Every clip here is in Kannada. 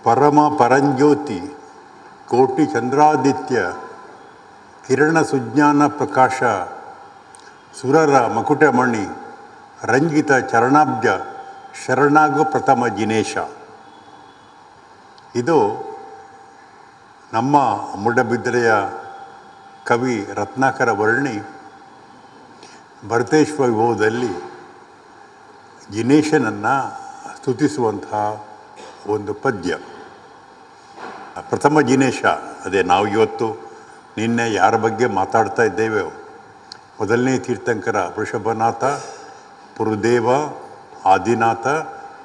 ಪರಮ ಪರಂಜ್ಯೋತಿ ಕೋಟಿ ಚಂದ್ರಾದಿತ್ಯ ಕಿರಣ ಸುಜ್ಞಾನ ಪ್ರಕಾಶ ಸುರರ ಮಕುಟಮಣಿ ರಂಜಿತ ಚರಣಾಬ್ಜ ಶರಣಾಗು ಪ್ರಥಮ ಜಿನೇಶ. ಇದು ನಮ್ಮ ಮೂಡಬಿದಿರೆಯ ಕವಿ ರತ್ನಾಕರ ವರ್ಣಿ ಭರತೇಶ್ವರ ವಿಭವದಲ್ಲಿ ಜಿನೇಶನನ್ನು ಸ್ತುತಿಸುವಂತಹ ಒಂದು ಪದ್ಯ. ಪ್ರಥಮ ಜಿನೇಶ ಅದೇ ನಾವು ಇವತ್ತು ನಿನ್ನೆ ಯಾರ ಬಗ್ಗೆ ಮಾತಾಡ್ತಾ ಇದ್ದೇವೆ. ಮೊದಲನೇ ತೀರ್ಥಂಕರ ವೃಷಭನಾಥ, ಪುರುದೇವ, ಆದಿನಾಥ,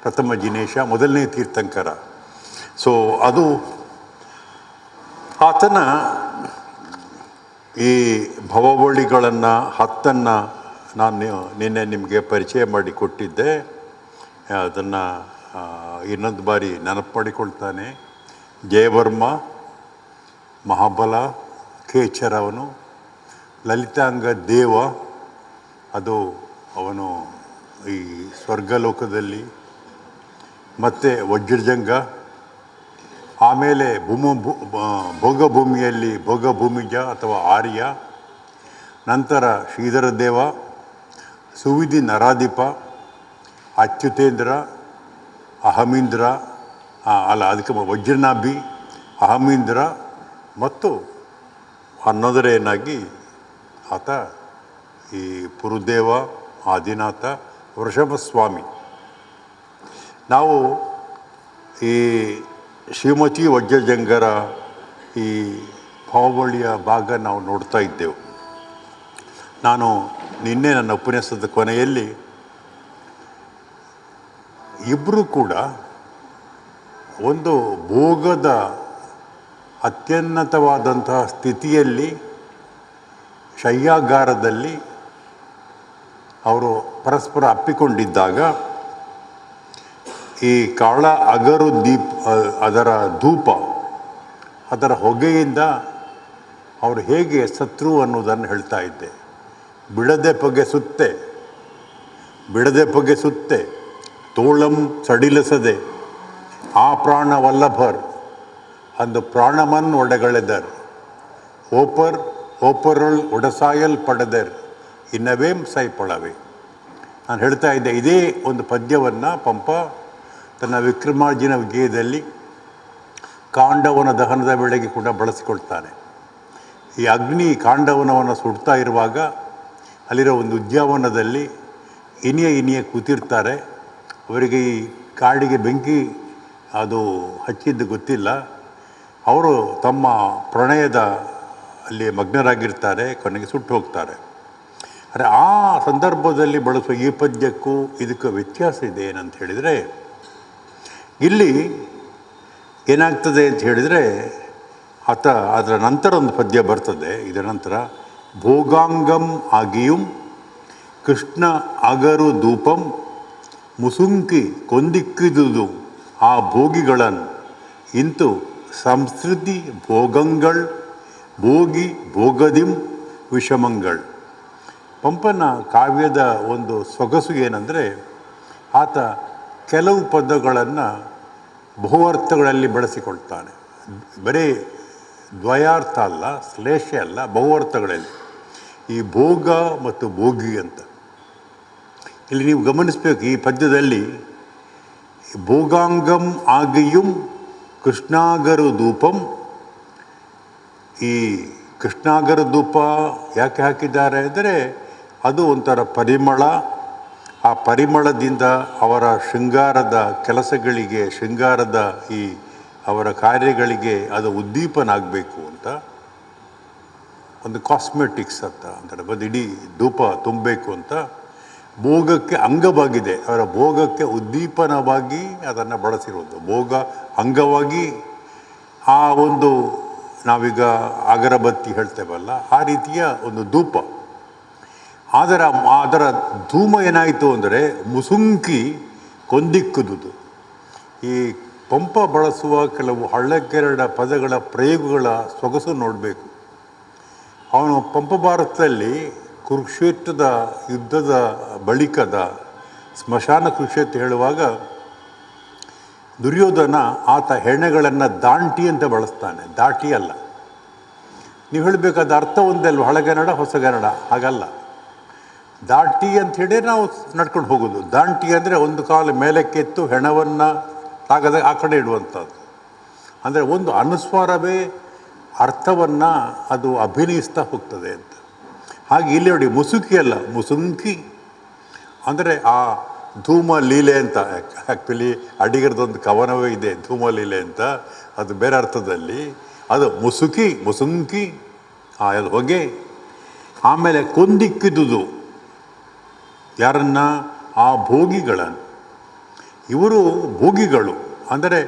ಪ್ರಥಮ ಜಿನೇಶ ಮೊದಲನೇ ತೀರ್ಥಂಕರ. ಸೊ ಅದು ಆತನ ಈ ಭವಬಳಿಗಳನ್ನು 10 ನಾನು ನಿನ್ನೆ ನಿಮಗೆ ಪರಿಚಯ ಮಾಡಿ ಕೊಟ್ಟಿದ್ದೆ. ಅದನ್ನು ಇನ್ನೊಂದು ಬಾರಿ ನೆನಪು ಮಾಡಿಕೊಳ್ತಾನೆ. ಜಯವರ್ಮ, ಮಹಾಬಲ, ಖೇಚರ ಅವನು, ಲಲಿತಾಂಗ ದೇವ ಅದು ಅವನು ಈ ಸ್ವರ್ಗಲೋಕದಲ್ಲಿ, ಮತ್ತು ವಜ್ರಜಂಗ, ಆಮೇಲೆ ಭೋಗಭೂಮಿಯಲ್ಲಿ ಭೋಗಭೂಮಿಜ ಅಥವಾ ಆರ್ಯ, ನಂತರ ಶ್ರೀಧರ ದೇವ, ಸುವಿಧಿ ನರಾಧಿಪ, ಅಚ್ಯುತೇಂದ್ರ, ಅಹಮೀಂದ್ರ, ಅದಕ್ಕೆ ವಜ್ರನಾಭಿ, ಅಹಮೀಂದ್ರ ಮತ್ತು 11ನೇನಾಗಿ ಆತ ಈ ಪುರುದೇವ, ಆದಿನಾಥ, ವೃಷಭಸ್ವಾಮಿ. ನಾವು ಈ ಶ್ರೀಮತಿ ವಜ್ರಜಂಗರ ಈ ಭಾವಬಳಿಯ ಭಾಗ ನಾವು ನೋಡ್ತಾ ಇದ್ದೆವು. ನಾನು ನಿನ್ನೆ ನನ್ನ ಉಪನ್ಯಾಸದ ಕೊನೆಯಲ್ಲಿ ಇಬ್ಬರು ಕೂಡ ಒಂದು ಭೋಗದ ಅತ್ಯುನ್ನತವಾದಂತಹ ಸ್ಥಿತಿಯಲ್ಲಿ ಶಯ್ಯಾಗಾರದಲ್ಲಿ ಅವರು ಪರಸ್ಪರ ಅಪ್ಪಿಕೊಂಡಿದ್ದಾಗ ಈ ಕಾಳ ಅಗರು ಅದರ ಧೂಪ, ಅದರ ಹೊಗೆಯಿಂದ ಅವರು ಹೇಗೆ ಸತ್ರು ಅನ್ನೋದನ್ನು ಹೇಳ್ತಾ ಇದ್ದೆ. ಬಿಡದೆ ಪೊಗೆ ಸುತ್ತೆ ತೋಳಂ ಸಡಿಲಿಸದೆ ಆ ಪ್ರಾಣ ವಲ್ಲಭರ್ ಅಂದು ಪ್ರಾಣಮನ್ ಒಡೆಗಳೆದರ್ ಓಪರೊಳ್ ಒಡಸಾಯಲ್ ಪಡೆದರ್ ಇನ್ನವೇಂ ಸೈಪಳವೆ. ನಾನು ಹೇಳ್ತಾ ಇದ್ದೆ, ಇದೇ ಒಂದು ಪದ್ಯವನ್ನು ಪಂಪ ತನ್ನ ವಿಕ್ರಮಾರ್ಜುನ ವಿಜಯದಲ್ಲಿ ಕಾಂಡವನ ದಹನದ ವೇಳೆಗೆ ಕೂಡ ಬಳಸಿಕೊಳ್ತಾನೆ. ಈ ಅಗ್ನಿ ಕಾಂಡವನವನ್ನು ಸುಡ್ತಾ ಇರುವಾಗ ಅಲ್ಲಿರೋ ಒಂದು ಉದ್ಯಾನವನದಲ್ಲಿ ಇನಿಯ ಕೂತಿರ್ತಾರೆ. ಅವರಿಗೆ ಈ ಕಾಡಿಗೆ ಬೆಂಕಿ ಅದು ಹಚ್ಚಿದ್ದು ಗೊತ್ತಿಲ್ಲ. ಅವರು ತಮ್ಮ ಪ್ರಣಯದ ಅಲ್ಲಿ ಮಗ್ನರಾಗಿರ್ತಾರೆ, ಕೊನೆಗೆ ಸುಟ್ಟು ಹೋಗ್ತಾರೆ. ಆದರೆ ಆ ಸಂದರ್ಭದಲ್ಲಿ ಬಳಸುವ ಈ ಪದ್ಯಕ್ಕೂ ಇದಕ್ಕೂ ವ್ಯತ್ಯಾಸ ಇದೆ ಏನಂತ ಹೇಳಿದರೆ, ಇಲ್ಲಿ ಏನಾಗ್ತದೆ ಅಂತ ಹೇಳಿದರೆ ಅದರ ನಂತರ ಒಂದು ಪದ್ಯ ಬರ್ತದೆ. ಇದರ ನಂತರ ಭೋಗಾಂಗಂ ಆಗಿಯುಂ ಕೃಷ್ಣ ಅಗರು ಧೂಪಂ ಮುಸುಂಕಿ ಕೊಂದಿಕ್ಕಿದುದು ಆ ಭೋಗಿಗಳನ್ನು ಇಂತು ಸಂಸ್ಕೃತಿ ಭೋಗಂಗಳ್ ಭೋಗಿ ಭೋಗದಿಂ ವಿಷಮಂಗಳ್. ಪಂಪನ ಕಾವ್ಯದ ಒಂದು ಸೊಗಸು ಏನಂದರೆ, ಆತ ಕೆಲವು ಪದಗಳನ್ನು ಬಹುವರ್ಥಗಳಲ್ಲಿ ಬಳಸಿಕೊಳ್ತಾನೆ. ಬರೀ ದ್ವಯಾರ್ಥ ಅಲ್ಲ, ಶ್ಲೇಷ ಅಲ್ಲ, ಬಹುವರ್ಥಗಳಲ್ಲಿ. ಈ ಭೋಗ ಮತ್ತು ಭೋಗಿ ಅಂತ ಇಲ್ಲಿ ನೀವು ಗಮನಿಸಬೇಕು. ಈ ಪದ್ಯದಲ್ಲಿ ಭೋಗಾಂಗಂ ಆಗಿಯುಂ ಕೃಷ್ಣಾಗರು ಧೂಪಂ, ಈ ಕೃಷ್ಣಾಗರ ಧೂಪ ಯಾಕೆ ಹಾಕಿದ್ದಾರೆ ಅಂದರೆ ಅದು ಒಂಥರ ಪರಿಮಳ. ಆ ಪರಿಮಳದಿಂದ ಅವರ ಶೃಂಗಾರದ ಕೆಲಸಗಳಿಗೆ, ಶೃಂಗಾರದ ಈ ಅವರ ಕಾರ್ಯಗಳಿಗೆ ಅದು ಉದ್ದೀಪನ ಆಗಬೇಕು ಅಂತ, ಒಂದು ಕಾಸ್ಮೆಟಿಕ್ಸ್ ಅಂತ ಅಂದರೆ ಇಡೀ ಧೂಪ ತುಂಬಬೇಕು ಅಂತ ಭೋಗಕ್ಕೆ ಅಂಗವಾಗಿದೆ. ಅವರ ಭೋಗಕ್ಕೆ ಉದ್ದೀಪನವಾಗಿ ಅದನ್ನು ಬಳಸಿರೋದು. ಭೋಗ ಅಂಗವಾಗಿ ಆ ಒಂದು ನಾವೀಗ ಅಗರಬತ್ತಿ ಹೇಳ್ತೇವಲ್ಲ, ಆ ರೀತಿಯ ಒಂದು ಧೂಪ. ಅದರ ಧೂಮ ಏನಾಯಿತು ಅಂದರೆ ಮುಸುಂಕಿ ಕೊಂದಿಕ್ಕುದುದು. ಈ ಪಂಪ ಬಳಸುವ ಕೆಲವು ಹಳ್ಳಕ್ಕೆರಡ ಪದಗಳ ಪ್ರಯೋಗಗಳ ಸೊಗಸು ನೋಡಬೇಕು. ಅವನು ಪಂಪ ಭಾರತದಲ್ಲಿ ಕುರುಕ್ಷೇತ್ರದ ಯುದ್ಧದ ಬಳಿಕದ ಸ್ಮಶಾನ ಕುರುಕ್ಷೇತ್ರ ಹೇಳುವಾಗ ದುರ್ಯೋಧನ ಆತ ಹೆಣೆಗಳನ್ನು ದಾಂಟಿ ಅಂತ ಬಳಸ್ತಾನೆ, ದಾಟಿ ಅಲ್ಲ. ನೀವು ಹೇಳಬೇಕಾದ ಅರ್ಥ ಒಂದಲ್ವ, ಹಳಗನ್ನಡ ಹೊಸಗನ್ನಡ, ಹಾಗಲ್ಲ. ದಾಟಿ ಅಂಥೇಳಿ ನಾವು ನಡ್ಕೊಂಡು ಹೋಗೋದು. ದಾಂಟಿ ಅಂದರೆ ಒಂದು ಕಾಲು ಮೇಲಕ್ಕೆತ್ತು ಹೆಣವನ್ನು ಆಗದ ಆ ಕಡೆ ಇಡುವಂಥದ್ದು. ಅಂದರೆ ಒಂದು ಅನುಸ್ವಾರವೇ ಅರ್ಥವನ್ನು ಅದು ಅಭಿನಯಿಸ್ತಾ ಹೋಗ್ತದೆ ಅಂತ. ಹಾಗೆ ಇಲ್ಲಿ ನೋಡಿ, ಮುಸುಕಿ ಅಲ್ಲ, ಮುಸುಂಕಿ ಅಂದರೆ ಆ ಧೂಮ ಲೀಲೆ ಅಂತ. ಆ್ಯಕ್ಚುಲಿ ಅಡಿಗರದೊಂದು ಕವನವೇ ಇದೆ, ಧೂಮ ಲೀಲೆ ಅಂತ, ಅದು ಬೇರೆ ಅರ್ಥದಲ್ಲಿ. ಅದು ಮುಸುಕಿ, ಮುಸುಂಕಿ, ಅದು ಹೊಗೆ. ಆಮೇಲೆ ಕೊಂದಿಕ್ಕಿದುದು ಯಾರನ್ನ? ಆ ಭೋಗಿಗಳನ್ನು. ಇವರು ಭೋಗಿಗಳು ಅಂದರೆ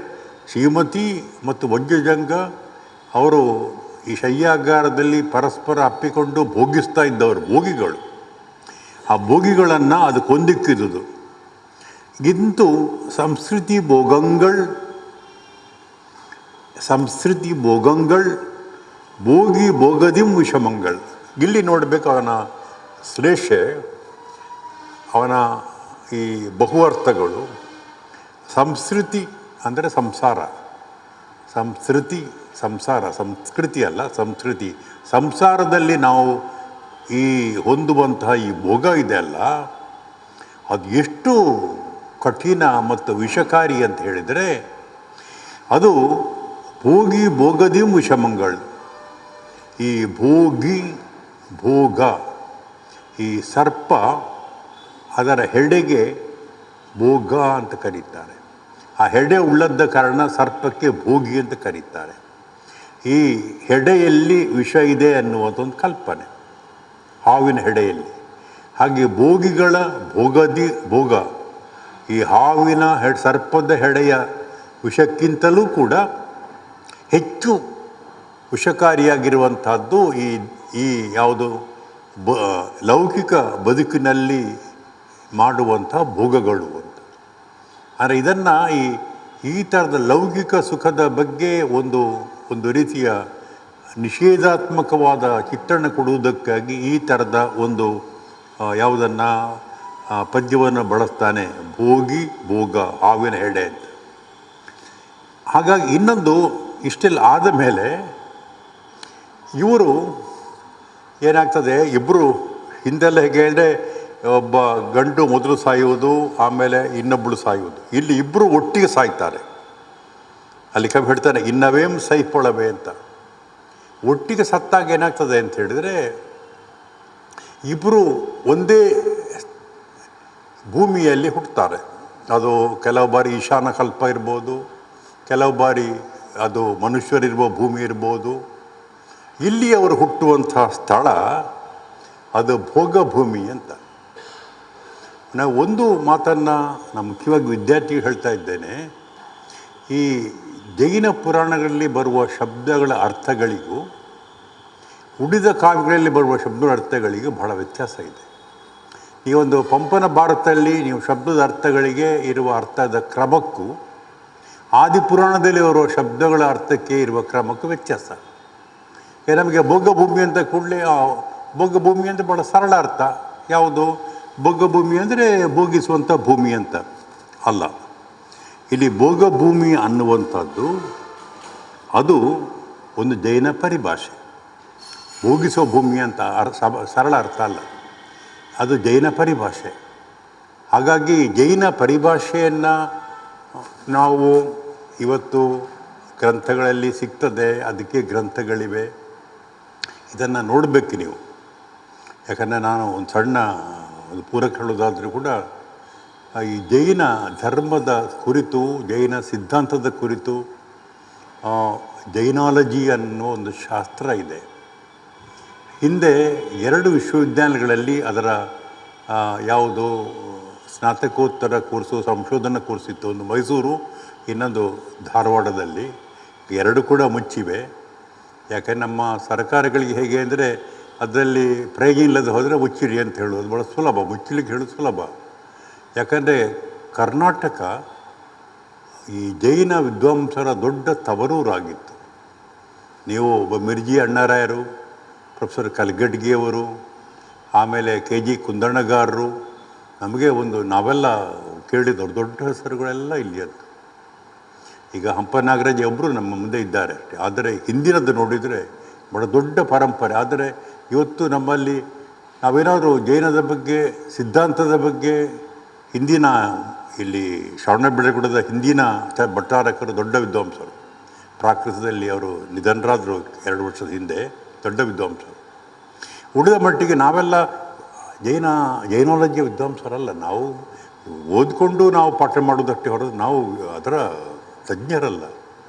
ಶ್ರೀಮತಿ ಮತ್ತು ವಜ್ರಜಂಗ ಅವರು ಈ ಶಯ್ಯಾಗಾರದಲ್ಲಿ ಪರಸ್ಪರ ಅಪ್ಪಿಕೊಂಡು ಭೋಗಿಸ್ತಾ ಇದ್ದವರು ಭೋಗಿಗಳು. ಆ ಭೋಗಿಗಳನ್ನು ಅದು ಕೊಂದಿಕ್ಕಿದುದು. ಇಂತು ಸಂಸ್ಕೃತಿ ಭೋಗಂಗಳ್, ಸಂಸ್ಕೃತಿ ಭೋಗಂಗಳ್ ಭೋಗಿ ಭೋಗದಿಂ ವಿಷಮಂಗಳ್. ಇಲ್ಲಿ ನೋಡಬೇಕು ಅವನ ಶ್ಲೇಷೆ, ಅವನ ಈ ಬಹು ಅರ್ಥಗಳು. ಸಂಸ್ಕೃತಿ ಅಂದರೆ ಸಂಸಾರ, ಸಂಸ್ಕೃತಿ ಸಂಸಾರ, ಸಂಸ್ಕೃತಿ ಅಲ್ಲ ಸಂಸ್ಕೃತಿ. ಸಂಸಾರದಲ್ಲಿ ನಾವು ಈ ಹೊಂದುವಂತಹ ಈ ಭೋಗ ಇದೆಯಲ್ಲ, ಅದು ಎಷ್ಟು ಕಠಿಣ ಮತ್ತು ವಿಷಕಾರಿ ಅಂತ ಹೇಳಿದರೆ, ಅದು ಭೋಗಿ ಭೋಗದಿಂ ವಿಷಮಂಗಳು. ಈ ಭೋಗಿ ಭೋಗ, ಈ ಸರ್ಪ ಅದರ ಹೆಡೆಗೆ ಭೋಗ ಅಂತ ಕರೀತಾರೆ. ಆ ಹೆಡೆ ಉಳ್ಳದ್ದ ಕಾರಣ ಸರ್ಪಕ್ಕೆ ಭೋಗಿ ಅಂತ ಕರೀತಾರೆ. ಈ ಹೆಡೆಯಲ್ಲಿ ವಿಷ ಇದೆ ಅನ್ನುವುದೊಂದು ಕಲ್ಪನೆ, ಹಾವಿನ ಹೆಡೆಯಲ್ಲಿ. ಹಾಗೆ ಭೋಗಿಗಳ ಭೋಗ, ಈ ಹಾವಿನ ಸರ್ಪದ ಹೆಡೆಯ ವಿಷಕ್ಕಿಂತಲೂ ಕೂಡ ಹೆಚ್ಚು ವಿಷಕಾರಿಯಾಗಿರುವಂಥದ್ದು ಈ ಯಾವುದು ಲೌಕಿಕ ಬದುಕಿನಲ್ಲಿ ಮಾಡುವಂಥ ಭೋಗಗಳು ಅಂತ. ಆದರೆ ಇದನ್ನು ಈ ಥರದ ಲೌಕಿಕ ಸುಖದ ಬಗ್ಗೆ ಒಂದು ರೀತಿಯ ನಿಷೇಧಾತ್ಮಕವಾದ ಚಿತ್ರಣ ಕೊಡುವುದಕ್ಕಾಗಿ ಈ ಥರದ ಒಂದು ಯಾವುದನ್ನು ಪದ್ಯವನ್ನು ಬಳಸ್ತಾನೆ, ಭೋಗಿ ಭೋಗ ಹಾವಿನ ಹೆಡೆ ಅಂತ. ಹಾಗಾಗಿ ಇನ್ನೊಂದು ಇಷ್ಟೆಲ್ಲ ಆದ ಮೇಲೆ ಇವರು ಏನಾಗ್ತದೆ, ಇಬ್ಬರು ಹಿಂದೆಲ್ಲ ಹೇಗೆ ಹೇಳಿದ್ರೆ ಒಬ್ಬ ಗಂಡು ಮೊದಲು ಸಾಯುವುದು, ಆಮೇಲೆ ಇನ್ನೊಬ್ಬಳು ಸಾಯುವುದು. ಇಲ್ಲಿ ಇಬ್ಬರು ಒಟ್ಟಿಗೆ ಸಾಯ್ತಾರೆ. ಅಲ್ಲಿ ಕವಿ ಹೇಳ್ತಾನೆ ಇನ್ನವೇಂ ಸೈಪೊಳವೆ ಅಂತ. ಒಟ್ಟಿಗೆ ಸತ್ತಾಗ ಏನಾಗ್ತದೆ ಅಂತ ಹೇಳಿದರೆ, ಇಬ್ಬರು ಒಂದೇ ಭೂಮಿಯಲ್ಲಿ ಹುಟ್ಟುತ್ತಾರೆ. ಅದು ಕೆಲವು ಬಾರಿ ಈಶಾನ ಕಲ್ಪ ಇರ್ಬೋದು, ಕೆಲವು ಬಾರಿ ಅದು ಮನುಷ್ಯರಿರುವ ಭೂಮಿ ಇರ್ಬೋದು. ಇಲ್ಲಿ ಅವರು ಹುಟ್ಟುವಂಥ ಸ್ಥಳ ಅದು ಭೋಗ ಭೂಮಿ ಅಂತ. ನಾವು ಒಂದು ಮಾತನ್ನು ನಾನು ಮುಖ್ಯವಾಗಿ ವಿದ್ಯಾರ್ಥಿಗಳು ಹೇಳ್ತಾ ಇದ್ದೇನೆ, ಈ ಜೈನ ಪುರಾಣಗಳಲ್ಲಿ ಬರುವ ಶಬ್ದಗಳ ಅರ್ಥಗಳಿಗೂ ಉಳಿದ ಕಾವ್ಯಗಳಲ್ಲಿ ಬರುವ ಶಬ್ದಗಳ ಅರ್ಥಗಳಿಗೂ ಬಹಳ ವ್ಯತ್ಯಾಸ ಇದೆ. ಈ ಒಂದು ಪಂಪನ ಭಾರತದಲ್ಲಿ ನೀವು ಶಬ್ದದ ಅರ್ಥಗಳಿಗೆ ಇರುವ ಅರ್ಥದ ಕ್ರಮಕ್ಕೂ ಆದಿಪುರಾಣದಲ್ಲಿ ಬರುವ ಶಬ್ದಗಳ ಅರ್ಥಕ್ಕೆ ಇರುವ ಕ್ರಮಕ್ಕೂ ವ್ಯತ್ಯಾಸ. ನಮಗೆ ಭೋಗಭೂಮಿ ಅಂತ ಕೂಡಲೇ ಭೋಗಭೂಮಿ ಅಂದರೆ ಭಾಳ ಸರಳ ಅರ್ಥ. ಯಾವುದು ಭೋಗಭೂಮಿ ಅಂದರೆ ಭೋಗಿಸುವಂಥ ಭೂಮಿ ಅಂತ ಅಲ್ಲ. ಇಲ್ಲಿ ಭೋಗಭೂಮಿ ಅನ್ನುವಂಥದ್ದು ಅದು ಒಂದು ಜೈನ ಪರಿಭಾಷೆ. ಭೋಗಿಸೋ ಭೂಮಿ ಅಂತ ಸರಳ ಅರ್ಥ ಅಲ್ಲ, ಅದು ಜೈನ ಪರಿಭಾಷೆ. ಹಾಗಾಗಿ ಜೈನ ಪರಿಭಾಷೆಯನ್ನು ನಾವು ಇವತ್ತು ಗ್ರಂಥಗಳಲ್ಲಿ ಸಿಗ್ತದೆ, ಅದಕ್ಕೆ ಗ್ರಂಥಗಳಿವೆ. ಇದನ್ನು ನೋಡಬೇಕು ನೀವು. ಯಾಕಂದರೆ ನಾನು ಒಂದು ಸಣ್ಣ ಒಂದು ಪೂರಕ ಹೇಳೋದಾದರೂ ಕೂಡ ಈ ಜೈನ ಧರ್ಮದ ಕುರಿತು, ಜೈನ ಸಿದ್ಧಾಂತದ ಕುರಿತು ಜೈನಾಲಜಿ ಅನ್ನೋ ಒಂದು ಶಾಸ್ತ್ರ ಇದೆ. ಹಿಂದೆ 2 ವಿಶ್ವವಿದ್ಯಾಲಯಗಳಲ್ಲಿ ಅದರ ಯಾವುದು ಸ್ನಾತಕೋತ್ತರ ಕೋರ್ಸು, ಸಂಶೋಧನಾ ಕೋರ್ಸ್ ಇತ್ತು. ಒಂದು ಮೈಸೂರು, ಇನ್ನೊಂದು ಧಾರವಾಡದಲ್ಲಿ. 2 ಕೂಡ ಮುಚ್ಚಿವೆ. ಯಾಕೆಂದರೆ ನಮ್ಮ ಸರ್ಕಾರಗಳಿಗೆ ಹೇಗೆ ಅಂದರೆ ಅದರಲ್ಲಿ ಪ್ರಯೋಜನ ಇಲ್ಲದೆ ಹೋದರೆ ಮುಚ್ಚಿರಿ ಅಂತ ಹೇಳೋದು ಭಾಳ ಸುಲಭ, ಮುಚ್ಚಲಿಕ್ಕೆ ಹೇಳೋದು ಸುಲಭ. ಯಾಕಂದರೆ ಕರ್ನಾಟಕ ಈ ಜೈನ ವಿದ್ವಾಂಸರ ದೊಡ್ಡ ತವರೂರಾಗಿತ್ತು. ನೀವು ಒಬ್ಬ ಮಿರ್ಜಿ ಅಣ್ಣಾರಾಯರು, ಪ್ರೊಫೆಸರ್ ಕಲ್ಗಡ್ಗಿಯವರು, ಆಮೇಲೆ KG ಕುಂದಣ್ಣಗಾರರು, ನಮಗೆ ನಾವೆಲ್ಲ ಕೇಳಿದ ದೊಡ್ಡ ಹೆಸರುಗಳೆಲ್ಲ ಇಲ್ಲಿ ಅಂತ. ಈಗ ಹಂಪನಾಗರಾಜ ಒಬ್ಬರು ನಮ್ಮ ಮುಂದೆ ಇದ್ದಾರೆ ಅಷ್ಟೇ. ಆದರೆ ಹಿಂದಿನದ್ದು ನೋಡಿದರೆ ಬಹಳ ದೊಡ್ಡ ಪರಂಪರೆ. ಆದರೆ ಇವತ್ತು ನಮ್ಮಲ್ಲಿ ನಾವೇನಾದರೂ ಜೈನದ ಬಗ್ಗೆ, ಸಿದ್ಧಾಂತದ ಬಗ್ಗೆ ಹಿಂದಿನ ಇಲ್ಲಿ ಶ್ರವಣಬೆಳಗೊಳದ ಹಿಂದಿನ ಭಟ್ಟಾರಕರು ದೊಡ್ಡ ವಿದ್ವಾಂಸರು, ಪ್ರಾಕೃತದಲ್ಲಿ ಅವರು ನಿಧನರಾದರು 2 ವರ್ಷದ ಹಿಂದೆ, ದೊಡ್ಡ ವಿದ್ವಾಂಸರು. ಉಳಿದ ಮಟ್ಟಿಗೆ ನಾವೆಲ್ಲ ಜೈನಾಲಜಿಯ ವಿದ್ವಾಂಸರಲ್ಲ. ನಾವು ಓದಿಕೊಂಡು ನಾವು ಪಾಠ ಮಾಡೋದಷ್ಟೇ ಹೊರತು ನಾವು ಅದರ ತಜ್ಞರಲ್ಲ.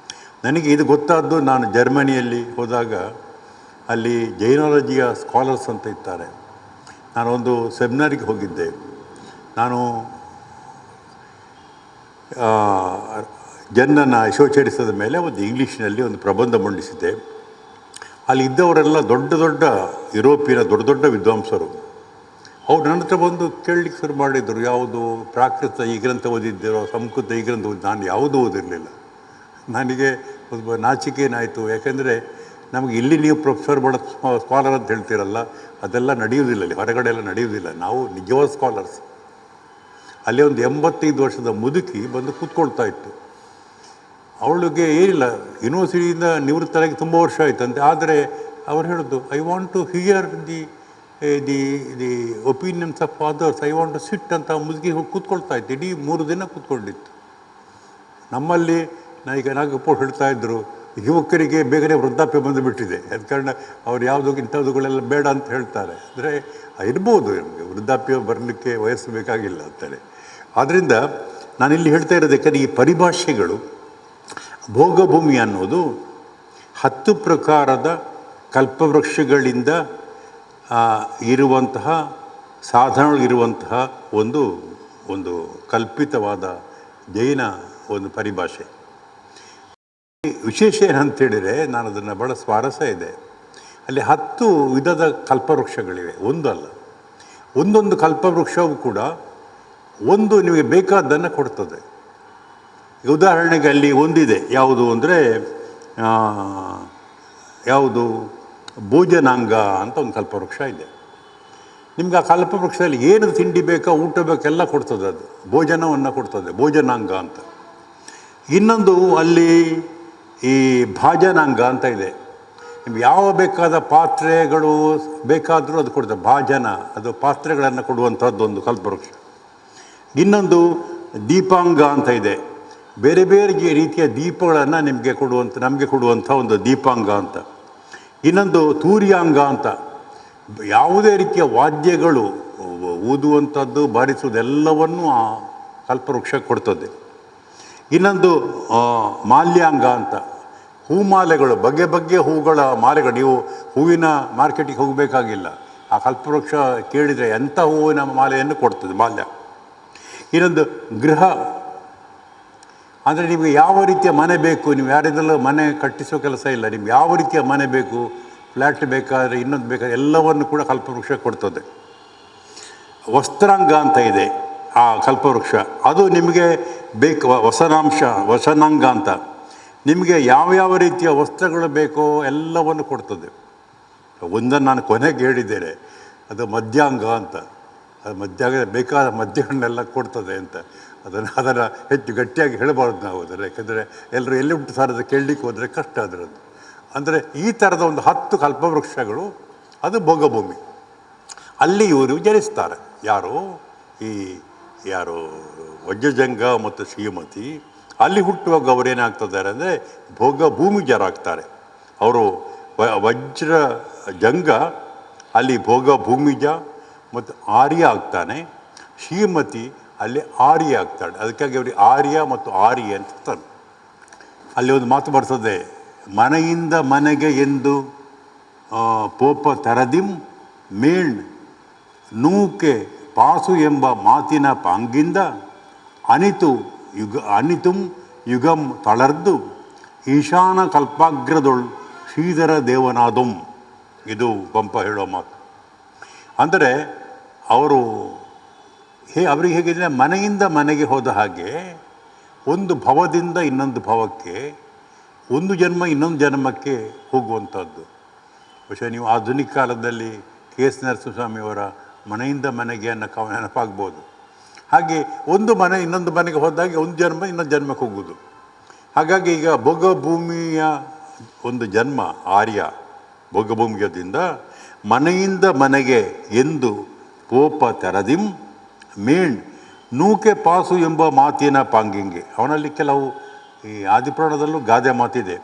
ನನಗೆ ಇದು ಗೊತ್ತಾದ್ದು ನಾನು ಜರ್ಮನಿಯಲ್ಲಿ ಹೋದಾಗ ಅಲ್ಲಿ ಜೈನಾಲಜಿಯ ಸ್ಕಾಲರ್ಸ್ ಅಂತ ಇರ್ತಾರೆ. ನಾನೊಂದು ಸೆಮಿನಾರಿಗೆ ಹೋಗಿದ್ದೆ. ನಾನು ಜನನ ಯಶೋಚರಿಸಿದ ಮೇಲೆ ಒಂದು ಇಂಗ್ಲೀಷ್ನಲ್ಲಿ ಒಂದು ಪ್ರಬಂಧ ಮಂಡಿಸಿದ್ದೆ. ಅಲ್ಲಿ ಇದ್ದವರೆಲ್ಲ ದೊಡ್ಡ ದೊಡ್ಡ ಯುರೋಪಿನ ದೊಡ್ಡ ದೊಡ್ಡ ವಿದ್ವಾಂಸರು. ಅವ್ರು ನನ್ನ ಹತ್ರ ಬಂದು ಕೇಳಲಿಕ್ಕೆ ಶುರು ಮಾಡಿದರು, ಯಾವುದು ಪ್ರಾಕೃತ ಈ ಗ್ರಂಥ ಓದಿದ್ದೀರೋ, ಸಂಸ್ಕೃತ ಈ ಗ್ರಂಥ ಓದಿ. ನಾನು ಯಾವುದೂ ಓದಿರಲಿಲ್ಲ. ನನಗೆ ಸ್ವಲ್ಪ ನಾಚಿಕೆನಾಯಿತು. ಯಾಕೆಂದರೆ ನಮಗೆ ಇಲ್ಲಿ ನೀವು ಪ್ರೊಫೆಸರ್ ಸ್ಕಾಲರ್ ಅಂತ ಹೇಳ್ತೀರಲ್ಲ, ಅದೆಲ್ಲ ನಡೆಯುವುದಿಲ್ಲ, ಅಲ್ಲಿ ಹೊರಗಡೆ ಎಲ್ಲ ನಡೆಯುವುದಿಲ್ಲ. ನಾವು ನಿಜವಾದ ಸ್ಕಾಲರ್ಸ್. ಅಲ್ಲಿ ಒಂದು 85 ವರ್ಷದ ಮುದುಕಿ ಬಂದು ಕೂತ್ಕೊಳ್ತಾ ಇತ್ತು. ಅವಳಿಗೆ ಏನಿಲ್ಲ, ಯೂನಿವರ್ಸಿಟಿಯಿಂದ ನಿವೃತ್ತರಾಗಿ ತುಂಬ ವರ್ಷ ಆಯ್ತಂತೆ. ಆದರೆ ಅವ್ರು ಹೇಳೋದು, I want to hear the opinions of fathers, I want to sit ಅಂತ ಮುದುಕಿ ಕೂತ್ಕೊಳ್ತಾ ಇತ್ತು. ಇಡೀ 3 ದಿನ ಕೂತ್ಕೊಂಡಿತ್ತು. ನಮ್ಮಲ್ಲಿ ಈಗ ನಾಗಪ್ಪ ಹೇಳ್ತಾ ಇದ್ದರು, ಯುವಕರಿಗೆ ಬೇಗನೆ ವೃದ್ಧಾಪ್ಯ ಬಂದುಬಿಟ್ಟಿದೆ, ಅದ ಕಾರಣ ಅವ್ರು ಯಾವುದೋ ಇಂಥವುಗಳೆಲ್ಲ ಬೇಡ ಅಂತ ಹೇಳ್ತಾರೆ. ಅಂದರೆ ಇರ್ಬೋದು, ನಮಗೆ ವೃದ್ಧಾಪ್ಯ ಬರಲಿಕ್ಕೆ ವಯಸ್ಸು ಬೇಕಾಗಿಲ್ಲ ಅಂತಾರೆ. ಆದ್ದರಿಂದ ನಾನಿಲ್ಲಿ ಹೇಳ್ತಾ ಇರೋದು, ಯಾಕಂದರೆ ಈ ಪರಿಭಾಷೆಗಳು, ಭೋಗಭೂಮಿ ಅನ್ನೋದು 10 ಪ್ರಕಾರದ ಕಲ್ಪವೃಕ್ಷಗಳಿಂದ ಇರುವಂತಹ ಸಾಧನಗಳಿರುವಂತಹ ಒಂದು ಕಲ್ಪಿತವಾದ ಜೈನ ಒಂದು ಪರಿಭಾಷೆ. ವಿಶೇಷ ಏನಂತೇಳಿದರೆ, ನಾನು ಅದನ್ನು ಭಾಳ ಸ್ವಾರಸ್ಯ ಇದೆ, ಅಲ್ಲಿ 10 ವಿಧದ ಕಲ್ಪವೃಕ್ಷಗಳಿವೆ, ಒಂದಲ್ಲ. ಒಂದೊಂದು ಕಲ್ಪವೃಕ್ಷವೂ ಕೂಡ ಒಂದು ನಿಮಗೆ ಬೇಕಾದ್ದನ್ನು ಕೊಡ್ತದೆ. ಉದಾಹರಣೆಗೆ ಅಲ್ಲಿ ಒಂದಿದೆ, ಯಾವುದು ಅಂದರೆ ಯಾವುದು ಭೋಜನಾಂಗ ಅಂತ ಒಂದು ಕಲ್ಪವೃಕ್ಷ ಇದೆ. ನಿಮ್ಗೆ ಆ ಕಲ್ಪವೃಕ್ಷದಲ್ಲಿ ಏನು ತಿಂಡಿ ಬೇಕೋ, ಊಟ ಬೇಕೆಲ್ಲ ಕೊಡ್ತದೆ, ಅದು ಭೋಜನವನ್ನು ಕೊಡ್ತದೆ, ಭೋಜನಾಂಗ ಅಂತ. ಇನ್ನೊಂದು ಅಲ್ಲಿ ಈ ಭಾಜನಾಂಗ ಅಂತ ಇದೆ. ನಿಮ್ಗೆ ಯಾವ ಬೇಕಾದ ಪಾತ್ರೆಗಳು ಬೇಕಾದರೂ ಅದು ಕೊಡ್ತದೆ, ಭಾಜನ, ಅದು ಪಾತ್ರೆಗಳನ್ನು ಕೊಡುವಂಥದ್ದು ಒಂದು ಕಲ್ಪವೃಕ್ಷ. ಇನ್ನೊಂದು ದೀಪಾಂಗ ಅಂತ ಇದೆ, ಬೇರೆ ಬೇರೆ ರೀತಿಯ ದೀಪಗಳನ್ನು ನಮಗೆ ಕೊಡುವಂಥ ಒಂದು ದೀಪಾಂಗ ಅಂತ. ಇನ್ನೊಂದು ತೂರ್ಯಾಂಗ ಅಂತ, ಯಾವುದೇ ರೀತಿಯ ವಾದ್ಯಗಳು ಊದುವಂಥದ್ದು, ಬಾರಿಸುವುದೆಲ್ಲವನ್ನೂ ಆ ಕಲ್ಪವೃಕ್ಷ ಕೊಡ್ತದೆ. ಇನ್ನೊಂದು ಮಾಲ್ಯಾಂಗ ಅಂತ, ಹೂಮಾಲೆಗಳು, ಬಗೆ ಬಗೆಯ ಹೂಗಳ ಮಾಲೆಗಳು. ನೀವು ಹೂವಿನ ಮಾರ್ಕೆಟಿಗೆ ಹೋಗಬೇಕಾಗಿಲ್ಲ, ಆ ಕಲ್ಪವೃಕ್ಷ ಕೇಳಿದರೆ ಎಂಥ ಹೂವಿನ ಮಾಲೆಯನ್ನು ಕೊಡ್ತದೆ, ಮಾಲ್ಯ. ಇನ್ನೊಂದು ಗೃಹ ಅಂದರೆ ನಿಮಗೆ ಯಾವ ರೀತಿಯ ಮನೆ ಬೇಕು, ನೀವು ಯಾರಿಂದಲೂ ಮನೆ ಕಟ್ಟಿಸೋ ಕೆಲಸ ಇಲ್ಲ, ನಿಮ್ಗೆ ಯಾವ ರೀತಿಯ ಮನೆ ಬೇಕು, ಫ್ಲ್ಯಾಟ್ ಬೇಕಾದರೆ, ಇನ್ನೊಂದು ಬೇಕಾದ್ರೆ ಎಲ್ಲವನ್ನು ಕೂಡ ಕಲ್ಪವೃಕ್ಷ ಕೊಡ್ತದೆ. ವಸ್ತ್ರಾಂಗ ಅಂತ ಇದೆ ಆ ಕಲ್ಪವೃಕ್ಷ, ಅದು ನಿಮಗೆ ಬೇಕು. ವಸನಾಂಗ ಅಂತ, ನಿಮಗೆ ಯಾವ್ಯಾವ ರೀತಿಯ ವಸ್ತ್ರಗಳು ಬೇಕೋ ಎಲ್ಲವನ್ನು ಕೊಡ್ತದೆ. ಒಂದನ್ನು ನಾನು ಕೊನೆಗೆ ಹೇಳಿದ್ದೇನೆ, ಅದು ಮದ್ಯಾಂಗ ಅಂತ. ಅದು ಮಧ್ಯಾಗ ಬೇಕಾದ ಮದ್ಯಗಳನ್ನೆಲ್ಲ ಕೊಡ್ತದೆ ಅಂತ. ಅದನ್ನು ಹೆಚ್ಚು ಗಟ್ಟಿಯಾಗಿ ಹೇಳಬಾರ್ದು ನಾವು ಅದನ್ನು, ಯಾಕೆಂದರೆ ಎಲ್ಲರೂ ಎಲ್ಲಿ ಉಂಟು ಸಾರ್ ಅದು ಕೇಳಲಿಕ್ಕೆ ಹೋದರೆ ಕಷ್ಟ ಅದರದ್ದು. ಅಂದರೆ ಈ ಥರದ ಒಂದು 10 ಕಲ್ಪವೃಕ್ಷಗಳು, ಅದು ಭೋಗಭೂಮಿ. ಅಲ್ಲಿ ಇವರು ಜನಿಸ್ತಾರೆ. ಯಾರು ವಜ್ರಜಂಗ ಮತ್ತು ಶ್ರೀಮತಿ ಅಲ್ಲಿ ಹುಟ್ಟುವಾಗ ಅವರೇನಾಗ್ತಿದ್ದಾರೆ ಅಂದರೆ ಭೋಗಭೂಮಿಜರಾಗ್ತಾರೆ. ಅವರು ವಜ್ರಜಂಗ ಅಲ್ಲಿ ಭೋಗಭೂಮಿಜ ಮತ್ತು ಆರ್ಯ ಆಗ್ತಾನೆ. ಶ್ರೀಮತಿ ಅಲ್ಲಿ ಆರ್ಯ ಆಗ್ತಾಳೆ. ಅದಕ್ಕಾಗಿ ಅವರಿಗೆ ಆರ್ಯ ಮತ್ತು ಆರ್ಯ ಅಂತ ಇರ್ತಾನೆ. ಅಲ್ಲಿ ಒಂದು ಮಾತು ಬರ್ತದೆ, ಮನೆಯಿಂದ ಮನೆಗೆ ಎಂದು ಪೋಪ ತರದಿಂ ಮೇಣ್ ನೂಕೆ ಪಾಸು ಎಂಬ ಮಾತಿನ ಪಾಂಗಿಂದ ಅನಿತುಂ ಯುಗಂ ತಳರ್ದು ಈಶಾನ ಕಲ್ಪಾಗ್ರದೊಳ್ ಶ್ರೀಧರ ದೇವನಾದಂ. ಇದು ಪಂಪ ಹೇಳೋ ಮಾತು. ಅಂದರೆ ಅವರಿಗೆ ಹೇಗಿದ್ರೆ, ಮನೆಯಿಂದ ಮನೆಗೆ ಹೋದ ಹಾಗೆ ಒಂದು ಭವದಿಂದ ಇನ್ನೊಂದು ಭವಕ್ಕೆ, ಒಂದು ಜನ್ಮ ಇನ್ನೊಂದು ಜನ್ಮಕ್ಕೆ ಹೋಗುವಂಥದ್ದು. ಬಹುಶಃ ನೀವು ಆಧುನಿಕ ಕಾಲದಲ್ಲಿ KS ನರಸಿಂಹಸ್ವಾಮಿಯವರ ಮನೆಯಿಂದ ಮನೆಗೆ ಅನ್ನೋ ನೆನಪಾಗ್ಬೋದು. ಹಾಗೆ ಒಂದು ಮನೆ ಇನ್ನೊಂದು ಮನೆಗೆ ಹೋದಾಗೆ ಒಂದು ಜನ್ಮ ಇನ್ನೊಂದು ಜನ್ಮಕ್ಕೆ ಹೋಗೋದು. ಹಾಗಾಗಿ ಈಗ ಭೋಗಭೂಮಿಯ ಒಂದು ಜನ್ಮ ಆರ್ಯ ಭೋಗಭೂಮಿಯದಿಂದ ಮನೆಯಿಂದ ಮನೆಗೆ ಎಂದು ಪೋಪ ತೆರದಿಂ ಮೇಣ್ ನೂಕೆ ಪಾಸು ಎಂಬ ಮಾತಿನ ಪಾಂಗಿಂಗೆ. ಅವನಲ್ಲಿ ಕೆಲವು ಈ ಆದಿಪುರಾಣದಲ್ಲೂ ಗಾದೆ ಮಾತಿದೆ.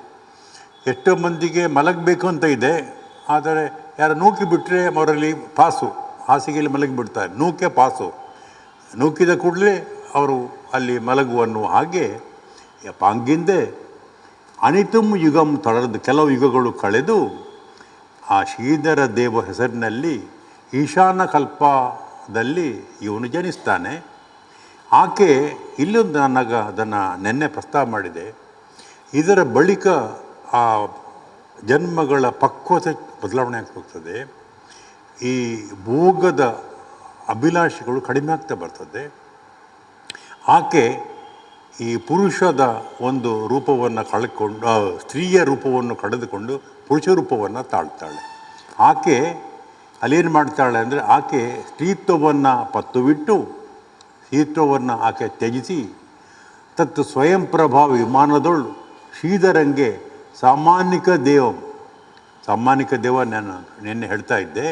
ಎಷ್ಟೋ ಮಂದಿಗೆ ಮಲಗಬೇಕು ಅಂತ ಇದೆ, ಆದರೆ ಯಾರು ನೂಕಿ ಬಿಟ್ಟರೆ ಅವರಲ್ಲಿ ಪಾಸು, ಹಾಸಿಗೆಯಲ್ಲಿ ಮಲಗಿಬಿಡ್ತಾರೆ. ನೂಕೆ ಪಾಸು, ನೂಕಿದ ಕೂಡಲೇ ಅವರು ಅಲ್ಲಿ ಮಲಗುವನ್ನು. ಹಾಗೆ ಪಾಂಗಿಂದೆ ಅನಿತುಂ ಯುಗಂ ತಳರದು, ಕೆಲವು ಯುಗಗಳು ಕಳೆದು ಆ ಶ್ರೀಧರ ದೇವ ಹೆಸರಿನಲ್ಲಿ ಈಶಾನ ಕಲ್ಪದಲ್ಲಿ ಇವನು ಜನಿಸ್ತಾನೆ. ಆಕೆ ಇಲ್ಲೊಂದು ನನಗೆ ಅದನ್ನು ನೆನ್ನೆ ಪ್ರಸ್ತಾವ ಮಾಡಿದೆ. ಇದರ ಬಳಿಕ ಆ ಜನ್ಮಗಳ ಪಕ್ವತೆ ಬದಲಾವಣೆ ಆಗ್ತದೆ. ಈ ಭೋಗದ ಅಭಿಲಾಷೆಗಳು ಕಡಿಮೆ ಆಗ್ತಾ ಬರ್ತದೆ. ಆಕೆ ಈ ಪುರುಷದ ಒಂದು ರೂಪವನ್ನು ಕಳ್ಕೊಂಡು, ಸ್ತ್ರೀಯ ರೂಪವನ್ನು ಕಳೆದುಕೊಂಡು ಪುರುಷ ರೂಪವನ್ನು ತಾಳ್ತಾಳೆ. ಆಕೆ ಅಲ್ಲೇನು ಮಾಡ್ತಾಳೆ ಅಂದರೆ, ಆಕೆ ಸ್ತ್ರೀತ್ವವನ್ನು ಪತ್ತು ಬಿಟ್ಟು ಸ್ತ್ರೀತ್ವವನ್ನು ಆಕೆ ತ್ಯಜಿಸಿ ತತ್ ಸ್ವಯಂ ಪ್ರಭಾ ವಿಮಾನದೊಳು ಶ್ರೀಧರಂಗೆ ಸಾಮಾನ್ಯಿಕ ದೇವ ನಾನು ನಿನ್ನೆ ಹೇಳ್ತಾ ಇದ್ದೆ.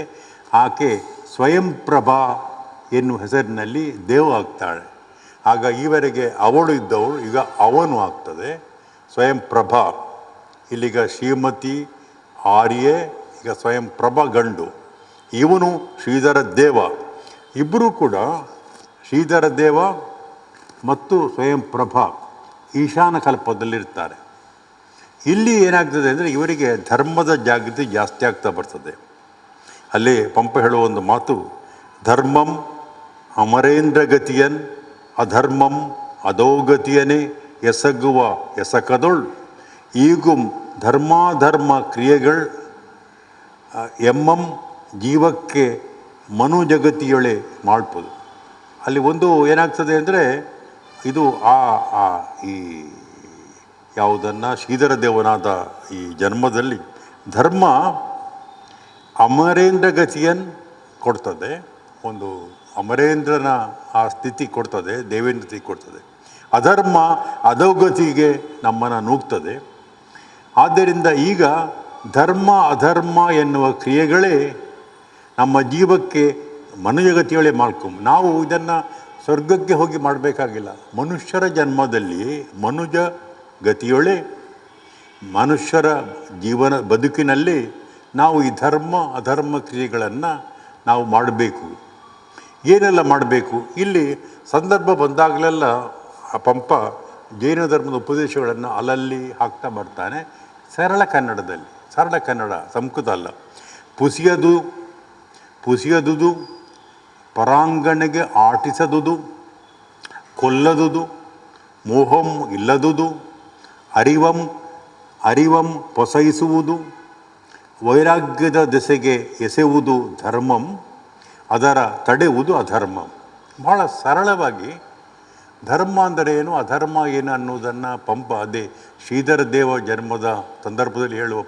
ಆಕೆ ಸ್ವಯಂ ಪ್ರಭಾ ಎನ್ನುವ ಹೆಸರಿನಲ್ಲಿ ದೇವ ಆಗ್ತಾಳೆ. ಆಗ ಈವರೆಗೆ ಅವಳು ಇದ್ದವಳು ಈಗ ಅವನು ಆಗ್ತದೆ, ಸ್ವಯಂ ಪ್ರಭಾ. ಇಲ್ಲಿಗ ಶ್ರೀಮತಿ ಆರ್ಯೆ, ಈಗ ಸ್ವಯಂ ಪ್ರಭಾ ಗಂಡು, ಇವನು ಶ್ರೀಧರ ದೇವ. ಇಬ್ಬರೂ ಕೂಡ ಶ್ರೀಧರ ದೇವ ಮತ್ತು ಸ್ವಯಂ ಪ್ರಭಾ ಈಶಾನ ಕಲ್ಪದಲ್ಲಿರ್ತಾರೆ. ಇಲ್ಲಿ ಏನಾಗ್ತದೆ ಅಂದರೆ, ಇವರಿಗೆ ಧರ್ಮದ ಜಾಗೃತಿ ಜಾಸ್ತಿ ಆಗ್ತಾ ಬರ್ತದೆ. ಅಲ್ಲಿ ಪಂಪ ಹೇಳುವ ಒಂದು ಮಾತು, ಧರ್ಮಂ ಅಮರೇಂದ್ರ ಗತಿಯನ್ ಅಧರ್ಮಂ ಅಧೋಗತಿಯನೇ ಎಸಗುವ ಎಸಕದೊಳ್ ಈಗುಂ ಧರ್ಮಾಧರ್ಮ ಕ್ರಿಯೆಗಳು ಎಮ್ಮಂ ಜೀವಕ್ಕೆ ಮನುಜಗತಿಯೊಳೆ ಮಾಡ್ಬೋದು. ಅಲ್ಲಿ ಒಂದು ಏನಾಗ್ತದೆ ಅಂದರೆ, ಇದು ಈ ಯಾವುದನ್ನು ಶ್ರೀಧರ ದೇವನಾದ ಈ ಜನ್ಮದಲ್ಲಿ ಧರ್ಮ ಅಮರೇಂದ್ರ ಗತಿಯನ್ನು ಕೊಡ್ತದೆ, ಒಂದು ಅಮರೇಂದ್ರನ ಆ ಸ್ಥಿತಿ ಕೊಡ್ತದೆ, ದೇವೇಂದ್ರ ಸ್ಥಿತಿ ಕೊಡ್ತದೆ. ಅಧರ್ಮ ಅಧೋಗತಿಗೆ ನಮ್ಮನ್ನು ನೂಗ್ತದೆ. ಆದ್ದರಿಂದ ಈಗ ಧರ್ಮ ಅಧರ್ಮ ಎನ್ನುವ ಕ್ರಿಯೆಗಳೇ ನಮ್ಮ ಜೀವಕ್ಕೆ ಮನುಜಗತಿಯೊಳೆ ಮಾಡ್ಕೊಂಡು, ನಾವು ಇದನ್ನು ಸ್ವರ್ಗಕ್ಕೆ ಹೋಗಿ ಮಾಡಬೇಕಾಗಿಲ್ಲ. ಮನುಷ್ಯರ ಜನ್ಮದಲ್ಲಿ ಮನುಜ ಗತಿಯೊಳೆ, ಮನುಷ್ಯರ ಜೀವನ ಬದುಕಿನಲ್ಲಿ ನಾವು ಈ ಧರ್ಮ ಅಧರ್ಮ ಕ್ರಿಯೆಗಳನ್ನು ನಾವು ಮಾಡಬೇಕು. ಏನೆಲ್ಲ ಮಾಡಬೇಕು? ಇಲ್ಲಿ ಸಂದರ್ಭ ಬಂದಾಗಲೆಲ್ಲ ಆ ಪಂಪ ಜೈನ ಧರ್ಮದ ಉಪದೇಶಗಳನ್ನು ಅಲ್ಲಲ್ಲಿ ಹಾಕ್ತಾ ಬರ್ತಾನೆ, ಸರಳ ಕನ್ನಡದಲ್ಲಿ. ಸರಳ ಕನ್ನಡ, ಸಂಸ್ಕೃತ ಅಲ್ಲ. ಪುಸಿಯದುದು, ಪರಾಂಗಣೆಗೆ ಆಟಿಸದುದು, ಕೊಲ್ಲದುದು, ಮೋಹಂ ಇಲ್ಲದುದು, ಅರಿವಂ ಪೊಸೈಸುವುದು, ವೈರಾಗ್ಯದ ದೆಸೆಗೆ ಎಸೆಯುವುದು ಧರ್ಮಂ, ಅದರ ತಡೆಯುವುದು ಅಧರ್ಮಂ. ಬಹಳ ಸರಳವಾಗಿ ಧರ್ಮ ಅಂದರೆ ಏನು, ಅಧರ್ಮ ಏನು ಅನ್ನೋದನ್ನು ಪಂಪ ಅದೇ ಶ್ರೀಧರ ದೇವ ಜನ್ಮದ ಸಂದರ್ಭದಲ್ಲಿ ಹೇಳುವ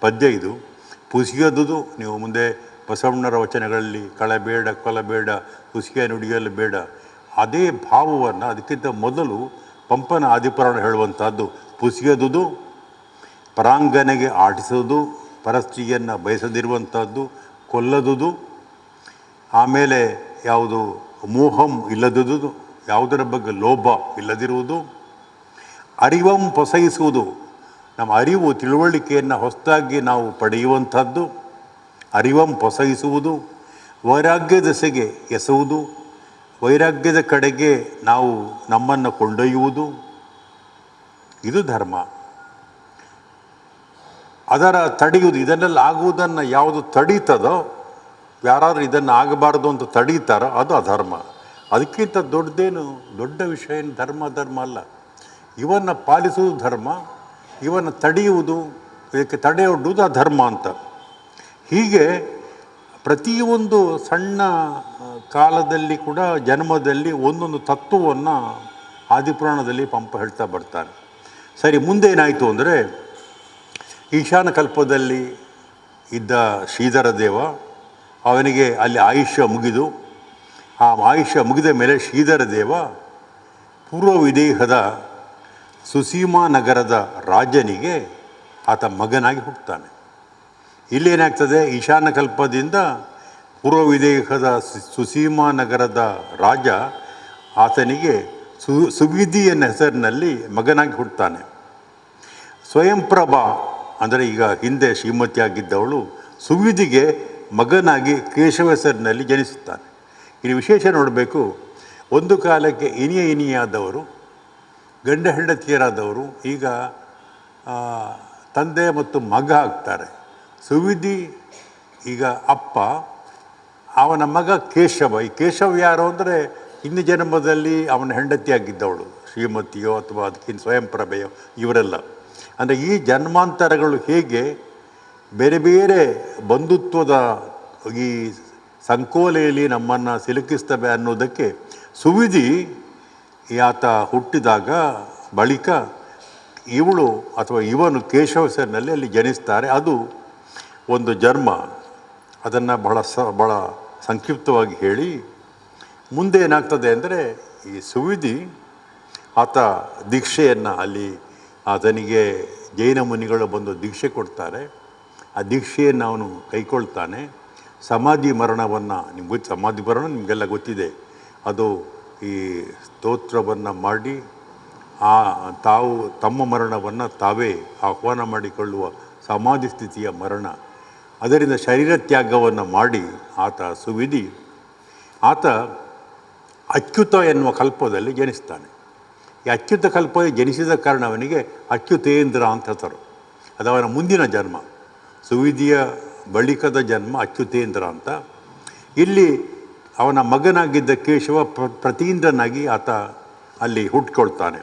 ಪದ್ಯ ಇದು. ಪುಸಿಯದುದು, ನೀವು ಮುಂದೆ ಬಸವಣ್ಣರ ವಚನಗಳಲ್ಲಿ ಕಳಬೇಡ ಕೊಲಬೇಡ ಹುಸಿಯ ನುಡಿಯಲು ಬೇಡ, ಅದೇ ಭಾವವನ್ನು ಅದಕ್ಕಿಂತ ಮೊದಲು ಪಂಪನ ಆದಿಪುರಾಣ ಹೇಳುವಂಥದ್ದು. ಪುಸಿಯದುದು, ಪರಾಂಗನೆಗೆ ಆಟಿಸೋದು, ಪರಸ್ತ್ರೀಯನ್ನು ಬಯಸದಿರುವಂಥದ್ದು, ಕೊಲ್ಲದುದು, ಆಮೇಲೆ ಯಾವುದು ಮೋಹಂ ಇಲ್ಲದುದು, ಯಾವುದರ ಬಗ್ಗೆ ಲೋಭ ಇಲ್ಲದಿರುವುದು, ಅರಿವಂ ಪೊಸೈಸುವುದು, ನಮ್ಮ ಅರಿವು ತಿಳುವಳಿಕೆಯನ್ನು ಹೊಸದಾಗಿ ನಾವು ಪಡೆಯುವಂಥದ್ದು, ಅರಿವಂ ಪೊಸೈಸುವುದು, ವೈರಾಗ್ಯ ದೆಸೆಗೆ ಎಸೆಯುವುದು, ವೈರಾಗ್ಯದ ಕಡೆಗೆ ನಾವು ನಮ್ಮನ್ನು ಕೊಂಡೊಯ್ಯುವುದು, ಇದು ಧರ್ಮ. ಅದರ ತಡೆಯುವುದು, ಇದನ್ನೆಲ್ಲ ಆಗುವುದನ್ನು ಯಾವುದು ತಡೀತದೋ, ಯಾರಾದರೂ ಇದನ್ನು ಆಗಬಾರ್ದು ಅಂತ ತಡೀತಾರೋ ಅದು ಅಧರ್ಮ. ಅದಕ್ಕಿಂತ ದೊಡ್ಡ ವಿಷಯ ಏನು ಧರ್ಮ ಅಲ್ಲ. ಇವನ್ನು ಪಾಲಿಸುವುದು ಧರ್ಮ, ಇವನ್ನು ತಡೆಯುವುದು, ಇದಕ್ಕೆ ತಡೆಯೊಡ್ಡುವುದು ಅಧರ್ಮ ಅಂತ. ಹೀಗೆ ಪ್ರತಿಯೊಂದು ಸಣ್ಣ ಕಾಲದಲ್ಲಿ ಕೂಡ ಜನ್ಮದಲ್ಲಿ ಒಂದೊಂದು ತತ್ವವನ್ನು ಆದಿಪುರಾಣದಲ್ಲಿ ಪಂಪ ಹೇಳ್ತಾ ಬರ್ತಾನೆ. ಸರಿ, ಮುಂದೆ ಏನಾಯಿತು ಅಂದರೆ, ಈಶಾನ ಕಲ್ಪದಲ್ಲಿ ಇದ್ದ ಶ್ರೀಧರ ದೇವ, ಅವನಿಗೆ ಅಲ್ಲಿ ಆಯುಷ್ಯ ಮುಗಿದು, ಆ ಆಯುಷ್ಯ ಮುಗಿದ ಮೇಲೆ ಶ್ರೀಧರ ದೇವ ಪೂರ್ವ ವಿದೇಹದ ಸುಸೀಮಾ ನಗರದ ರಾಜನಿಗೆ ಆತ ಮಗನಾಗಿ ಹುಟ್ಟುತ್ತಾನೆ. ಇಲ್ಲೇನಾಗ್ತದೆ, ಈಶಾನ ಕಲ್ಪದಿಂದ ಪೂರ್ವ ವಿದೇಹದ ಸುಸೀಮಾ ನಗರದ ರಾಜ ಆತನಿಗೆ ಸುವಿಧಿ ಎನ್ನ ಹೆಸರಿನಲ್ಲಿ ಮಗನಾಗಿ ಹುಟ್ಟುತ್ತಾನೆ. ಸ್ವಯಂಪ್ರಭಾ ಅಂದರೆ ಈಗ ಹಿಂದೆ ಶ್ರೀಮತಿಯಾಗಿದ್ದವಳು ಸುವಿಧಿಗೆ ಮಗನಾಗಿ ಕೇಶವ ಹೆಸರಿನಲ್ಲಿ ಜನಿಸುತ್ತಾನೆ. ಇಲ್ಲಿ ವಿಶೇಷ ನೋಡಬೇಕು, ಒಂದು ಕಾಲಕ್ಕೆ ಇನಿಯಾದವರು, ಗಂಡ ಹೆಂಡತಿಯರಾದವರು ಈಗ ತಂದೆ ಮತ್ತು ಮಗ ಆಗ್ತಾರೆ. ಸುವಿಧಿ ಈಗ ಅಪ್ಪ, ಅವನ ಮಗ ಕೇಶವ. ಈ ಕೇಶವ ಯಾರು ಅಂದರೆ ಇನ್ನು ಜನ್ಮದಲ್ಲಿ ಅವನ ಹೆಂಡತಿಯಾಗಿದ್ದವಳು, ಶ್ರೀಮತಿಯೋ ಅಥವಾ ಅದಕ್ಕಿಂತ ಸ್ವಯಂಪ್ರಭೆಯೋ ಇವರೆಲ್ಲ. ಅಂದರೆ ಈ ಜನ್ಮಾಂತರಗಳು ಹೇಗೆ ಬೇರೆ ಬೇರೆ ಬಂಧುತ್ವದ ಈ ಸಂಕೋಲೆಯಲ್ಲಿ ನಮ್ಮನ್ನು ಸಿಲುಕಿಸ್ತವೆ ಅನ್ನೋದಕ್ಕೆ ಸುವಿಧಿ ಆತ ಹುಟ್ಟಿದಾಗ ಬಳಿಕ ಇವಳು ಅಥವಾ ಇವನು ಕೇಶವ ಹೆಸರಿನಲ್ಲಿ ಅಲ್ಲಿ ಜನಿಸ್ತಾರೆ. ಅದು ಒಂದು ಜನ್ಮ. ಅದನ್ನು ಬಹಳ ಸಂಕ್ಷಿಪ್ತವಾಗಿ ಹೇಳಿ ಮುಂದೆ ಏನಾಗ್ತದೆ ಅಂದರೆ, ಈ ಸುವಿಧಿ ಆತ ದೀಕ್ಷೆಯನ್ನು ಅಲ್ಲಿ ಆತನಿಗೆ ಜೈನ ಮುನಿಗಳು ಬಂದು ದೀಕ್ಷೆ ಕೊಡ್ತಾರೆ. ಆ ದೀಕ್ಷೆಯನ್ನು ಅವನು ಕೈಕೊಳ್ತಾನೆ. ಸಮಾಧಿ ಮರಣವನ್ನು ಸಮಾಧಿ ಮರಣ ನಿಮಗೆಲ್ಲ ಗೊತ್ತಿದೆ. ಅದು ಈ ಸ್ತೋತ್ರವನ್ನು ಮಾಡಿ ತಾವು ತಮ್ಮ ಮರಣವನ್ನು ತಾವೇ ಆಹ್ವಾನ ಮಾಡಿಕೊಳ್ಳುವ ಸಮಾಧಿ ಸ್ಥಿತಿಯ ಮರಣ. ಅದರಿಂದ ಶರೀರ ತ್ಯಾಗವನ್ನು ಮಾಡಿ ಆತ ಸುವಿಧಿ ಅಚ್ಯುತ ಎನ್ನುವ ಕಲ್ಪದಲ್ಲಿ ಜನಿಸ್ತಾನೆ. ಈ ಅಚ್ಯುತ ಕಲ್ಪದಲ್ಲಿ ಜನಿಸಿದ ಕಾರಣ ಅವನಿಗೆ ಅಚ್ಯುತೇಂದ್ರ ಅಂತ ಹೇಳ್ತಾರೆ. ಅದು ಅವನ ಮುಂದಿನ ಜನ್ಮ, ಸುವಿಧಿಯ ಬಳಿಕದ ಜನ್ಮ ಅಚ್ಯುತೇಂದ್ರ ಅಂತ. ಇಲ್ಲಿ ಅವನ ಮಗನಾಗಿದ್ದ ಕೇಶವ ಪ್ರತೀಂದ್ರನಾಗಿ ಆತ ಅಲ್ಲಿ ಹುಟ್ಕೊಳ್ತಾನೆ.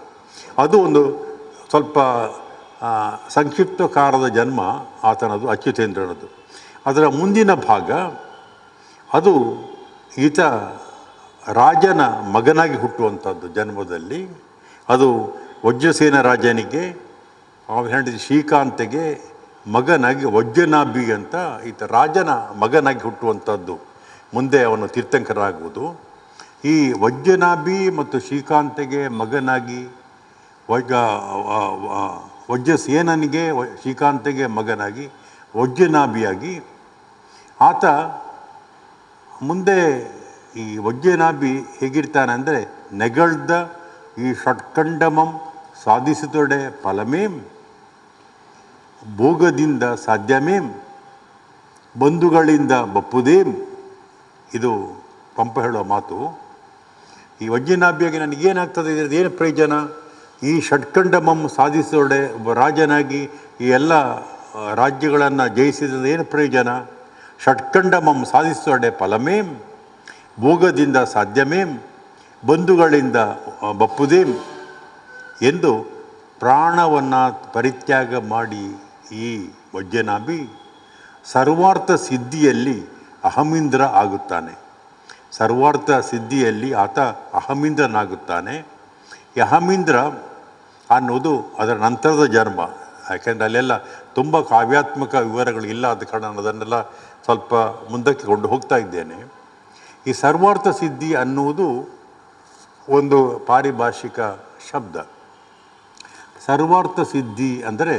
ಅದು ಒಂದು ಸ್ವಲ್ಪ ಸಂಕ್ಷಿಪ್ತಕಾರದ ಜನ್ಮ ಆತನದು, ಅಚ್ಯುತೇಂದ್ರನದು. ಅದರ ಮುಂದಿನ ಭಾಗ ಅದು ಈತ ರಾಜನ ಮಗನಾಗಿ ಹುಟ್ಟುವಂಥದ್ದು ಜನ್ಮದಲ್ಲಿ. ಅದು ವಜ್ರಸೇನ ರಾಜನಿಗೆ, ಅವನ ಹೆಂಡತಿ ಶ್ರೀಕಾಂತೆಗೆ ಮಗನಾಗಿ ವಜ್ರನಾಭಿ ಅಂತ ಈತ ರಾಜನ ಮಗನಾಗಿ ಹುಟ್ಟುವಂಥದ್ದು. ಮುಂದೆ ಅವನು ತೀರ್ಥಂಕರಾಗುವುದು. ಈ ವಜ್ರನಾಭಿ ಮತ್ತು ಶ್ರೀಕಾಂತೆಗೆ ಮಗನಾಗಿ ವಜ್ರಸೇನನಿಗೆ ಶ್ರೀಕಾಂತೆಗೆ ಮಗನಾಗಿ ವಜ್ರನಾಭಿಯಾಗಿ ಆತ ಮುಂದೆ ಈ ವಜ್ರನಾಭಿ ಹೇಗಿರ್ತಾನೆ ಅಂದರೆ, ನೆಗಳ್ದ ಈ ಷಟ್ಕಂಡಮಂ ಸಾಧಿಸಿದೊಡೆ ಫಲಮೇಂ ಭೋಗದಿಂದ ಸಾಧ್ಯಮೇಂ ಬಂಧುಗಳಿಂದ ಬಪ್ಪುದೇಂ. ಇದು ಪಂಪ ಹೇಳುವ ಮಾತು. ಈ ವಜ್ರನಾಭಿಯಾಗಿ ನನಗೇನಾಗ್ತದೆ, ಇದರದ್ದು ಏನು ಪ್ರಯೋಜನ? ಈ ಷಟ್ಕಂಡಮಂ ಸಾಧಿಸೋಡೆ ಒಬ್ಬ ರಾಜನಾಗಿ ಈ ಎಲ್ಲ ರಾಜ್ಯಗಳನ್ನು ಜಯಿಸಿದ ಏನು ಪ್ರಯೋಜನ? ಷಟ್ಕಂಡಮಂ ಸಾಧಿಸೋಡೆ ಫಲಮೇಂ ಭೋಗದಿಂದ ಸಾಧ್ಯಮೇಂ ಬಂಧುಗಳಿಂದ ಬಪ್ಪುದೇಂ ಎಂದು ಪ್ರಾಣವನ್ನು ಪರಿತ್ಯಾಗ ಮಾಡಿ ಈ ವಜ್ರನಾಭಿ ಸರ್ವಾರ್ಥ ಸಿದ್ಧಿಯಲ್ಲಿ ಅಹಮಿಂದ್ರ ಆಗುತ್ತಾನೆ. ಸರ್ವಾರ್ಥ ಸಿದ್ಧಿಯಲ್ಲಿ ಆತ ಅಹಮಿಂದ್ರನಾಗುತ್ತಾನೆ. ಈ ಅಹಮಿಂದ್ರ ಅನ್ನೋದು ಅದರ ನಂತರದ ಜನ್ಮ. ಯಾಕೆಂದರೆ ಅಲ್ಲೆಲ್ಲ ತುಂಬ ಕಾವ್ಯಾತ್ಮಕ ವಿವರಗಳು ಇಲ್ಲ, ಆದ ಕಾರಣ ಅದನ್ನೆಲ್ಲ ಸ್ವಲ್ಪ ಮುಂದಕ್ಕೆ ಕೊಂಡು ಹೋಗ್ತಾ ಇದ್ದೇನೆ. ಈ ಸರ್ವಾರ್ಥ ಸಿದ್ಧಿ ಅನ್ನುವುದು ಒಂದು ಪಾರಿಭಾಷಿಕ ಶಬ್ದ. ಸರ್ವಾರ್ಥ ಸಿದ್ಧಿ ಅಂದರೆ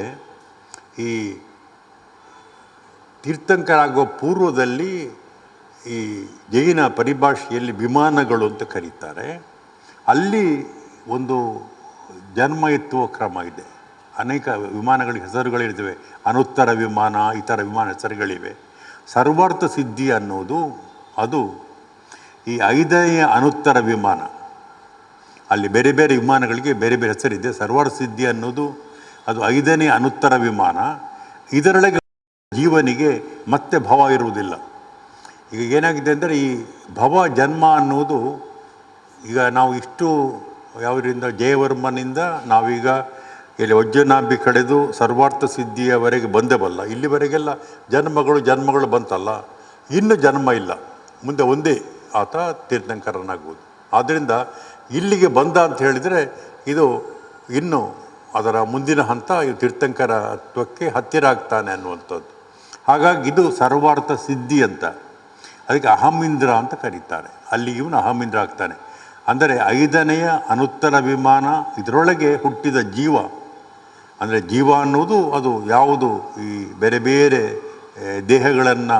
ಈ ತೀರ್ಥಂಕರಾಗುವ ಪೂರ್ವದಲ್ಲಿ ಈ ಜೈನ ಪರಿಭಾಷೆಯಲ್ಲಿ ವಿಮಾನಗಳು ಅಂತ ಕರೀತಾರೆ. ಅಲ್ಲಿ ಒಂದು ಜನ್ಮ ಎತ್ತುವ ಕ್ರಮ ಇದೆ. ಅನೇಕ ವಿಮಾನಗಳಿಗೆ ಹೆಸರುಗಳಿರ್ತವೆ. ಅನುತ್ತರ ವಿಮಾನ, ಇತರ ವಿಮಾನ ಹೆಸರುಗಳಿವೆ. ಸರ್ವಾರ್ಥ ಸಿದ್ಧಿ ಅನ್ನೋದು ಅದು ಈ 5ನೇ ಅನುತ್ತರ ವಿಮಾನ. ಅಲ್ಲಿ ಬೇರೆ ಬೇರೆ ವಿಮಾನಗಳಿಗೆ ಬೇರೆ ಬೇರೆ ಹೆಸರಿದೆ. ಸರ್ವಾರ್ಥ ಸಿದ್ಧಿ ಅನ್ನೋದು ಅದು 5ನೇ ಅನುತ್ತರ ವಿಮಾನ. ಇದರೊಳಗೆ ಜೀವನಿಗೆ ಮತ್ತೆ ಭವ ಇರುವುದಿಲ್ಲ. ಈಗ ಏನಾಗಿದೆ ಅಂದರೆ, ಈ ಭವ ಜನ್ಮ ಅನ್ನೋದು ಈಗ ನಾವು ಇಷ್ಟು ಯಾವರಿಂದ ಜಯವರ್ಮನಿಂದ ನಾವೀಗ ಇಲ್ಲಿ ವಜ್ರನಾಭಿ ಕಳೆದು ಸರ್ವಾರ್ಥ ಸಿದ್ಧಿಯವರೆಗೆ ಬಂದೇವಲ್ಲ, ಇಲ್ಲಿವರೆಗೆಲ್ಲ ಜನ್ಮಗಳು ಬಂತಲ್ಲ, ಇನ್ನು ಜನ್ಮ ಇಲ್ಲ. ಮುಂದೆ ಒಂದೇ ಆತ ತೀರ್ಥಂಕರನಾಗ್ಬೋದು. ಆದ್ದರಿಂದ ಇಲ್ಲಿಗೆ ಬಂದ ಅಂತ ಹೇಳಿದರೆ ಇದು ಇನ್ನು ಅದರ ಮುಂದಿನ ಹಂತ ತೀರ್ಥಂಕರತ್ವಕ್ಕೆ ಹತ್ತಿರ ಆಗ್ತಾನೆ ಅನ್ನುವಂಥದ್ದು. ಹಾಗಾಗಿ ಇದು ಸರ್ವಾರ್ಥ ಸಿದ್ಧಿ ಅಂತ. ಅದಕ್ಕೆ ಅಹಮಿಂದ್ರ ಅಂತ ಕರೀತಾರೆ. ಅಲ್ಲಿ ಇವನು ಅಹಮಿಂದ್ರ ಆಗ್ತಾನೆ. ಅಂದರೆ 5ನೆಯ ಅನುತ್ತರ ವಿಮಾನ ಇದರೊಳಗೆ ಹುಟ್ಟಿದ ಜೀವ. ಅಂದರೆ ಜೀವ ಅನ್ನೋದು ಅದು ಯಾವುದು ಈ ಬೇರೆ ಬೇರೆ ದೇಹಗಳನ್ನು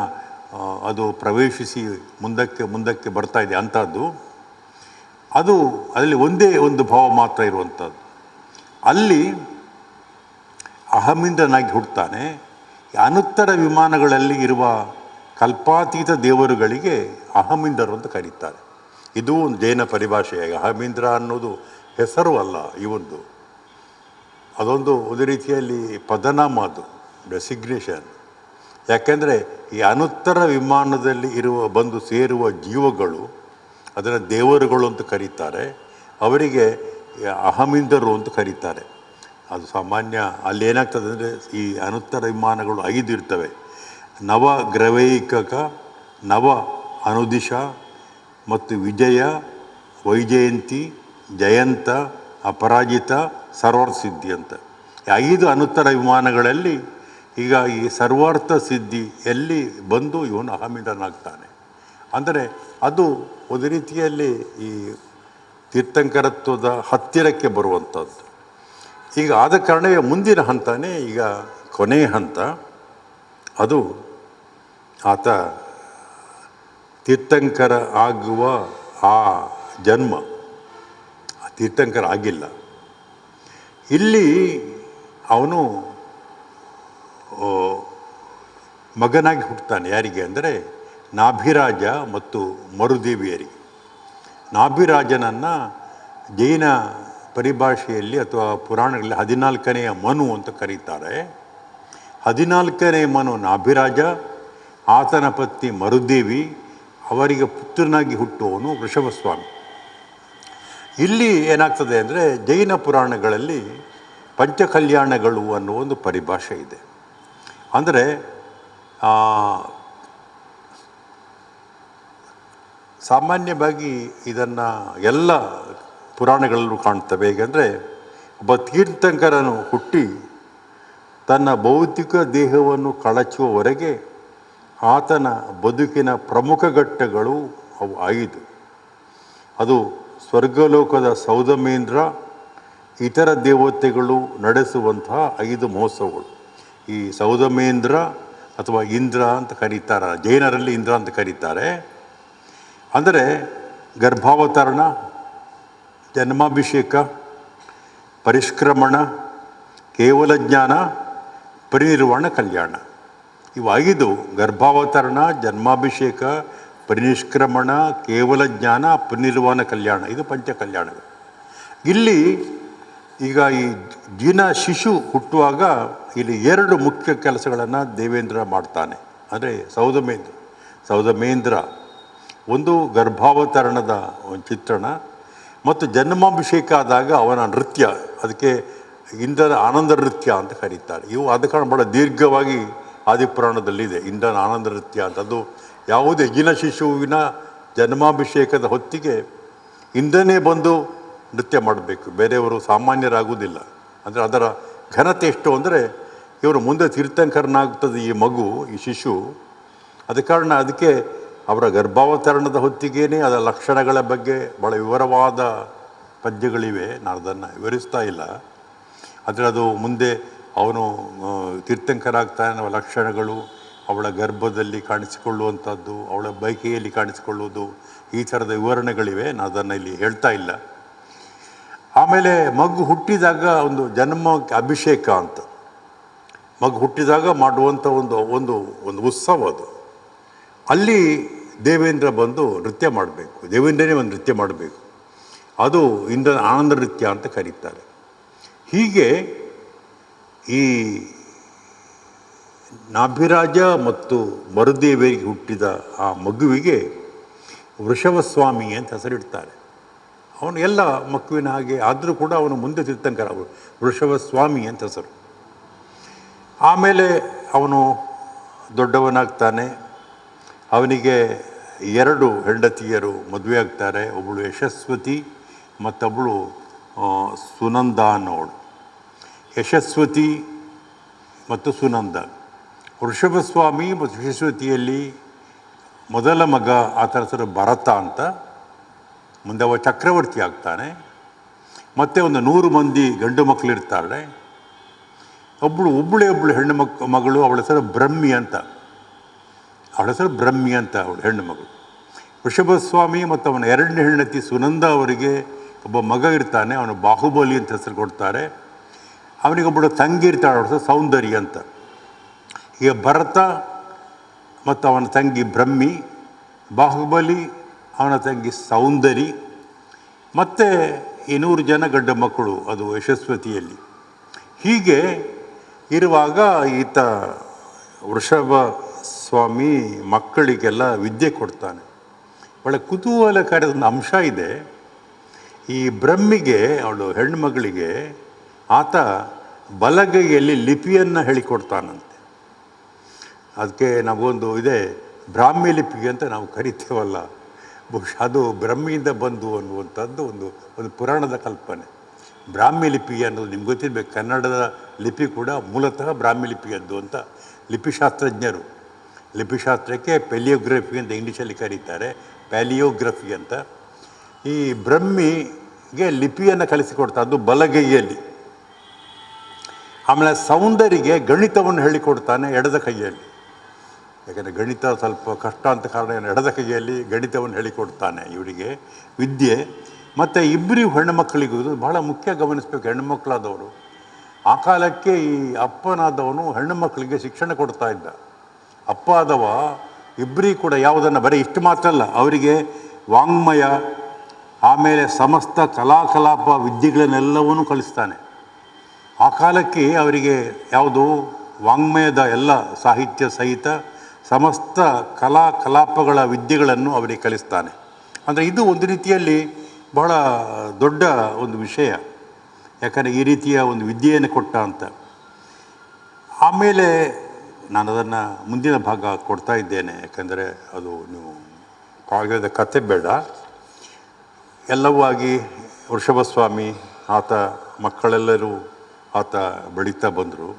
ಅದು ಪ್ರವೇಶಿಸಿ ಮುಂದಕ್ಕೆ ಬರ್ತಾ ಇದೆ ಅಂಥದ್ದು. ಅದು ಅದರಲ್ಲಿ ಒಂದೇ ಒಂದು ಭಾವ ಮಾತ್ರ ಇರುವಂಥದ್ದು. ಅಲ್ಲಿ ಅಹಮಿಂದ್ರನಾಗಿ ಹುಟ್ಟುತ್ತಾನೆ. ಅನುತ್ತರ ವಿಮಾನಗಳಲ್ಲಿ ಇರುವ ಕಲ್ಪಾತೀತ ದೇವರುಗಳಿಗೆ ಅಹಮಿಂದ್ರರು ಅಂತ ಕರೀತಾರೆ. ಇದು ಒಂದು ಜೈನ ಪರಿಭಾಷೆಯಾಗಿ ಅಹಮಿಂದ್ರ ಅನ್ನೋದು ಹೆಸರು ಅಲ್ಲ, ಇವೊಂದು ಅದೊಂದು ರೀತಿಯಲ್ಲಿ ಪದನಾಮ, ಅದು ಡೆಸಿಗ್ನೇಷನ್. ಯಾಕೆಂದರೆ ಈ ಅನುತ್ತರ ವಿಮಾನದಲ್ಲಿ ಬಂದು ಸೇರುವ ಜೀವಗಳು ಅದನ್ನು ದೇವರುಗಳು ಅಂತ ಕರೀತಾರೆ. ಅವರಿಗೆ ಅಹಮಿಂದ್ರರು ಅಂತ ಕರೀತಾರೆ. ಅದು ಸಾಮಾನ್ಯ ಅಲ್ಲಿ ಏನಾಗ್ತದೆ ಅಂದರೆ ಈ ಅನುತ್ತರ ವಿಮಾನಗಳು 5 ಇರ್ತವೆ. ನವಗ್ರವೈಕಕ, ನವ ಅನುದಿಶ ಮತ್ತು ವಿಜಯ, ವೈಜಯಂತಿ, ಜಯಂತ, ಅಪರಾಜಿತ, ಸರ್ವಾರ್ಥ ಅಂತ 5 ಅನುತ್ತರ ವಿಮಾನಗಳಲ್ಲಿ ಈಗ ಈ ಸರ್ವಾರ್ಥ ಸಿದ್ಧಿಯಲ್ಲಿ ಬಂದು ಇವನು ಅಹಮಿಂದ್ರನಾಗ್ತಾನೆ. ಅಂದರೆ ಅದು ಒಂದು ರೀತಿಯಲ್ಲಿ ಈ ತೀರ್ಥಂಕರತ್ವದ ಹತ್ತಿರಕ್ಕೆ ಬರುವಂಥದ್ದು. ಈಗ ಆದ ಕಾರಣವೇ ಮುಂದಿನ ಹಂತನೇ ಈಗ ಕೊನೆಯ ಹಂತ. ಅದು ಆತ ತೀರ್ಥಂಕರ ಆಗುವ ಆ ಜನ್ಮ, ತೀರ್ಥಂಕರ ಆಗಿಲ್ಲ. ಇಲ್ಲಿ ಅವನು ಮಗನಾಗಿ ಹುಟ್ಟುತ್ತಾನೆ. ಯಾರಿಗೆ ಅಂದರೆ ನಾಭಿರಾಜ ಮತ್ತು ಮರುದೇವಿಯರಿಗೆ. ನಾಭಿರಾಜನನ್ನು ಜೈನ ಪರಿಭಾಷೆಯಲ್ಲಿ ಅಥವಾ ಪುರಾಣಗಳಲ್ಲಿ 14ನೆಯ ಮನು ಅಂತ ಕರೀತಾರೆ. 14ನೇ ಮನು ನಾಭಿರಾಜ, ಆತನ ಪತ್ನಿ ಮರುದೇವಿ, ಅವರಿಗೆ ಪುತ್ರನಾಗಿ ಹುಟ್ಟುವವನು ವೃಷಭಸ್ವಾಮಿ. ಇಲ್ಲಿ ಏನಾಗ್ತದೆ ಅಂದರೆ ಜೈನ ಪುರಾಣಗಳಲ್ಲಿ ಪಂಚಕಲ್ಯಾಣಗಳು ಅನ್ನೋ ಒಂದು ಪರಿಭಾಷೆ ಇದೆ. ಅಂದರೆ ಸಾಮಾನ್ಯವಾಗಿ ಇದನ್ನು ಎಲ್ಲ ಪುರಾಣಗಳಲ್ಲೂ ಕಾಣ್ತವೆ. ಹೇಗೆಂದರೆ ಒಬ್ಬ ತೀರ್ಥಂಕರನು ಹುಟ್ಟಿ ತನ್ನ ಭೌತಿಕ ದೇಹವನ್ನು ಕಳಚುವವರೆಗೆ ಆತನ ಬದುಕಿನ ಪ್ರಮುಖ ಘಟ್ಟಗಳು ಅವು 5. ಅದು ಸ್ವರ್ಗಲೋಕದ ಸೌದಮೇಂದ್ರ, ಇತರ ದೇವತೆಗಳು ನಡೆಸುವಂತಹ 5 ಮಹೋತ್ಸವಗಳು. ಈ ಸೌದಮೇಂದ್ರ ಅಥವಾ ಇಂದ್ರ ಅಂತ ಕರೀತಾರೆ, ಜೈನರಲ್ಲಿ ಇಂದ್ರ ಅಂತ ಕರೀತಾರೆ. ಅಂದರೆ ಗರ್ಭಾವತರಣ, ಜನ್ಮಾಭಿಷೇಕ, ಪರಿಷ್ಕ್ರಮಣ, ಕೇವಲ ಜ್ಞಾನ, ಪರಿನಿರ್ವಾಣ ಕಲ್ಯಾಣ. ಇವು 5 ಗರ್ಭಾವತರಣ, ಜನ್ಮಾಭಿಷೇಕ, ಪರಿನಿಷ್ಕ್ರಮಣ, ಕೇವಲ ಜ್ಞಾನ, ಪರಿನಿರ್ವಾಣ ಕಲ್ಯಾಣ, ಇದು ಪಂಚಕಲ್ಯಾಣಗಳು. ಇಲ್ಲಿ ಈಗ ಈ ಶಿಶು ಹುಟ್ಟುವಾಗ ಇಲ್ಲಿ 2 ಮುಖ್ಯ ಕೆಲಸಗಳನ್ನು ದೇವೇಂದ್ರ ಮಾಡ್ತಾನೆ. ಅಂದರೆ ಸೌದಮೇಂದ್ರ ಒಂದು ಗರ್ಭಾವತರಣದ ಒಂದು ಚಿತ್ರಣ, ಮತ್ತು ಜನ್ಮಾಭಿಷೇಕ ಆದಾಗ ಅವನ ನೃತ್ಯ, ಅದಕ್ಕೆ ಇಂದ್ರನ ಆನಂದ ನೃತ್ಯ ಅಂತ ಕರೀತಾರೆ. ಇವು ಆದ ಕಾರಣ ಭಾಳ ದೀರ್ಘವಾಗಿ ಆದಿಪುರಾಣದಲ್ಲಿದೆ ಇಂದ್ರನ ಆನಂದ ನೃತ್ಯ ಅಂತ. ಅದು ಯಾವುದೇ ಶಿಶುವಿನ ಜನ್ಮಾಭಿಷೇಕದ ಹೊತ್ತಿಗೆ ಇಂದ್ರನೇ ಬಂದು ನೃತ್ಯ ಮಾಡಬೇಕು, ಬೇರೆಯವರು ಸಾಮಾನ್ಯರಾಗುವುದಿಲ್ಲ. ಅಂದರೆ ಅದರ ಘನತೆ ಎಷ್ಟು ಅಂದರೆ ಇವರು ಮುಂದೆ ತೀರ್ಥಂಕರನಾಗ್ತದೆ ಈ ಮಗು, ಈ ಶಿಶು. ಅದ ಕಾರಣ ಅದಕ್ಕೆ ಅವರ ಗರ್ಭಾವತರಣದ ಹೊತ್ತಿಗೇನೆ ಅದರ ಲಕ್ಷಣಗಳ ಬಗ್ಗೆ ಭಾಳ ವಿವರವಾದ ಪದ್ಯಗಳಿವೆ. ನಾನು ಅದನ್ನು ವಿವರಿಸ್ತಾ ಇಲ್ಲ. ಆದರೆ ಅದು ಮುಂದೆ ಅವನು ತೀರ್ಥಂಕರಾಗ್ತಾನೆ ಅನ್ನೋ ಲಕ್ಷಣಗಳು, ಅವಳ ಗರ್ಭದಲ್ಲಿ ಕಾಣಿಸಿಕೊಳ್ಳುವಂಥದ್ದು, ಅವಳ ಬೈಕೆಯಲ್ಲಿ ಕಾಣಿಸಿಕೊಳ್ಳುವುದು, ಈ ಥರದ ವಿವರಣೆಗಳಿವೆ. ನಾನು ಅದನ್ನು ಇಲ್ಲಿ ಹೇಳ್ತಾ ಇಲ್ಲ. ಆಮೇಲೆ ಮಗು ಹುಟ್ಟಿದಾಗ ಒಂದು ಜನ್ಮ ಅಭಿಷೇಕ ಅಂತ, ಮಗು ಹುಟ್ಟಿದಾಗ ಮಾಡುವಂಥ ಒಂದು ಉತ್ಸವ ಅದು. ಅಲ್ಲಿ ದೇವೇಂದ್ರ ಬಂದು ನೃತ್ಯ ಮಾಡಬೇಕು, ದೇವೇಂದ್ರನೇ ಒಂದು ನೃತ್ಯ ಮಾಡಬೇಕು. ಅದು ಇಂದ್ರನ ಆನಂದ ನೃತ್ಯ ಅಂತ ಕರೀತಾರೆ. ಹೀಗೆ ಈ ನಾಭಿರಾಜ ಮತ್ತು ಮರುದೇವಿಯರಿಗೆ ಹುಟ್ಟಿದ ಆ ಮಗುವಿಗೆ ವೃಷಭಸ್ವಾಮಿ ಅಂತ ಹೆಸರಿಡ್ತಾರೆ. ಅವನು ಎಲ್ಲ ಮಕ್ಕುವಿನ ಹಾಗೆ ಆದರೂ ಕೂಡ ಅವನು ಮುಂದೆ ತೀರ್ಥಂಕರ, ವೃಷಭಸ್ವಾಮಿ ಅಂತ ಹೆಸರು. ಆಮೇಲೆ ಅವನು ದೊಡ್ಡವನಾಗ್ತಾನೆ. ಅವನಿಗೆ 2 ಹೆಂಡತಿಯರು ಮದುವೆ ಆಗ್ತಾರೆ. ಒಬ್ಬಳು ಯಶಸ್ವತಿ ಮತ್ತೊಬ್ಬಳು ಸುನಂದ ಅನ್ನೋಳು. ಯಶಸ್ವತಿ ಮತ್ತು ಸುನಂದ. ವೃಷಭಸ್ವಾಮಿ ಮತ್ತು ಯಶಸ್ವತಿಯಲ್ಲಿ ಮೊದಲ ಮಗ, ಆತನ ಹೆಸರು ಭರತ ಅಂತ. ಮುಂದೆ ಅವ ಚಕ್ರವರ್ತಿ ಆಗ್ತಾನೆ. ಮತ್ತು ಒಂದು 100 ಮಂದಿ ಗಂಡು ಮಕ್ಕಳಿರ್ತಾಳೆ. ಒಬ್ಬಳು ಹೆಣ್ಣು ಮಗಳು, ಅವಳ ಹೆಸರು ಬ್ರಹ್ಮಿ ಅಂತ. ಅವಳು ಹೆಣ್ಣು ಮಗಳು. ವೃಷಭಸ್ವಾಮಿ ಮತ್ತು ಅವನ 2ನೇ ಹೆಂಡತಿ ಸುನಂದ ಅವರಿಗೆ ಒಬ್ಬ ಮಗ ಇರ್ತಾನೆ, ಅವನು ಬಾಹುಬಲಿ ಅಂತ ಹೆಸರು ಕೊಡ್ತಾರೆ. ಅವನಿಗೊಬ್ಬಳು ತಂಗಿ ಇರ್ತಾಳೆ, ಅವಳ ಹೆಸರು ಸೌಂದರ್ಯ ಅಂತ. ಈಗ ಭರತ ಮತ್ತು ಅವನ ತಂಗಿ ಬ್ರಹ್ಮಿ, ಬಾಹುಬಲಿ ಅವನ ತಂಗಿ ಸೌಂದರಿ, ಮತ್ತು 200 ಜನ ಗಂಡು ಮಕ್ಕಳು, ಅದು ಯಶಸ್ವತಿಯಲ್ಲಿ. ಹೀಗೆ ಇರುವಾಗ ಈತ ವೃಷಭ ಸ್ವಾಮಿ ಮಕ್ಕಳಿಗೆಲ್ಲ ವಿದ್ಯೆ ಕೊಡ್ತಾನೆ. ಒಳ್ಳೆ ಕುತೂಹಲಕಾರಿ ಒಂದು ಅಂಶ ಇದೆ. ಈ ಬ್ರಹ್ಮಿಗೆ, ಅವಳು ಹೆಣ್ಣು ಮಗಳಿಗೆ, ಆತ ಬಲಗೈಯಲ್ಲಿ ಲಿಪಿಯನ್ನು ಹೇಳಿಕೊಡ್ತಾನಂತೆ. ಅದಕ್ಕೆ ನಮಗೊಂದು ಇದೆ, ಬ್ರಾಹ್ಮಿ ಲಿಪಿ ಅಂತ ನಾವು ಕರಿತೇವಲ್ಲ, ಬಹುಶಃ ಅದು ಬ್ರಹ್ಮಿಯಿಂದ ಬಂದು ಅನ್ನುವಂಥದ್ದು ಒಂದು ಪುರಾಣದ ಕಲ್ಪನೆ. ಬ್ರಾಹ್ಮಿ ಲಿಪಿ ಅನ್ನೋದು ನಿಮ್ಗೆ ಗೊತ್ತಿರಬೇಕು. ಕನ್ನಡದ ಲಿಪಿ ಕೂಡ ಮೂಲತಃ ಬ್ರಾಹ್ಮಿ ಲಿಪಿಯದ್ದು ಅಂತ ಲಿಪಿಶಾಸ್ತ್ರಜ್ಞರು. ಲಿಪಿಶಾಸ್ತ್ರಕ್ಕೆ ಪೆಲಿಯೋಗ್ರಫಿ ಅಂತ ಇಂಗ್ಲೀಷಲ್ಲಿ ಕರೀತಾರೆ, ಪ್ಯಾಲಿಯೋಗ್ರಫಿ ಅಂತ. ಈ ಬ್ರಹ್ಮಿಗೆ ಲಿಪಿಯನ್ನು ಕಲಿಸಿಕೊಡ್ತಾ, ಅದು ಬಲಗೈಯಲ್ಲಿ. ಆಮೇಲೆ ಸೌಂದರ್ಯಗೆ ಗಣಿತವನ್ನು ಹೇಳಿಕೊಡ್ತಾನೆ ಎಡದ ಕೈಯಲ್ಲಿ. ಯಾಕಂದರೆ ಗಣಿತ ಸ್ವಲ್ಪ ಕಷ್ಟ ಅಂತ ಕಾರಣ ಎಡದ ಕೈಯಲ್ಲಿ ಗಣಿತವನ್ನು ಹೇಳಿಕೊಡ್ತಾನೆ ಇವರಿಗೆ ವಿದ್ಯೆ. ಮತ್ತು ಇಬ್ಬರು ಹೆಣ್ಣು ಮಕ್ಕಳಿಗೂ ಇದು ಬಹಳ ಮುಖ್ಯ ಗಮನಿಸಬೇಕು. ಹೆಣ್ಣು ಮಕ್ಕಳಾದವರು, ಆ ಕಾಲಕ್ಕೆ ಈ ಅಪ್ಪನಾದವನು ಹೆಣ್ಣು ಮಕ್ಕಳಿಗೆ ಶಿಕ್ಷಣ ಕೊಡ್ತಾ ಇದ್ದ. ಅಪ್ಪ ಆದವ ಇಬ್ಬರಿಗೂ ಕೂಡ ಯಾವುದನ್ನು, ಬರೀ ಇಷ್ಟು ಮಾತ್ರ ಅಲ್ಲ, ಅವರಿಗೆ ವಾಂಗ್ಮಯ, ಆಮೇಲೆ ಸಮಸ್ತ ಕಲಾಕಲಾಪ ವಿದ್ಯೆಗಳನ್ನೆಲ್ಲವನ್ನೂ ಕಲಿಸ್ತಾನೆ. ಆ ಕಾಲಕ್ಕೆ ಅವರಿಗೆ ಯಾವುದು ವಾಂಗ್ಮಯದ ಎಲ್ಲ ಸಾಹಿತ್ಯ ಸಹಿತ ಸಮಸ್ತ ಕಲಾಕಲಾಪಗಳ ವಿದ್ಯೆಗಳನ್ನು ಅವರಿಗೆ ಕಲಿಸ್ತಾನೆ. ಅಂದರೆ ಇದು ಒಂದು ರೀತಿಯಲ್ಲಿ ಬಹಳ ದೊಡ್ಡ ಒಂದು ವಿಷಯ, ಯಾಕಂದರೆ ಈ ರೀತಿಯ ಒಂದು ವಿದ್ಯೆಯನ್ನು ಕೊಟ್ಟ ಅಂತ. ಆಮೇಲೆ ನಾನು ಅದನ್ನು ಮುಂದಿನ ಭಾಗ ಕೊಡ್ತಾ ಇದ್ದೇನೆ, ಯಾಕಂದರೆ ಅದು ನೀವು ಕಾಗದ ಕಥೆ ಬೇಡ. ಎಲ್ಲವೂ ಆಗಿ ವೃಷಭಸ್ವಾಮಿ, ಆತ ಮಕ್ಕಳೆಲ್ಲರೂ ಆತ ಬೆಳೀತಾ ಬಂದರು.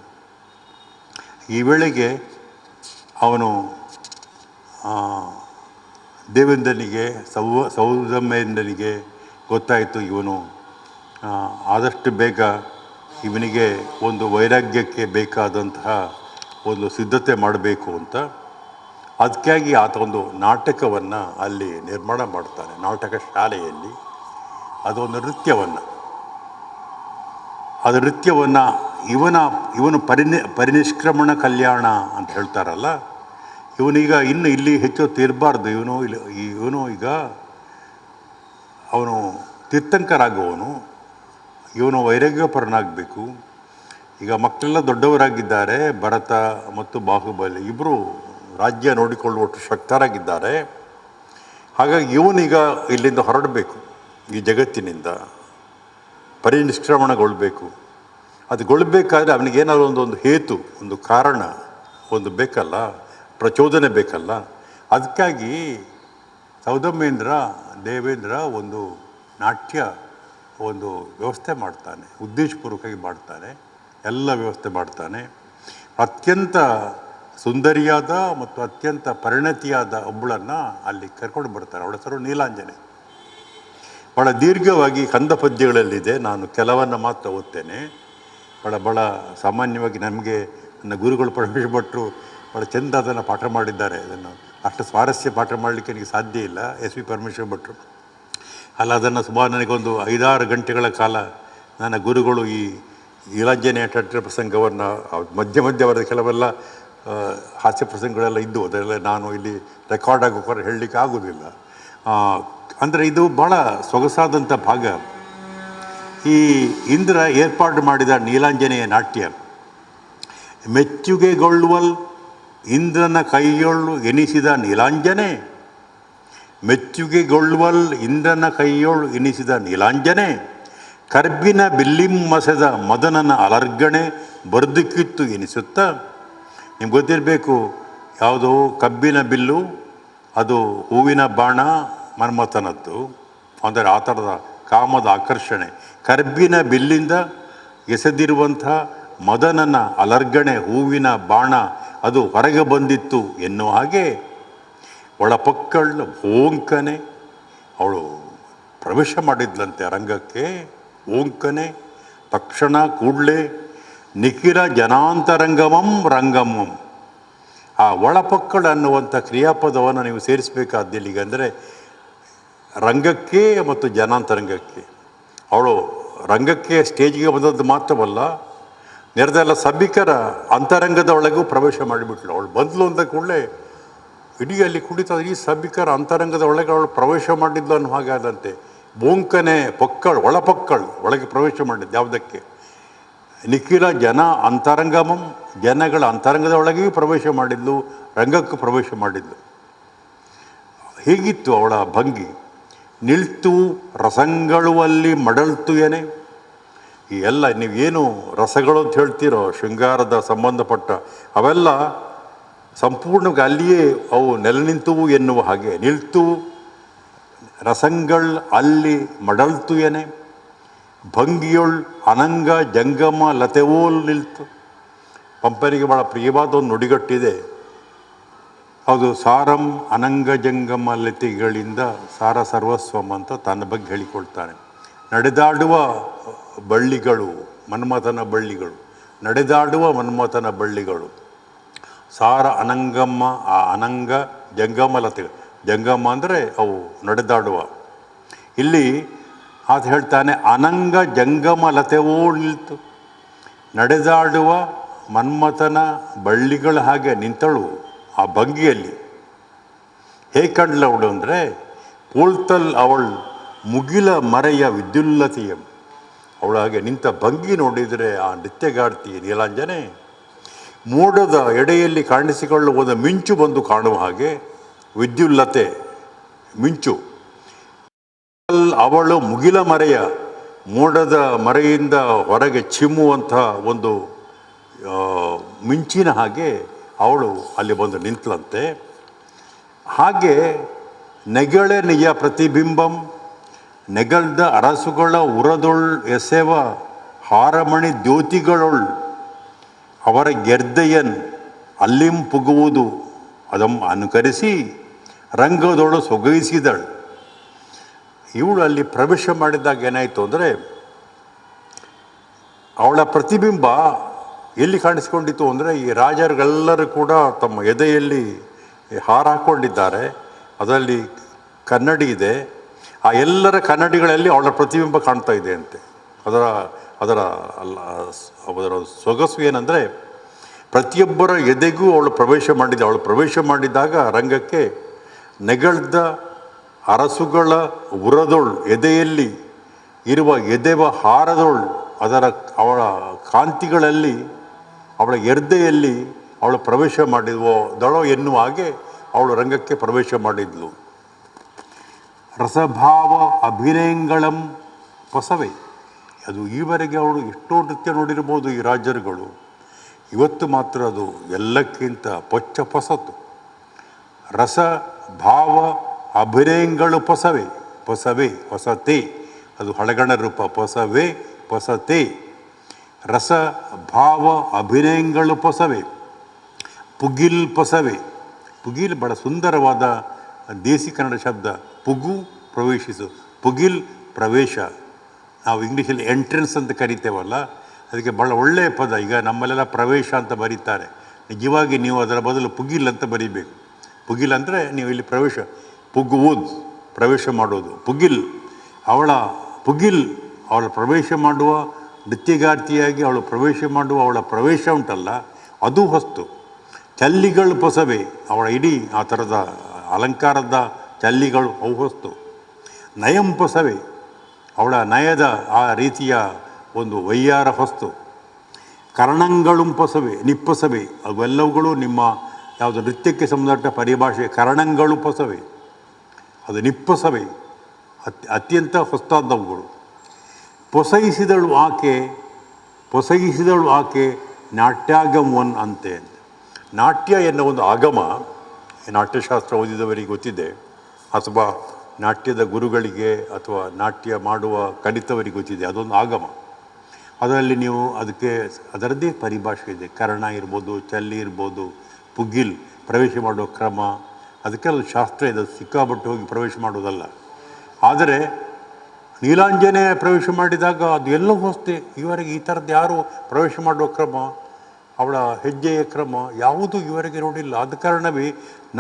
ಈ ವೇಳೆಗೆ ಅವನು ದೇವೇಂದ್ರನಿಗೆ, ಸೌದಮ್ಮೇಂದ್ರನಿಗೆ ಗೊತ್ತಾಯಿತು, ಇವನು ಆದಷ್ಟು ಬೇಗ ಇವನಿಗೆ ಒಂದು ವೈರಾಗ್ಯಕ್ಕೆ ಬೇಕಾದಂತಹ ಒಂದು ಸಿದ್ಧತೆ ಮಾಡಬೇಕು ಅಂತ. ಅದಕ್ಕಾಗಿ ಆತ ಒಂದು ನಾಟಕವನ್ನು ಅಲ್ಲಿ ನಿರ್ಮಾಣ ಮಾಡ್ತಾನೆ, ನಾಟಕ ಶಾಲೆಯಲ್ಲಿ. ಅದೊಂದು ನೃತ್ಯವನ್ನು, ಅದು ನೃತ್ಯವನ್ನು ಇವನು ಪರಿನಿಷ್ಕ್ರಮಣ ಕಲ್ಯಾಣ ಅಂತ ಹೇಳ್ತಾರಲ್ಲ, ಇವನೀಗ ಇನ್ನು ಇಲ್ಲಿ ಹೆಚ್ಚೊತ್ತು ಇರಬಾರ್ದು. ಇವನು ಈಗ ಅವನು ತೀರ್ಥಂಕರಾಗುವವನು, ಇವನು ವೈರಾಗ್ಯಪರನಾಗಬೇಕು. ಈಗ ಮಕ್ಕಳೆಲ್ಲ ದೊಡ್ಡವರಾಗಿದ್ದಾರೆ, ಭರತ ಮತ್ತು ಬಾಹುಬಲಿ ಇಬ್ಬರು ರಾಜ್ಯ ನೋಡಿಕೊಳ್ಳುವಷ್ಟು ಶಕ್ತರಾಗಿದ್ದಾರೆ. ಹಾಗಾಗಿ ಇವನೀಗ ಇಲ್ಲಿಂದ ಹೊರಡಬೇಕು, ಈ ಜಗತ್ತಿನಿಂದ ಪರಿನಿಷ್ಕ್ರಮಣಗೊಳ್ಬೇಕು. ಅದು ಗೊಳ್ಬೇಕಾದ್ರೆ ಅವನಿಗೇನಾದ್ರು ಒಂದು ಹೇತು, ಒಂದು ಕಾರಣ, ಒಂದು ಬೇಕಲ್ಲ, ಪ್ರಚೋದನೆ ಬೇಕಲ್ಲ. ಅದಕ್ಕಾಗಿ ಸೌದಮ್ಮೇಂದ್ರ ದೇವೇಂದ್ರ ಒಂದು ನಾಟ್ಯ ಒಂದು ವ್ಯವಸ್ಥೆ ಮಾಡ್ತಾನೆ, ಉದ್ದೇಶಪೂರ್ವಕವಾಗಿ ಮಾಡ್ತಾನೆ, ಎಲ್ಲ ವ್ಯವಸ್ಥೆ ಮಾಡ್ತಾನೆ. ಅತ್ಯಂತ ಸುಂದರಿಯಾದ ಮತ್ತು ಅತ್ಯಂತ ಪರಿಣತಿಯಾದ ಒಬ್ಬಳನ್ನು ಅಲ್ಲಿ ಕರ್ಕೊಂಡು ಬರ್ತಾರೆ. ಅವಳ ಹೆಸರು ನೀಲಾಂಜನೆ. ಭಾಳ ದೀರ್ಘವಾಗಿ ಕಂದ ಪದ್ಯಗಳಲ್ಲಿದೆ, ನಾನು ಕೆಲವನ್ನು ಮಾತ್ರ ಓದ್ತೇನೆ. ಭಾಳ ಸಾಮಾನ್ಯವಾಗಿ ನಮಗೆ ನನ್ನ ಗುರುಗಳು ಪರಮೇಶ್ವರ ಭಟ್ರು ಭಾಳ ಚೆಂದ ಅದನ್ನು ಪಾಠ ಮಾಡಿದ್ದಾರೆ. ಅದನ್ನು ಅಷ್ಟು ಸ್ವಾರಸ್ಯ ಪಾಠ ಮಾಡಲಿಕ್ಕೆ ನನಗೆ ಸಾಧ್ಯ ಇಲ್ಲ, ಎಸ್ ವಿ ಪರಮೇಶ್ವರ ಭಟ್ರು. ಅಲ್ಲ, ಅದನ್ನು ಸುಮಾರು ನನಗೊಂದು 5-6 ಗಂಟೆಗಳ ಕಾಲ ನನ್ನ ಗುರುಗಳು ಈ ನೀಲಾಂಜನೆಯ ಟಟ್ರ ಪ್ರಸಂಗವನ್ನು ಮಧ್ಯೆ ಅವರ ಕೆಲವೆಲ್ಲ ಹಾಸ್ಯ ಪ್ರಸಂಗಗಳೆಲ್ಲ ಇದ್ದು, ಅದೆಲ್ಲ ನಾನು ಇಲ್ಲಿ ರೆಕಾರ್ಡ್ ಆಗೋಕ್ಕೋರ ಹೇಳಲಿಕ್ಕೆ ಆಗೋದಿಲ್ಲ. ಅಂದರೆ ಇದು ಭಾಳ ಸೊಗಸಾದಂಥ ಭಾಗ. ಈ ಇಂದ್ರ ಏರ್ಪಾಡು ಮಾಡಿದ ನೀಲಾಂಜನೆಯ ನಾಟ್ಯ, ಮೆಚ್ಚುಗೆಗೊಳ್ಳುವಲ್ ಇಂದ್ರನ ಕೈಯೊಳ್ಳು ಎನಿಸಿದ ನೀಲಾಂಜನೆ, ಮೆಚ್ಚುಗೆಗೊಳ್ಳುವಲ್ ಇಂದ್ರನ ಕೈಯೊಳ್ಳು ಎನಿಸಿದ ನೀಲಾಂಜನೆ, ಕರ್ಬಿನ ಬಿಲ್ಲಿಮ್ಮಸೆದ ಮದನನ ಅಲರ್ಗಣೆ ಬರೆದುಕಿತ್ತು ಎನಿಸುತ್ತಾ. ನಿಮ್ಗೆ ಗೊತ್ತಿರಬೇಕು, ಯಾವುದೋ ಕಬ್ಬಿನ ಬಿಲ್ಲು, ಅದು ಹೂವಿನ ಬಾಣ ಮನ್ಮಥನದ್ದು, ಅಂದರೆ ಆ ಥರದ ಕಾಮದ ಆಕರ್ಷಣೆ. ಕರ್ಬಿನ ಬಿಲ್ಲಿಂದ ಎಸೆದಿರುವಂಥ ಮದನನ ಅಲರ್ಗಣೆ ಹೂವಿನ ಬಾಣ ಅದು ಹೊರಗೆ ಬಂದಿತ್ತು ಎನ್ನುವ ಹಾಗೆ ಒಳಪಕ್ಕಳ ಭೋಂಕನೆ, ಅವಳು ಪ್ರವೇಶ ಮಾಡಿದ್ಲಂತೆ ರಂಗಕ್ಕೆ. ಓಂಕನೆ ತಕ್ಷಣ ಕೂಡಲೇ ನಿಖಿಲ ಜನಾಂತರಂಗಮಂ ರಂಗಮಂ. ಆ ಒಳಪಕ್ಕಳ ಅನ್ನುವಂಥ ಕ್ರಿಯಾಪದವನ್ನು ನೀವು ಸೇರಿಸಬೇಕಾದ್ದಿಲ್ಲಿಗೆ. ಅಂದರೆ ರಂಗಕ್ಕೆ ಮತ್ತು ಜನಾಂತರಂಗಕ್ಕೆ. ಅವಳು ರಂಗಕ್ಕೆ ಸ್ಟೇಜ್ಗೆ ಬಂದದ್ದು ಮಾತ್ರವಲ್ಲ, ನೆರೆದೆಲ್ಲ ಸಭಿಕರ ಅಂತರಂಗದ ಒಳಗೂ ಪ್ರವೇಶ ಮಾಡಿಬಿಟ್ಲು. ಅವಳು ಬಂದಲು ಅಂತ ಕೂಡಲೇ ಇಡೀ ಅಲ್ಲಿ ಕುಡಿತ ಈ ಸಭಿಕರ ಅಂತರಂಗದ ಒಳಗೆ ಅವಳು ಪ್ರವೇಶ ಮಾಡಿದ್ಲು ಅನ್ನೋ ಹಾಗೆ ಆದಂತೆ. ಬೋಂಕನೆ ಪಕ್ಕಳು ಒಳಪಕ್ಕಳು ಒಳಗೆ ಪ್ರವೇಶ ಮಾಡಿದ್ದು ಯಾವುದಕ್ಕೆ? ನಿಖಿಲ ಜನ ಅಂತರಂಗಮಂ, ಜನಗಳ ಅಂತರಂಗದ ಒಳಗೆಯೂ ಪ್ರವೇಶ ಮಾಡಿದ್ಲು, ರಂಗಕ್ಕೂ ಪ್ರವೇಶ ಮಾಡಿದ್ಲು. ಹೀಗಿತ್ತು ಅವಳ ಭಂಗಿ. ನಿಲ್ತು ರಸಂಗಳು ಅಲ್ಲಿ ಮಡಲ್ತು ಏನೇ. ಈ ಎಲ್ಲ ನೀವೇನು ರಸಗಳು ಅಂತ ಹೇಳ್ತೀರೋ ಶೃಂಗಾರದ ಸಂಬಂಧಪಟ್ಟ ಅವೆಲ್ಲ ಸಂಪೂರ್ಣವಾಗಿ ಅಲ್ಲಿಯೇ ಅವು ನೆಲೆ ನಿಂತವು ಎನ್ನುವ ಹಾಗೆ. ನಿಲ್ತು ರಸಂಗಳ್ ಅಲ್ಲಿ ಮಡಲ್ತು ಏನೇ, ಭಂಗಿಯೊಳ್ ಅನಂಗ ಜಂಗಮ ಲತೆವೋಲ್ ನಿಲ್ತು. ಪಂಪನಿಗೆ ಭಾಳ ಪ್ರಿಯವಾದ ಒಂದು ನುಡಿಗಟ್ಟಿದೆ. ಅದು ಸಾರಂ ಅನಂಗ ಜಂಗಮ ಲತೆಗಳಿಂದ ಸಾರ ಸರ್ವಸ್ವಂ ಅಂತ ತನ್ನ ಬಗ್ಗೆ ಹೇಳಿಕೊಳ್ತಾನೆ. ನಡೆದಾಡುವ ಬಳ್ಳಿಗಳು ಮನ್ಮಥನ ಬಳ್ಳಿಗಳು, ನಡೆದಾಡುವ ಮನ್ಮಥನ ಬಳ್ಳಿಗಳು ಸಾರ ಅನಂಗಮ್ಮ. ಆ ಅನಂಗ ಜಂಗಮ ಲತೆಗಳು, ಜಂಗಮ ಅಂದರೆ ಅವು ನಡೆದಾಡುವ. ಇಲ್ಲಿ ಆತ ಹೇಳ್ತಾನೆ ಅನಂಗ ಜಂಗಮ ಲತೆವೋ ನಿಲ್ತು. ನಡೆದಾಡುವ ಮನ್ಮಥನ ಬಳ್ಳಿಗಳ ಹಾಗೆ ನಿಂತಳು ಆ ಭಂಗಿಯಲ್ಲಿ. ಹೇಗೆ ಕಂಡ್ಲವಳು ಅಂದರೆ ಪೋಳ್ತಲ್ ಅವಳು ಮುಗಿಲ ಮರೆಯ ವಿದ್ಯುಲ್ಲತೆಯಂ. ಅವಳ ಹಾಗೆ ನಿಂತ ಭಂಗಿ ನೋಡಿದರೆ ಆ ನೃತ್ಯಗಾರ್ತಿ ನೀಲಾಂಜನೆ ಮೋಡದ ಎಡೆಯಲ್ಲಿ ಕಾಣಿಸಿಕೊಳ್ಳುವ ಮಿಂಚು ಬಂದು ಕಾಣುವ ಹಾಗೆ. ವಿದ್ಯುಲ್ಲತೆ ಮಿಂಚು. ಅವಳು ಮುಗಿಲ ಮರೆಯ ಮೋಡದ ಮರೆಯಿಂದ ಹೊರಗೆ ಚಿಮ್ಮುವಂಥ ಒಂದು ಮಿಂಚಿನ ಹಾಗೆ ಅವಳು ಅಲ್ಲಿ ಬಂದು ನಿಂತಲಂತೆ. ಹಾಗೆ ನೆಗಳೆ ನಿಜ ಪ್ರತಿಬಿಂಬಂ, ನೆಗಳ್ದ ಅರಸುಗಳ ಉರದೊಳ್ ಎಸೆವ ಹಾರಮಣಿ ದ್ಯೋತಿಗಳೊಳ್ ಅವರ ಗೆರ್ದೆಯನ್ ಅಲ್ಲಿಂ ಪುಗುವುದು ಅದಂ ಅನುಕರಿಸಿ ರಂಗದೊಳು ಸೊಗೈಸಿದಳು. ಇವಳು ಅಲ್ಲಿ ಪ್ರವೇಶ ಮಾಡಿದಾಗ ಏನಾಯಿತು ಅಂದರೆ ಅವಳ ಪ್ರತಿಬಿಂಬ ಎಲ್ಲಿ ಕಾಣಿಸ್ಕೊಂಡಿತ್ತು ಅಂದರೆ ಈ ರಾಜರಿಗೆಲ್ಲರೂ ಕೂಡ ತಮ್ಮ ಎದೆಯಲ್ಲಿ ಹಾರ ಹಾಕ್ಕೊಂಡಿದ್ದಾರೆ, ಅದರಲ್ಲಿ ಕನ್ನಡಿ ಇದೆ. ಆ ಎಲ್ಲರ ಕನ್ನಡಿಗಳಲ್ಲಿ ಅವಳ ಪ್ರತಿಬಿಂಬ ಕಾಣ್ತಾ ಇದೆ ಅಂತೆ. ಅದರ ಅದರ ಅದರ ಸೊಗಸು ಏನಂದರೆ ಪ್ರತಿಯೊಬ್ಬರ ಎದೆಗೂ ಅವಳು ಪ್ರವೇಶ ಮಾಡಿದ್ದೆ. ಅವಳು ಪ್ರವೇಶ ಮಾಡಿದಾಗ ರಂಗಕ್ಕೆ ನೆಗಳ್ದ ಅರಸುಗಳ ಉರದೊಳು ಎದೆಯಲ್ಲಿ ಇರುವ ಎದೆವ ಹಾರದೊಳು ಅದರ ಅವಳ ಕಾಂತಿಗಳಲ್ಲಿ ಅವಳ ಎರ್ದೆಯಲ್ಲಿ ಅವಳು ಪ್ರವೇಶ ಮಾಡಿದಳೋ ಎನ್ನುವ ಹಾಗೆ ಅವಳು ರಂಗಕ್ಕೆ ಪ್ರವೇಶ ಮಾಡಿದ್ಲು. ರಸಭಾವ ಅಭಿನಯಗಳಂ ಹೊಸವೇ. ಅದು ಈವರೆಗೆ ಅವಳು ಎಷ್ಟೋ ನೃತ್ಯ ನೋಡಿರ್ಬೋದು ಈ ರಾಜರುಗಳು, ಇವತ್ತು ಮಾತ್ರ ಅದು ಎಲ್ಲಕ್ಕಿಂತ ಪೊಚ್ಚ ಹೊಸತು. ರಸ ಭಾವ ಅಭಿನಯಗಳು ಹೊಸವೇ. ಹೊಸವೇ ಹೊಸತೆ, ಅದು ಹಳಗಣ ರೂಪ. ಹೊಸವೇ ಹೊಸತೆ. ರಸ ಭಾವ ಅಭಿನಯಗಳು ಹೊಸವೇ. ಪುಗಿಲ್ ಹೊಸವೇ. ಪುಗಿಲ್ ಬಹಳ ಸುಂದರವಾದ ದೇಸಿ ಕನ್ನಡ ಶಬ್ದ. ಪುಗು ಪ್ರವೇಶಿಸು, ಪುಗಿಲ್ ಪ್ರವೇಶ. ನಾವು ಇಂಗ್ಲೀಷಲ್ಲಿ ಎಂಟ್ರೆನ್ಸ್ ಅಂತ ಕರಿತೇವಲ್ಲ, ಅದಕ್ಕೆ ಭಾಳ ಒಳ್ಳೆಯ ಪದ. ಈಗ ನಮ್ಮಲ್ಲೆಲ್ಲ ಪ್ರವೇಶ ಅಂತ ಬರೀತಾರೆ, ನಿಜವಾಗಿ ನೀವು ಅದರ ಬದಲು ಪುಗಿಲ್ ಅಂತ ಬರೀಬೇಕು. ಪುಗಿಲ್ ಅಂದರೆ ನೀವು ಇಲ್ಲಿ ಪ್ರವೇಶ, ಪುಗುವುದು ಪ್ರವೇಶ ಮಾಡೋದು. ಪುಗಿಲ್ ಪುಗಿಲ್ ಅವಳ ಪ್ರವೇಶ ಮಾಡುವ ನೃತ್ಯಗಾರ್ತಿಯಾಗಿ ಅವಳು ಪ್ರವೇಶ ಮಾಡುವ ಅವಳ ಪ್ರವೇಶ ಉಂಟಲ್ಲ, ಅದು ಹೊಸ್ತು. ಚಲ್ಲಿಗಳು ಹೊಸವೇ. ಅವಳ ಇಡೀ ಆ ಥರದ ಅಲಂಕಾರದ ಚಲ್ಲಿಗಳು ಅವು ಹೊಸ್ತು. ನಯಂ ಹೊಸವೇ. ಅವಳ ನಯದ ಆ ರೀತಿಯ ಒಂದು ವೈಯಾರ ಹೊಸ್ತು. ಕರ್ಣಗಳು ಹೊಸವೇ ನಿಪ್ಪಸವೇ. ಅವೆಲ್ಲವುಗಳು ನಿಮ್ಮ ಯಾವುದು ನೃತ್ಯಕ್ಕೆ ಸಂಬಂಧಪಟ್ಟ ಪರಿಭಾಷೆ. ಕರ್ಣಗಳು ಹೊಸವೇ, ಅದು ನಿಪ್ಪಸವೇ, ಅತ್ಯಂತ ಹೊಸದಾದವುಗಳು. ಪೊಸೈಸಿದಳು ಆಕೆ ನಾಟ್ಯಾಗಮವನ್ ಅಂತೆ. ನಾಟ್ಯ ಎನ್ನುವ ಒಂದು ಆಗಮ ನಾಟ್ಯಶಾಸ್ತ್ರ ಓದಿದವರಿಗೆ ಗೊತ್ತಿದೆ, ಅಥವಾ ನಾಟ್ಯದ ಗುರುಗಳಿಗೆ ಅಥವಾ ನಾಟ್ಯ ಮಾಡುವ ಕಲಿತವರಿಗೆ ಗೊತ್ತಿದೆ. ಅದೊಂದು ಆಗಮ. ಅದರಲ್ಲಿ ನೀವು ಅದರದ್ದೇ ಪರಿಭಾಷೆ ಇದೆ. ಕರ್ಣ ಇರ್ಬೋದು, ಚಲ್ಲಿ ಇರ್ಬೋದು, ಪುಗಿಲ್ ಪ್ರವೇಶ ಮಾಡುವ ಕ್ರಮ, ಅದಕ್ಕೆಲ್ಲ ಶಾಸ್ತ್ರ ಇದೆ. ಸಿಕ್ಕಾಪಟ್ಟು ಹೋಗಿ ಪ್ರವೇಶ ಮಾಡೋದಲ್ಲ. ಆದರೆ ನೀಲಾಂಜನೇಯ ಪ್ರವೇಶ ಮಾಡಿದಾಗ ಅದು ಎಲ್ಲೋ ಹೊಸ್ತೆ, ಇವರಿಗೆ ಈ ಥರದ್ದು ಯಾರು ಪ್ರವೇಶ ಮಾಡುವ ಕ್ರಮ, ಅವಳ ಹೆಜ್ಜೆಯ ಕ್ರಮ ಯಾವುದೂ ಇವರಿಗೆ ನೋಡಿಲ್ಲ. ಆದ ಕಾರಣವೇ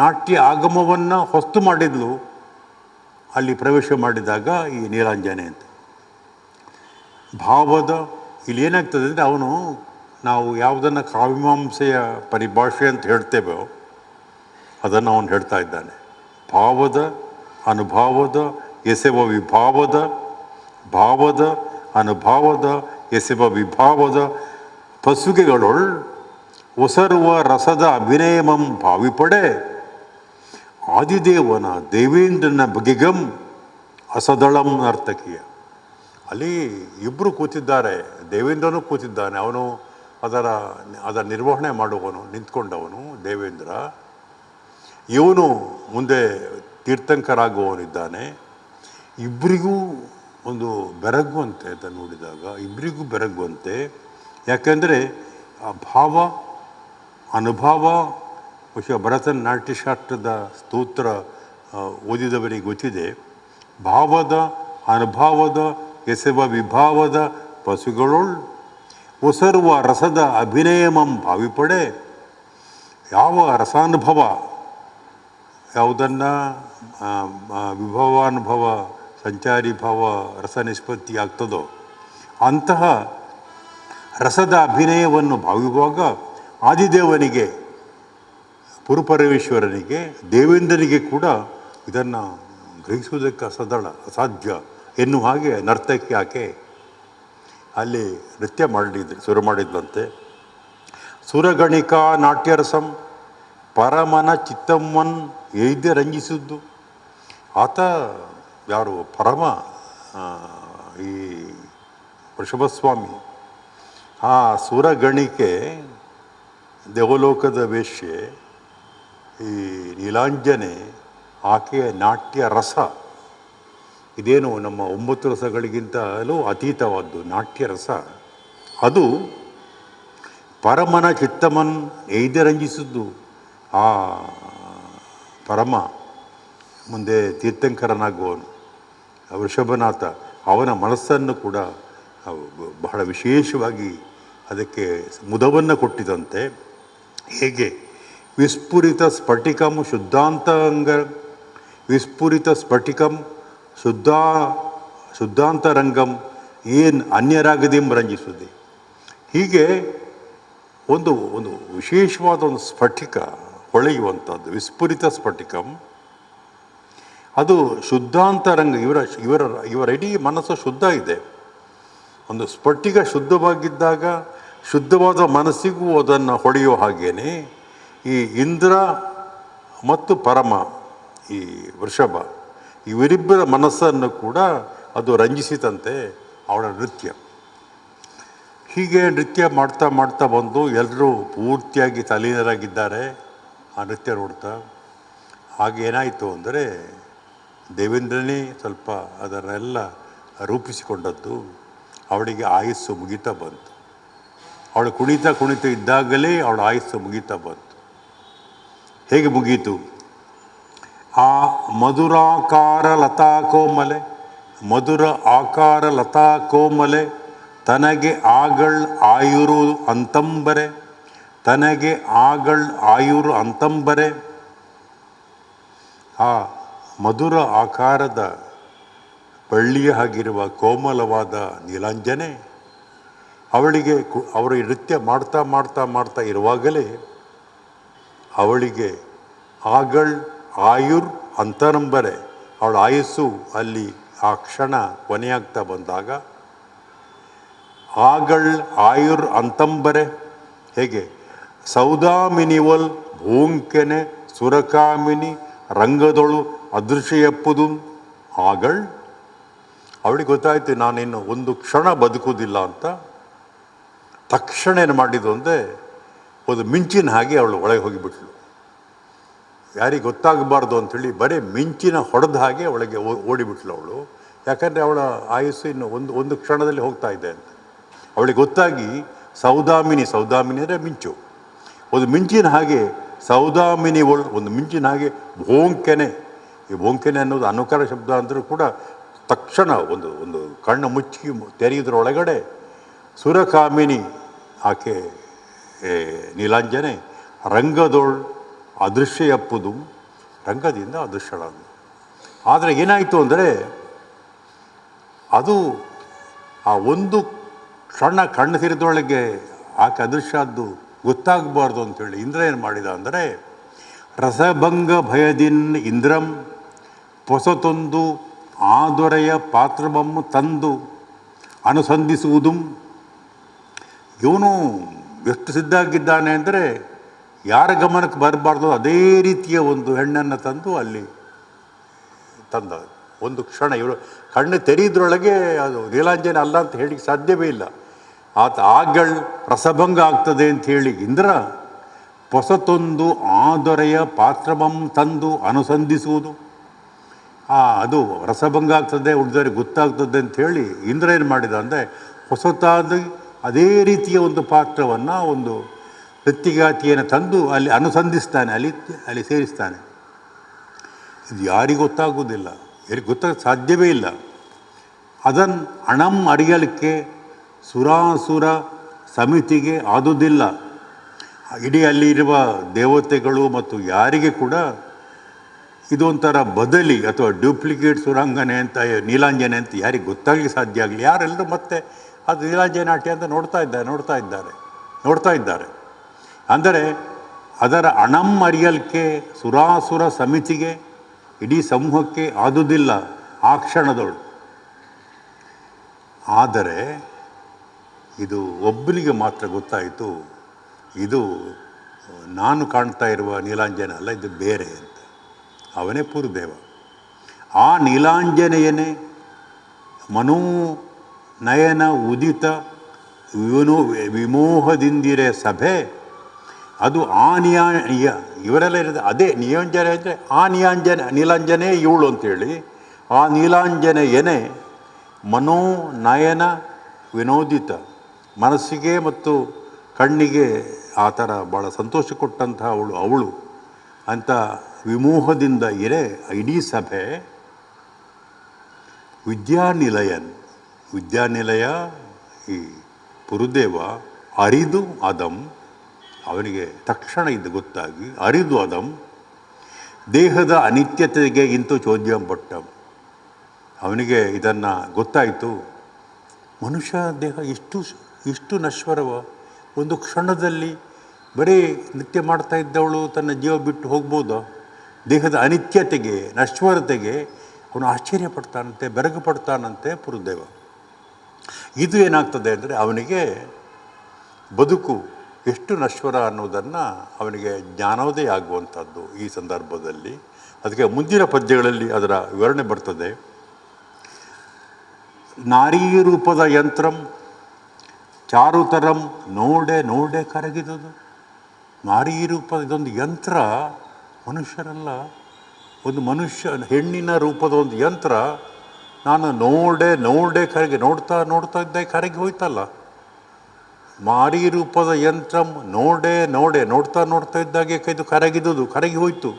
ನಾಟ್ಯ ಆಗಮವನ್ನು ಹೊಸ್ತು ಮಾಡಿದ್ಲು ಅಲ್ಲಿ ಪ್ರವೇಶ ಮಾಡಿದಾಗ ಈ ನೀಲಾಂಜನೇಯ ಅಂತ. ಭಾವದ ಇಲ್ಲಿ ಏನಾಗ್ತದೆ ಅಂದರೆ ಅವನು ನಾವು ಯಾವುದನ್ನು ಕಾವ್ಯಮೀಮಾಂಸೆಯ ಪರಿಭಾಷೆ ಅಂತ ಹೇಳ್ತೇವೋ ಅದನ್ನು ಅವನು ಹೇಳ್ತಾ ಇದ್ದಾನೆ. ಭಾವದ ಅನುಭಾವದ ಎಸೆವ ವಿಭಾವದ, ಭಾವದ ಅನುಭಾವದ ಎಸೆವ ವಿಭಾವದ ಪಸುಗೆಗಳೊಳ್ ಒಸರುವ ರಸದ ಅಭಿನಯಮಂ ಭಾವಿಪಡೆ ಆದಿದೇವನ ದೇವೇಂದ್ರನ ಬಗೆಗಂ ಅಸದಳಂ ನರ್ತಕಿಯ. ಅಲ್ಲಿ ಇಬ್ಬರು ಕೂತಿದ್ದಾರೆ, ದೇವೇಂದ್ರನೂ ಕೂತಿದ್ದಾನೆ, ಅವನು ಅದರ ನಿರ್ವಹಣೆ ಮಾಡುವವನು ನಿಂತ್ಕೊಂಡವನು ದೇವೇಂದ್ರ, ಇವನು ಮುಂದೆ ತೀರ್ಥಂಕರಾಗುವವನಿದ್ದಾನೆ. ಇಬ್ಬರಿಗೂ ಒಂದು ಬೆರಗುವಂತೆ ಅದನ್ನು ನೋಡಿದಾಗ ಇಬ್ಬರಿಗೂ ಬೆರಗುವಂತೆ. ಯಾಕೆಂದರೆ ಆ ಭಾವ ಅನುಭವ ಬಹುಶಃ ಭರತನ ನಾಟ್ಯಶಾಸ್ತ್ರದ ಸ್ತೋತ್ರ ಓದಿದವರಿಗೆ ಗೊತ್ತಿದೆ. ಭಾವದ ಅನುಭವದ ಎಸೆವ ವಿಭಾವದ ಪಸುಗಳೊಳ್ ಒಸರುವ ರಸದ ಅಭಿನಯಮಂ ಭಾವಿಪಡೆ. ಯಾವ ರಸಾನುಭವ ಯಾವುದನ್ನು ವಿಭವಾನುಭವ ಸಂಚಾರಿ ಭಾವ ರಸ ನಿಷ್ಪತ್ತಿ ಆಗ್ತದೋ ಅಂತಹ ರಸದ ಅಭಿನಯವನ್ನು ಭಾವಿಸುವಾಗ ಆದಿದೇವನಿಗೆ, ಪುರಪರಮೇಶ್ವರನಿಗೆ, ದೇವೇಂದ್ರನಿಗೆ ಕೂಡ ಇದನ್ನು ಗ್ರಹಿಸುವುದಕ್ಕೆ ಅಸಾಧ್ಯ ಎನ್ನುವ ಹಾಗೆ ನರ್ತಕಿ ಆಕೆ ಅಲ್ಲಿ ನೃತ್ಯ ಶುರು ಮಾಡಿದ್ದಂತೆ. ಸುರಗಣಿಕಾ ನಾಟ್ಯರಸಂ ಪರಮನ ಚಿತ್ತಮ್ಮನ್ ಏಯ್ದೆ ರಂಜಿಸಿದ್ದು. ಆತ ಯಾರು ಪರಮ ಈ ವೃಷಭಸ್ವಾಮಿ, ಆ ಸುರಗಣಿಕೆ ದೇವಲೋಕದ ವೇಶ್ಯೆ ಈ ನೀಲಾಂಜನೆ, ಆಕೆಯ ನಾಟ್ಯ ರಸ ಇದೇನು ನಮ್ಮ 9 ರಸಗಳಿಗಿಂತಲೂ ಅತೀತವಾದ್ದು ನಾಟ್ಯ ರಸ. ಅದು ಪರಮನ ಚಿತ್ತಮನ್ ಏಯ್ದೆ ರಂಜಿಸಿದ್ದು. ಆ ಪರಮ ಮುಂದೆ ತೀರ್ಥಂಕರನಾಗುವವನು ವೃಷಭನಾಥ, ಅವನ ಮನಸ್ಸನ್ನು ಕೂಡ ಬಹಳ ವಿಶೇಷವಾಗಿ ಅದಕ್ಕೆ ಮುದವನ್ನು ಕೊಟ್ಟಿದಂತೆ. ಹೇಗೆ ವಿಸ್ಫುರಿತ ಸ್ಫಟಿಕಂ ಶುದ್ಧಾಂತರಂಗ, ವಿಸ್ಫುರಿತ ಸ್ಫಟಿಕಂ ಶುದ್ಧಾಂತರಂಗಂ ಏನು ಅನ್ಯರಾಗದೆಂಬ ರಂಜಿಸುತ್ತದೆ. ಹೀಗೆ ಒಂದು ವಿಶೇಷವಾದ ಒಂದು ಸ್ಫಟಿಕ ಹೊಳೆಯುವಂಥದ್ದು ವಿಸ್ಫುರಿತ ಸ್ಫಟಿಕಂ, ಅದು ಶುದ್ಧಾಂತರಂಗ. ಇವರ ಇಡೀ ಮನಸ್ಸು ಶುದ್ಧ ಇದೆ. ಒಂದು ಸ್ಫಟಿಕ ಶುದ್ಧವಾಗಿದ್ದಾಗ ಶುದ್ಧವಾದ ಮನಸ್ಸಿಗೂ ಅದನ್ನು ಹೊಳೆಯೋ ಹಾಗೇನೆ ಈ ಇಂದ್ರ ಮತ್ತು ಪರಮ ಈ ವೃಷಭ ಇವರಿಬ್ಬರ ಮನಸ್ಸನ್ನು ಕೂಡ ಅದು ರಂಜಿಸಿತಂತೆ ಅವಳ ನೃತ್ಯ. ಹೀಗೆ ನೃತ್ಯ ಮಾಡ್ತಾ ಮಾಡ್ತಾ ಬಂದು ಎಲ್ಲರೂ ಪೂರ್ತಿಯಾಗಿ ತಲ್ಲೀನರಾಗಿದ್ದಾರೆ ಆ ನೃತ್ಯ ನೋಡ್ತಾ. ಹಾಗೇನಾಯಿತು ಅಂದರೆ ದೇವೇಂದ್ರನೇ ಸ್ವಲ್ಪ ಅದನ್ನೆಲ್ಲ ರೂಪಿಸಿಕೊಂಡದ್ದು. ಅವಳಿಗೆ ಆಯುಸ್ಸು ಮುಗಿತಾ ಬಂತು. ಅವಳು ಕುಣಿತ ಇದ್ದಾಗಲೇ ಅವಳ ಆಯುಸ್ಸು ಮುಗಿತಾ ಬಂತು. ಹೇಗೆ ಮುಗೀತು? ಆ ಮಧುರಾಕಾರ ಲತಾ ಕೋಮಲೆ, ಮಧುರ ಆಕಾರ ಲತಾ ಕೋಮಲೆ ತನಗೆ ಆಗಳ್ ಆಯುರು ಅಂತಂಬರೆ, ತನಗೆ ಆಗಳ್ ಆಯುರು ಅಂತಂಬರೆ. ಆ ಮಧುರ ಆಕಾರದ ಬಳ್ಳಿಯ ಹಾಗಿರುವ ಕೋಮಲವಾದ ನೀಲಾಂಜನೆ ಅವಳಿಗೆ ಅವರು ನೃತ್ಯ ಮಾಡ್ತಾ ಮಾಡ್ತಾ ಮಾಡ್ತಾ ಇರುವಾಗಲೇ ಅವಳಿಗೆ ಆಗಳ್ ಆಯುರ್ ಅಂತರಂಬರೆ, ಅವಳ ಆಯಸ್ಸು ಅಲ್ಲಿ ಆ ಕ್ಷಣ ಕೊನೆಯಾಗ್ತಾ ಬಂದಾಗ ಆಗಳ್ ಆಯುರ್ ಅಂತಂಬರೆ. ಹೇಗೆ ಸೌದಾಮಿನಿವಲ್ ಭೂಂಕೆನೆ ಸುರಕಾಮಿನಿ ರಂಗದೊಳು ಅದೃಶ್ಯಪ್ಪುದು ಆಗಳ್. ಅವಳಿಗೆ ಗೊತ್ತಾಯ್ತು ನಾನಿನ್ನು ಒಂದು ಕ್ಷಣ ಬದುಕುವುದಿಲ್ಲ ಅಂತ. ತಕ್ಷಣ ಏನು ಮಾಡಿದ್ದು ಅಂದರೆ ಒಂದು ಮಿಂಚಿನ ಹಾಗೆ ಅವಳು ಒಳಗೆ ಹೋಗಿಬಿಟ್ಲು. ಯಾರಿಗೆ ಗೊತ್ತಾಗಬಾರ್ದು ಅಂಥೇಳಿ ಬರೀ ಮಿಂಚಿನ ಹೊಡೆದ ಹಾಗೆ ಒಳಗೆ ಓಡಿಬಿಟ್ಲು ಅವಳು. ಯಾಕಂದರೆ ಅವಳ ಆಯುಸ್ಸು ಇನ್ನು ಒಂದು ಕ್ಷಣದಲ್ಲಿ ಹೋಗ್ತಾ ಇದೆ ಅಂತ ಅವಳಿಗೆ ಗೊತ್ತಾಗಿ ಸೌದಾಮಿನಿ ಅಂದರೆ ಮಿಂಚು, ಒಂದು ಮಿಂಚಿನ ಹಾಗೆ ಸೌದಾಮಿನಿ ಒಂದು ಮಿಂಚಿನ ಹಾಗೆ ಭೋಂಕೆನೆ. ಈ ಭೋಂಕೆನೆ ಅನ್ನೋದು ಅನುಕಾರ ಶಬ್ದ ಅಂದರೂ ಕೂಡ ತಕ್ಷಣ ಒಂದು ಒಂದು ಕಣ್ಣು ಮುಚ್ಚಿ ತೆರೆಯುವುದರೊಳಗಡೆ ಸುರಕಾಮಿನಿ ಆಕೆ ನೀಲಾಂಜನೆ ರಂಗದೊಳ್ ಅದೃಶ್ಯಯಪ್ಪುದು, ರಂಗದಿಂದ ಅದೃಶ್ಯಳಾದ. ಆದರೆ ಏನಾಯಿತು ಅಂದರೆ ಅದು ಆ ಒಂದು ಸಣ್ಣ ಕಣ್ಣು ತಿರಿದೊಳಗೆ ಆಕೆ ಅದೃಶ್ಯದ್ದು ಗೊತ್ತಾಗಬಾರ್ದು ಅಂಥೇಳಿ ಇಂದ್ರ ಏನು ಮಾಡಿದ ಅಂದರೆ ರಸಭಂಗ ಭಯದಿನ್ ಇಂದ್ರಂ ಹೊಸತೊಂದು ಆ ದೊರೆಯ ಪಾತ್ರವಮ್ಮ ತಂದು ಅನುಸಂಧಿಸುವುದು. ಇವನು ಎಷ್ಟು ಸಿದ್ಧ ಆಗಿದ್ದಾನೆ ಅಂದರೆ ಯಾರ ಗಮನಕ್ಕೆ ಬರಬಾರ್ದು ಅದೇ ರೀತಿಯ ಒಂದು ಹೆಣ್ಣನ್ನು ತಂದು ಅಲ್ಲಿ ತಂದ. ಒಂದು ಕ್ಷಣ ಇವರು ಕಣ್ಣು ತೆರೆಯುವುದರೊಳಗೆ ಅದು ನೀಲಾಂಜನ ಅಲ್ಲ ಅಂತ ಹೇಳಿ ಸಾಧ್ಯವೇ ಇಲ್ಲ. ಆತ ಆಗಳು ರಸಭಂಗ ಆಗ್ತದೆ ಅಂಥೇಳಿ ಇಂದ್ರ ಹೊಸತೊಂದು ಆ ದೊರೆಯ ಪಾತ್ರವಂ ತಂದು ಅನುಸಂಧಿಸುವುದು. ಅದು ರಸಭಂಗ ಆಗ್ತದೆ, ಉಳಿದವರಿಗೆ ಗೊತ್ತಾಗ್ತದೆ ಅಂಥೇಳಿ ಇಂದ್ರ ಏನು ಮಾಡಿದ ಅಂದರೆ ಹೊಸತಾದ ಅದೇ ರೀತಿಯ ಒಂದು ಪಾತ್ರವನ್ನು, ಒಂದು ನೃತ್ಯಗಾತಿಯನ್ನು ತಂದು ಅಲ್ಲಿ ಅನುಸಂಧಿಸ್ತಾನೆ, ಅಲ್ಲಿ ಸೇರಿಸ್ತಾನೆ. ಇದು ಯಾರಿಗೂ ಗೊತ್ತಾಗುವುದಿಲ್ಲ, ಯಾರಿಗೆ ಗೊತ್ತಾಗ ಸಾಧ್ಯವೇ ಇಲ್ಲ. ಅದನ್ನು ಅಣಂ ಅರಿಯಲಿಕ್ಕೆ ಸುರಾಸುರ ಸಮಿತಿಗೆ ಆದುದಿಲ್ಲ. ಇಡೀ ಅಲ್ಲಿರುವ ದೇವತೆಗಳು ಮತ್ತು ಯಾರಿಗೆ ಕೂಡ ಇದೊಂಥರ ಬದಲಿ ಅಥವಾ ಡ್ಯೂಪ್ಲಿಕೇಟ್ ಸುರಾಂಗನೆ ಅಂತ ನೀಲಾಂಜನೆ ಅಂತ ಯಾರಿಗೆ ಗೊತ್ತಾಗಲಿಕ್ಕೆ ಸಾಧ್ಯ ಆಗಲಿ. ಯಾರೆಲ್ಲರೂ ಮತ್ತೆ ಅದು ನೀಲಾಂಜನ ನಾಟ್ಯ ಅಂತ ನೋಡ್ತಾ ಇದ್ದಾರೆ. ಅಂದರೆ ಅದರ ಅಣಂ ಅರಿಯಲ್ಕೆ ಸುರಾಸುರ ಸಮಿತಿಗೆ, ಇಡೀ ಸಮೂಹಕ್ಕೆ ಆದುದಿಲ್ಲ ಆ ಕ್ಷಣದೊಳು. ಆದರೆ ಇದು ಒಬ್ಬನಿಗೆ ಮಾತ್ರ ಗೊತ್ತಾಯಿತು, ಇದು ನಾನು ಕಾಣ್ತಾ ಇರುವ ನೀಲಾಂಜನ ಅಲ್ಲ, ಇದು ಬೇರೆ ಅಂತ. ಅವನೇ ಪುರುದೇವ. ಆ ನೀಲಾಂಜನೆಯನೇ ಮನೋನಯನ ಉದಿತ ವಿಮೋಹದಿಂದಿರೆ ಸಭೆ. ಅದು ಆ ಇವರೆಲ್ಲ ಇರೋದು ಅದೇ ನಿಯೋಂಜನೆ ಅಂದರೆ ಆ ನೀಲಾಂಜನೇ ಇವಳು ಅಂಥೇಳಿ. ಆ ನೀಲಾಂಜನೆಯನೇ ಮನೋನಯನ ವಿನೋದಿತ, ಮನಸ್ಸಿಗೆ ಮತ್ತು ಕಣ್ಣಿಗೆ ಆ ಥರ ಭಾಳ ಸಂತೋಷ ಕೊಟ್ಟಂತಹ ಅವಳು ಅಂತ ವಿಮೋಹದಿಂದ ಇಡೀ ಸಭೆ ವಿದ್ಯಾನಿಲಯ ಈ ಪುರುದೇವ ಅರಿದು ಅದಂ, ಅವನಿಗೆ ತಕ್ಷಣ ಇದು ಗೊತ್ತಾಗಿ ಅರಿದು ಅದಂ ದೇಹದ ಅನಿತ್ಯತೆಗೆ ಇಂತು ಚೋದ್ಯಂ ಪಟ್ಟಂ. ಅವನಿಗೆ ಇದನ್ನು ಗೊತ್ತಾಯಿತು, ಮನುಷ್ಯ ದೇಹ ಇಷ್ಟು ನಶ್ವರವ. ಒಂದು ಕ್ಷಣದಲ್ಲಿ ಬರೀ ನೃತ್ಯ ಮಾಡ್ತಾ ಇದ್ದವಳು ತನ್ನ ಜೀವ ಬಿಟ್ಟು ಹೋಗ್ಬೋದಾ? ದೇಹದ ಅನಿತ್ಯತೆಗೆ, ನಶ್ವರತೆಗೆ ಅವನು ಆಶ್ಚರ್ಯ ಪಡ್ತಾನಂತೆ, ಬೆರಗು ಪಡ್ತಾನಂತೆ ಪುರುದೇವ. ಇದು ಏನಾಗ್ತದೆ ಅಂದರೆ ಅವನಿಗೆ ಬದುಕು ಎಷ್ಟು ನಶ್ವರ ಅನ್ನೋದನ್ನು ಅವನಿಗೆ ಜ್ಞಾನೋದಯ ಆಗುವಂಥದ್ದು ಈ ಸಂದರ್ಭದಲ್ಲಿ. ಅದಕ್ಕೆ ಮುಂದಿನ ಪದ್ಯಗಳಲ್ಲಿ ಅದರ ವಿವರಣೆ ಬರ್ತದೆ. ನಾರೀ ರೂಪದ ಯಂತ್ರಂ ಚಾರುತರಂ ನೋಡೆ ಕರಗಿದುದು. ನಾರೀ ರೂಪದ ಇದೊಂದು ಯಂತ್ರ, ಮನುಷ್ಯರಲ್ಲ, ಒಂದು ಮನುಷ್ಯ ಹೆಣ್ಣಿನ ರೂಪದ ಒಂದು ಯಂತ್ರ. ನಾನು ನೋಡೆ ಕರಗಿ ನೋಡ್ತಾ ಇದ್ದೆ, ಕರಗಿ ಹೋಯ್ತಲ್ಲ. ಮಾರಿ ರೂಪದ ಯಂತ್ರಂ ನೋಡ್ತಾ ಇದ್ದಾಗೆ ಇದು ಕರಗಿ ಹೋಯ್ತು.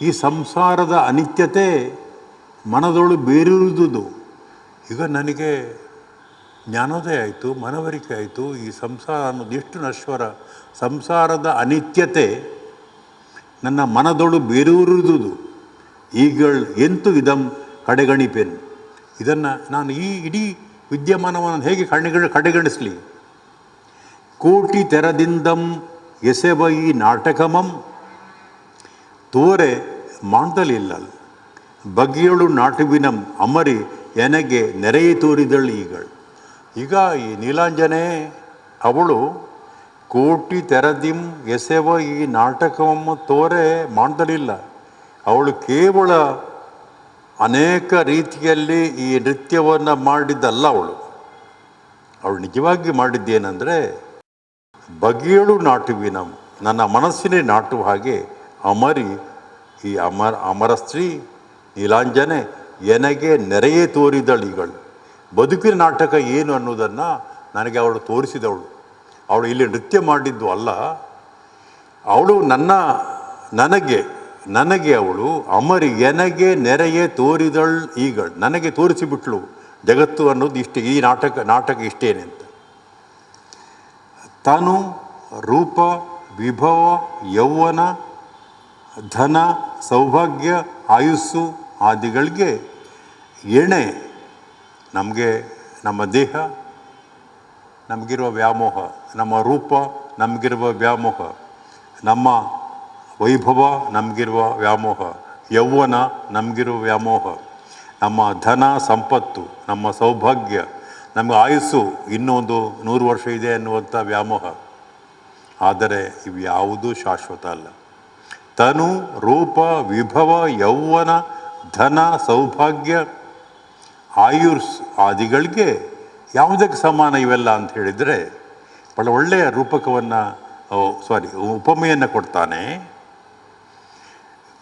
ಈ ಸಂಸಾರದ ಅನಿತ್ಯತೆ ಮನದೊಳು ಬೇರಿರುವುದು. ಈಗ ನನಗೆ ಜ್ಞಾನೋದಯ ಆಯಿತು, ಮನವರಿಕೆ ಆಯಿತು. ಈ ಸಂಸಾರ ಅನ್ನೋದು ಎಷ್ಟು ನಶ್ವರ, ಸಂಸಾರದ ಅನಿತ್ಯತೆ ನನ್ನ ಮನದೊಳು ಬೇರೂರುವುದು. ಈಗಳು ಎಂತು ಇದಂ ಕಡೆಗಣಿಪೇನು. ಇದನ್ನು ನಾನು ಈ ಇಡೀ ವಿದ್ಯಮಾನವನ್ನು ಹೇಗೆ ಕಡೆಗಣಿಸಲಿ? ಕೋಟಿ ತೆರದಿಂದಂ ಎಸೆವ ಈ ನಾಟಕಮಂ ತೋರೆ ಮಾಡ್ದಲಿಲ್ಲ. ಬಗೆಯಳು ನಾಟುವಿನಂ ಅಮರಿ ಎನಗೆ ನೆರೆಯ ತೋರಿದಳು ಈಗಳು. ಈಗ ಈ ನೀಲಾಂಜನೆ ಅವಳು ಕೋಟಿ ತೆರದಿಂ ಎಸೆವ ಈ ನಾಟಕವನ್ನು ತೋರೆ ಮಾಡ್ದಲಿಲ್ಲ. ಅವಳು ಕೇವಲ ಅನೇಕ ರೀತಿಯಲ್ಲಿ ಈ ನೃತ್ಯವನ್ನು ಮಾಡಿದ್ದಲ್ಲ. ಅವಳು ನಿಜವಾಗಿ ಮಾಡಿದ್ದೇನೆಂದರೆ ಬಗೆಯಳು ನಾಟುವಿನಂ, ನನ್ನ ಮನಸ್ಸಿನೇ ನಾಟುವ ಹಾಗೆ ಅಮರಿ ಈ ಅಮರ ಸ್ತ್ರೀ ನೀಲಾಂಜನೆ ಎನಗೆ ನೆರೆಯೇ ತೋರಿದಳೀಗಳು. ಬದುಕಿನ ನಾಟಕ ಏನು ಅನ್ನೋದನ್ನು ನನಗೆ ಅವಳು ತೋರಿಸಿದವಳು. ಅವಳು ಇಲ್ಲಿ ನೃತ್ಯ ಮಾಡಿದ್ದು ಅಲ್ಲ, ಅವಳು ನನಗೆ ನನಗೆ ಅವಳು ಅಮರಿ ಎನಗೆ ನೆರೆಯೇ ತೋರಿದಳ್ ಈಗಳು, ನನಗೆ ತೋರಿಸಿಬಿಟ್ಲು ಜಗತ್ತು ಅನ್ನೋದು ಇಷ್ಟೇ, ಈ ನಾಟಕ ಇಷ್ಟೇನೆ ಅಂತ. ತನು ರೂಪ ವಿಭವ ಯೌವನ ಧನ ಸೌಭಾಗ್ಯ ಆಯುಸ್ಸು ಆದಿಗಳಿಗೆ ಎಣೆ ನಮಗೆ ನಮ್ಮ ದೇಹ, ನಮಗಿರುವ ವ್ಯಾಮೋಹ, ನಮ್ಮ ರೂಪ ನಮಗಿರುವ ವ್ಯಾಮೋಹ, ನಮ್ಮ ವೈಭವ ನಮಗಿರುವ ವ್ಯಾಮೋಹ, ಯೌವನ ನಮಗಿರುವ ವ್ಯಾಮೋಹ, ನಮ್ಮ ಧನ ಸಂಪತ್ತು, ನಮ್ಮ ಸೌಭಾಗ್ಯ, ನಮಗೆ ಆಯುಸ್ಸು ಇನ್ನೊಂದು 100 ವರ್ಷ ಇದೆ ಅನ್ನುವಂಥ ವ್ಯಾಮೋಹ. ಆದರೆ ಇವು ಯಾವುದೂ ಶಾಶ್ವತ ಅಲ್ಲ. ತನು ರೂಪ ವಿಭವ ಯೌವನ ಧನ ಸೌಭಾಗ್ಯ ಆಯುರ್ಸ್ ಆದಿಗಳಿಗೆ ಯಾವುದಕ್ಕೆ ಸಮಾನ ಇವೆಲ್ಲ ಅಂತ ಹೇಳಿದರೆ, ಬಹಳ ಒಳ್ಳೆಯ ರೂಪಕವನ್ನು ಉಪಮೆಯನ್ನು ಕೊಡ್ತಾನೆ.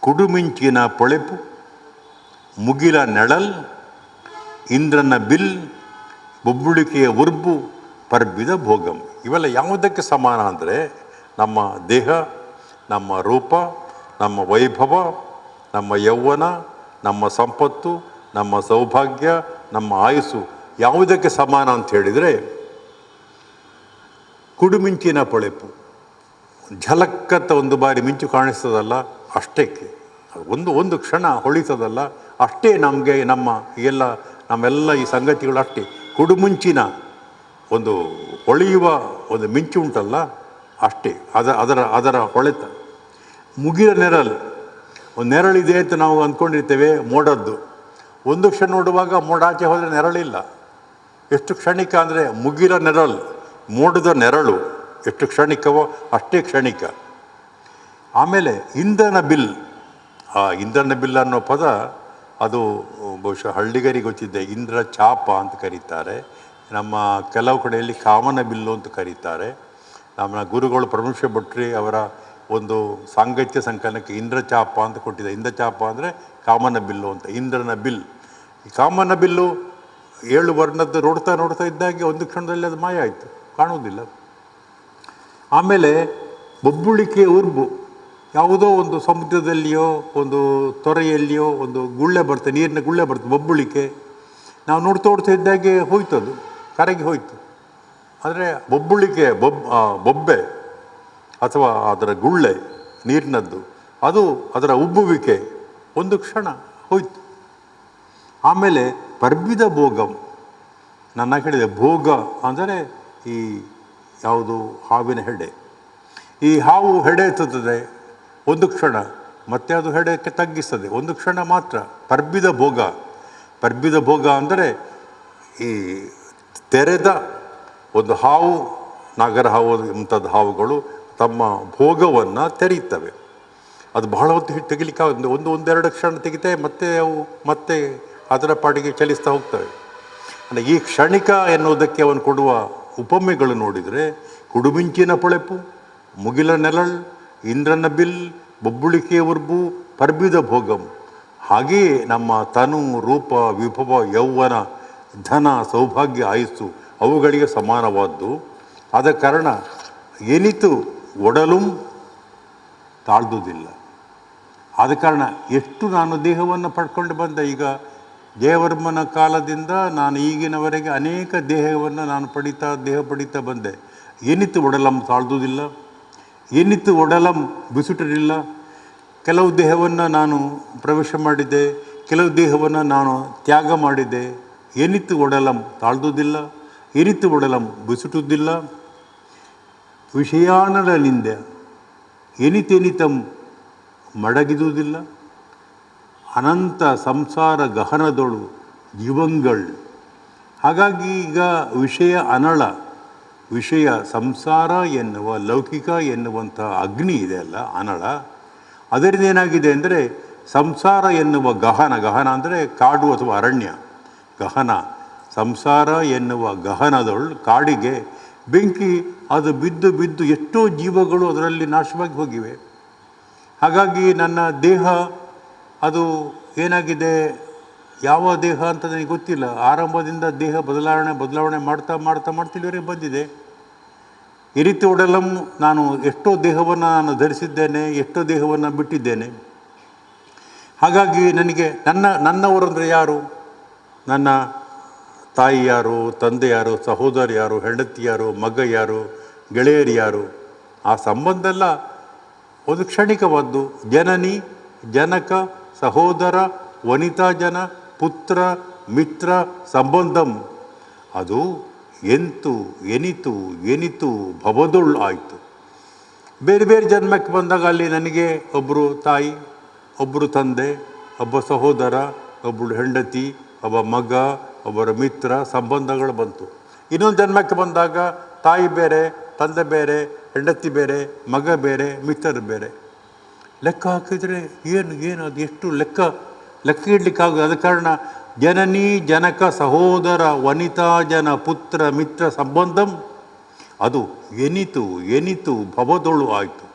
ಕುಡುಮಿಂಚಿನ ಪೊಳೆಪು ಮುಗಿಲ ನೆಳಲ್ ಇಂದ್ರನ ಬಿಲ್ ಬೊಬ್ಬುಳಿಕೆಯ ಉರ್ಬು ಪರ್ಬಿದ ಭೋಗಂ. ಇವೆಲ್ಲ ಯಾವುದಕ್ಕೆ ಸಮಾನ ಅಂದರೆ ನಮ್ಮ ದೇಹ, ನಮ್ಮ ರೂಪ, ನಮ್ಮ ವೈಭವ, ನಮ್ಮ ಯೌವನ, ನಮ್ಮ ಸಂಪತ್ತು, ನಮ್ಮ ಸೌಭಾಗ್ಯ, ನಮ್ಮ ಆಯುಸ್ಸು ಯಾವುದಕ್ಕೆ ಸಮಾನ ಅಂತ ಹೇಳಿದರೆ, ಕುಡುಮಿಂಚಿನ ಪೊಳೆಪು, ಝಲಕ್ಕತ್ತ ಒಂದು ಬಾರಿ ಮಿಂಚು ಕಾಣಿಸ್ತದಲ್ಲ ಅಷ್ಟಕ್ಕೆ, ಒಂದು ಕ್ಷಣ ಹೊಳಿತದಲ್ಲ ಅಷ್ಟೇ ನಮಗೆ ನಮ್ಮೆಲ್ಲ ಈ ಸಂಗತಿಗಳು ಅಷ್ಟೇ. ಕುಡುಮುಂಚಿನ ಒಂದು ಹೊಳೆಯುವ ಒಂದು ಮಿಂಚು ಉಂಟಲ್ಲ ಅಷ್ಟೇ, ಅದರ ಹೊಳೆತ. ಮುಗಿಲ ನೆರಳು, ಒಂದು ನೆರಳಿದೆ ಅಂತ ನಾವು ಅಂದ್ಕೊಂಡಿರ್ತೇವೆ ಮೋಡದ್ದು, ಒಂದು ಕ್ಷಣ ನೋಡುವಾಗ ಮೋಡ ಆಚೆ ಹೋದರೆ ನೆರಳಿಲ್ಲ. ಎಷ್ಟು ಕ್ಷಣಿಕ ಅಂದರೆ ಮುಗಿಲ ನೆರಳು, ಮೋಡದ ನೆರಳು ಎಷ್ಟು ಕ್ಷಣಿಕವೋ ಅಷ್ಟೇ ಕ್ಷಣಿಕ. ಆಮೇಲೆ ಇಂದ್ರನ ಬಿಲ್, ಆ ಇಂದ್ರನ ಬಿಲ್ ಅನ್ನೋ ಪದ ಅದು ಬಹುಶಃ ಹಳ್ಳಿಗರಿಗೆ ಗೊತ್ತಿದೆ. ಇಂದ್ರ ಚಾಪ ಅಂತ ಕರೀತಾರೆ, ನಮ್ಮ ಕೆಲವು ಕಡೆಯಲ್ಲಿ ಕಾಮನ ಬಿಲ್ಲು ಅಂತ ಕರೀತಾರೆ. ನಮ್ಮ ಗುರುಗಳು ಪರಮೇಶ್ವರ ಭಟ್ರಿ ಅವರ ಒಂದು ಸಾಂಗತ್ಯ ಸಂಕಲನಕ್ಕೆ ಇಂದ್ರ ಚಾಪ ಅಂತ ಕೊಟ್ಟಿದೆ. ಇಂದ್ರ ಚಾಪ ಅಂದರೆ ಕಾಮನ ಬಿಲ್ಲು ಅಂತ. ಇಂದ್ರನ ಬಿಲ್, ಈ ಕಾಮನ ಬಿಲ್ಲು 7 ವರ್ಣದ್ದು ನೋಡ್ತಾ ಇದ್ದಾಗೆ ಒಂದು ಕ್ಷಣದಲ್ಲಿ ಅದು ಮಾಯ ಆಯಿತು, ಕಾಣುವುದಿಲ್ಲ. ಆಮೇಲೆ ಬೊಬ್ಬುಳಿಕೆ ಉರ್ಬು, ಯಾವುದೋ ಒಂದು ಸಮುದ್ರದಲ್ಲಿಯೋ ಒಂದು ತೊರೆಯಲ್ಲಿಯೋ ಒಂದು ಗುಳ್ಳೆ ಬರ್ತದೆ, ನೀರಿನ ಗುಳ್ಳೆ ಬರ್ತದೆ, ಬೊಬ್ಬುಳಿಕೆ. ನಾವು ನೋಡ್ತಾ ಇದ್ದಾಗೆ ಹೋಯ್ತು, ಅದು ಕರಗಿ ಹೋಯಿತು. ಆದರೆ ಬೊಬ್ಬುಳಿಕೆ ಬೊಬ್ಬೆ ಅಥವಾ ಅದರ ಗುಳ್ಳೆ ನೀರಿನದ್ದು, ಅದು ಅದರ ಉಬ್ಬುವಿಕೆ ಒಂದು ಕ್ಷಣ ಹೋಯ್ತು. ಆಮೇಲೆ ಪರ್ಬಿದ ಭೋಗಂ, ನನ್ನ ಹೇಳಿದೆ ಭೋಗ ಅಂದರೆ ಈ ಯಾವುದು ಹಾವಿನ ಹೆಡೆ. ಈ ಹಾವು ಹೆಡೆ ಎತ್ತುತ್ತದೆ ಒಂದು ಕ್ಷಣ, ಮತ್ತೆ ಅದು ಹೆಡೆಕ್ಕೆ ತಗ್ಗಿಸ್ತದೆ ಒಂದು ಕ್ಷಣ ಮಾತ್ರ. ಪರ್ಬಿದ ಭೋಗ ಅಂದರೆ ಈ ತೆರೆದ ಒಂದು ಹಾವು, ನಾಗರ ಹಾವು ಮುಂತಾದ ಹಾವುಗಳು ತಮ್ಮ ಭೋಗವನ್ನು ತೆರೀತವೆ. ಅದು ಬಹಳ ಹೊತ್ತು ತೆಗಿಲಿಕ್ಕೆ ಒಂದೆರಡು ಕ್ಷಣ ತೆಗಿತವೆ, ಮತ್ತೆ ಅದರ ಪಾಡಿಗೆ ಚಲಿಸ್ತಾ ಹೋಗ್ತವೆ. ಅಂದರೆ ಈ ಕ್ಷಣಿಕ ಎನ್ನುವುದಕ್ಕೆ ಅವನು ಕೊಡುವ ಉಪಮೆಗಳು ನೋಡಿದರೆ, ಕುಡುಮಿಂಚಿನ ಪೊಳೆಪು, ಮುಗಿಲ ನೆರಳ್, ಇಂದ್ರನ ಬಿಲ್, ಬೊಬ್ಬುಳಿಕೆಯ ಉರ್ಬು, ಪರ್ಬಿದ ಭೋಗಂ. ಹಾಗೆಯೇ ನಮ್ಮ ತನು ರೂಪ ವಿಭವ ಯೌವನ ಧನ ಸೌಭಾಗ್ಯ ಆಯುಸ್ಸು ಅವುಗಳಿಗೆ ಸಮಾನವಾದ್ದು. ಆದ ಕಾರಣ ಏನಿತು ಒಡಲುಂ ತಾಳ್ದುವುದಿಲ್ಲ. ಆದ ಕಾರಣ ಎಷ್ಟು ನಾನು ದೇಹವನ್ನು ಪಡ್ಕೊಂಡು ಬಂದೆ. ಈಗ ಜಯವರ್ಮನ ಕಾಲದಿಂದ ನಾನು ಈಗಿನವರೆಗೆ ಅನೇಕ ದೇಹವನ್ನು ನಾನು ದೇಹ ಪಡೀತಾ ಬಂದೆ. ಏನಿತ್ತು ಒಡಲಂ ತಾಳ್ದುವುದಿಲ್ಲ, ಏನಿತ್ತು ಒಡಲಂ ಬಿಸುಟರಿಲ್ಲ. ಕೆಲವು ದೇಹವನ್ನು ನಾನು ಪ್ರವೇಶ ಮಾಡಿದ್ದೆ, ಕೆಲವು ದೇಹವನ್ನು ನಾನು ತ್ಯಾಗ ಮಾಡಿದ್ದೆ. ಏನಿತ್ತು ಒಡಲಂ ತಾಳ್ದುವುದಿಲ್ಲ, ಏನಿತ್ತು ಒಡಲಂ ಬಿಸುಟುವುದಿಲ್ಲ. ವಿಷಯಾನಲನಿಂದ ಏನಿತೇನಿತಂ ಮಡಗಿದುವುದಿಲ್ಲ. ಅನಂತ ಸಂಸಾರ ಗಹನದೊಳು ಜೀವಂಗಳು. ಹಾಗಾಗಿ ಈಗ ವಿಷಯ ಅನಳ, ವಿಷಯ ಸಂಸಾರ ಎನ್ನುವ ಲೌಕಿಕ ಎನ್ನುವಂಥ ಅಗ್ನಿ ಇದೆ ಅಲ್ಲ ಅನಳ, ಅದರಿಂದ ಏನಾಗಿದೆ ಅಂದರೆ ಸಂಸಾರ ಎನ್ನುವ ಗಹನ ಅಂದರೆ ಕಾಡು ಅಥವಾ ಅರಣ್ಯ, ಗಹನ ಸಂಸಾರ ಎನ್ನುವ ಗಹನದೊಳು ಕಾಡಿಗೆ ಬೆಂಕಿ ಅದು ಬಿದ್ದು ಎಷ್ಟೋ ಜೀವಗಳು ಅದರಲ್ಲಿ ನಾಶವಾಗಿ ಹೋಗಿವೆ. ಹಾಗಾಗಿ ನನ್ನ ದೇಹ ಅದು ಏನಾಗಿದೆ, ಯಾವ ದೇಹ ಅಂತ ನನಗೆ ಗೊತ್ತಿಲ್ಲ. ಆರಂಭದಿಂದ ದೇಹ ಬದಲಾವಣೆ ಮಾಡ್ತಾ ಇಲ್ಲಿವರೆಗೆ ಬಂದಿದೆ. ಈ ರೀತಿ ಒಡಲಂ ನಾನು ಎಷ್ಟೋ ದೇಹವನ್ನು ನಾನು ಧರಿಸಿದ್ದೇನೆ, ಎಷ್ಟೋ ದೇಹವನ್ನು ಬಿಟ್ಟಿದ್ದೇನೆ. ಹಾಗಾಗಿ ನನಗೆ ನನ್ನವರಂದರೆ ಯಾರು? ನನ್ನ ತಾಯಿ ಯಾರು, ತಂದೆ ಯಾರು, ಸಹೋದರ ಯಾರು, ಹೆಂಡತಿ ಯಾರು, ಮಗ ಯಾರು, ಗೆಳೆಯರು ಯಾರು? ಆ ಸಂಬಂಧ ಎಲ್ಲ ಒಂದು ಕ್ಷಣಿಕವಾದ್ದು. ಜನನಿ, ಜನಕ, ಸಹೋದರ, ವನಿತಾ ಜನ, ಪುತ್ರ, ಮಿತ್ರ, ಸಂಬಂಧಂ ಅದು ಎಂತು ಎನಿತು ಎನಿತು ಭವದೊಳ್ ಆಯಿತು. ಬೇರೆ ಬೇರೆ ಜನ್ಮಕ್ಕೆ ಬಂದಾಗ ಅಲ್ಲಿ ನನಗೆ ಒಬ್ಬರು ತಾಯಿ, ಒಬ್ಬರು ತಂದೆ, ಒಬ್ಬ ಸಹೋದರ, ಒಬ್ಬಳು ಹೆಂಡತಿ, ಒಬ್ಬ ಮಗ, ಒಬ್ಬರ ಮಿತ್ರ, ಸಂಬಂಧಗಳು ಬಂತು. ಇನ್ನೊಂದು ಜನ್ಮಕ್ಕೆ ಬಂದಾಗ ತಾಯಿ ಬೇರೆ, ತಂದೆ ಬೇರೆ, ಹೆಂಡತಿ ಬೇರೆ, ಮಗ ಬೇರೆ, ಮಿತ್ರರು ಬೇರೆ. ಲೆಕ್ಕ ಹಾಕಿದರೆ ಏನು ಅದು ಎಷ್ಟು ಲೆಕ್ಕ ಇಡಲಿಕ್ಕಾಗೋದು. ಆದ ಕಾರಣ ಜನನಿ, ಜನಕ, ಸಹೋದರ, ವನಿತಾ ಜನ, ಪುತ್ರ, ಮಿತ್ರ, ಸಂಬಂಧಂ ಅದು ಎನಿತು ಎನಿತು ಭವದೊಳು ಆಯಿತು.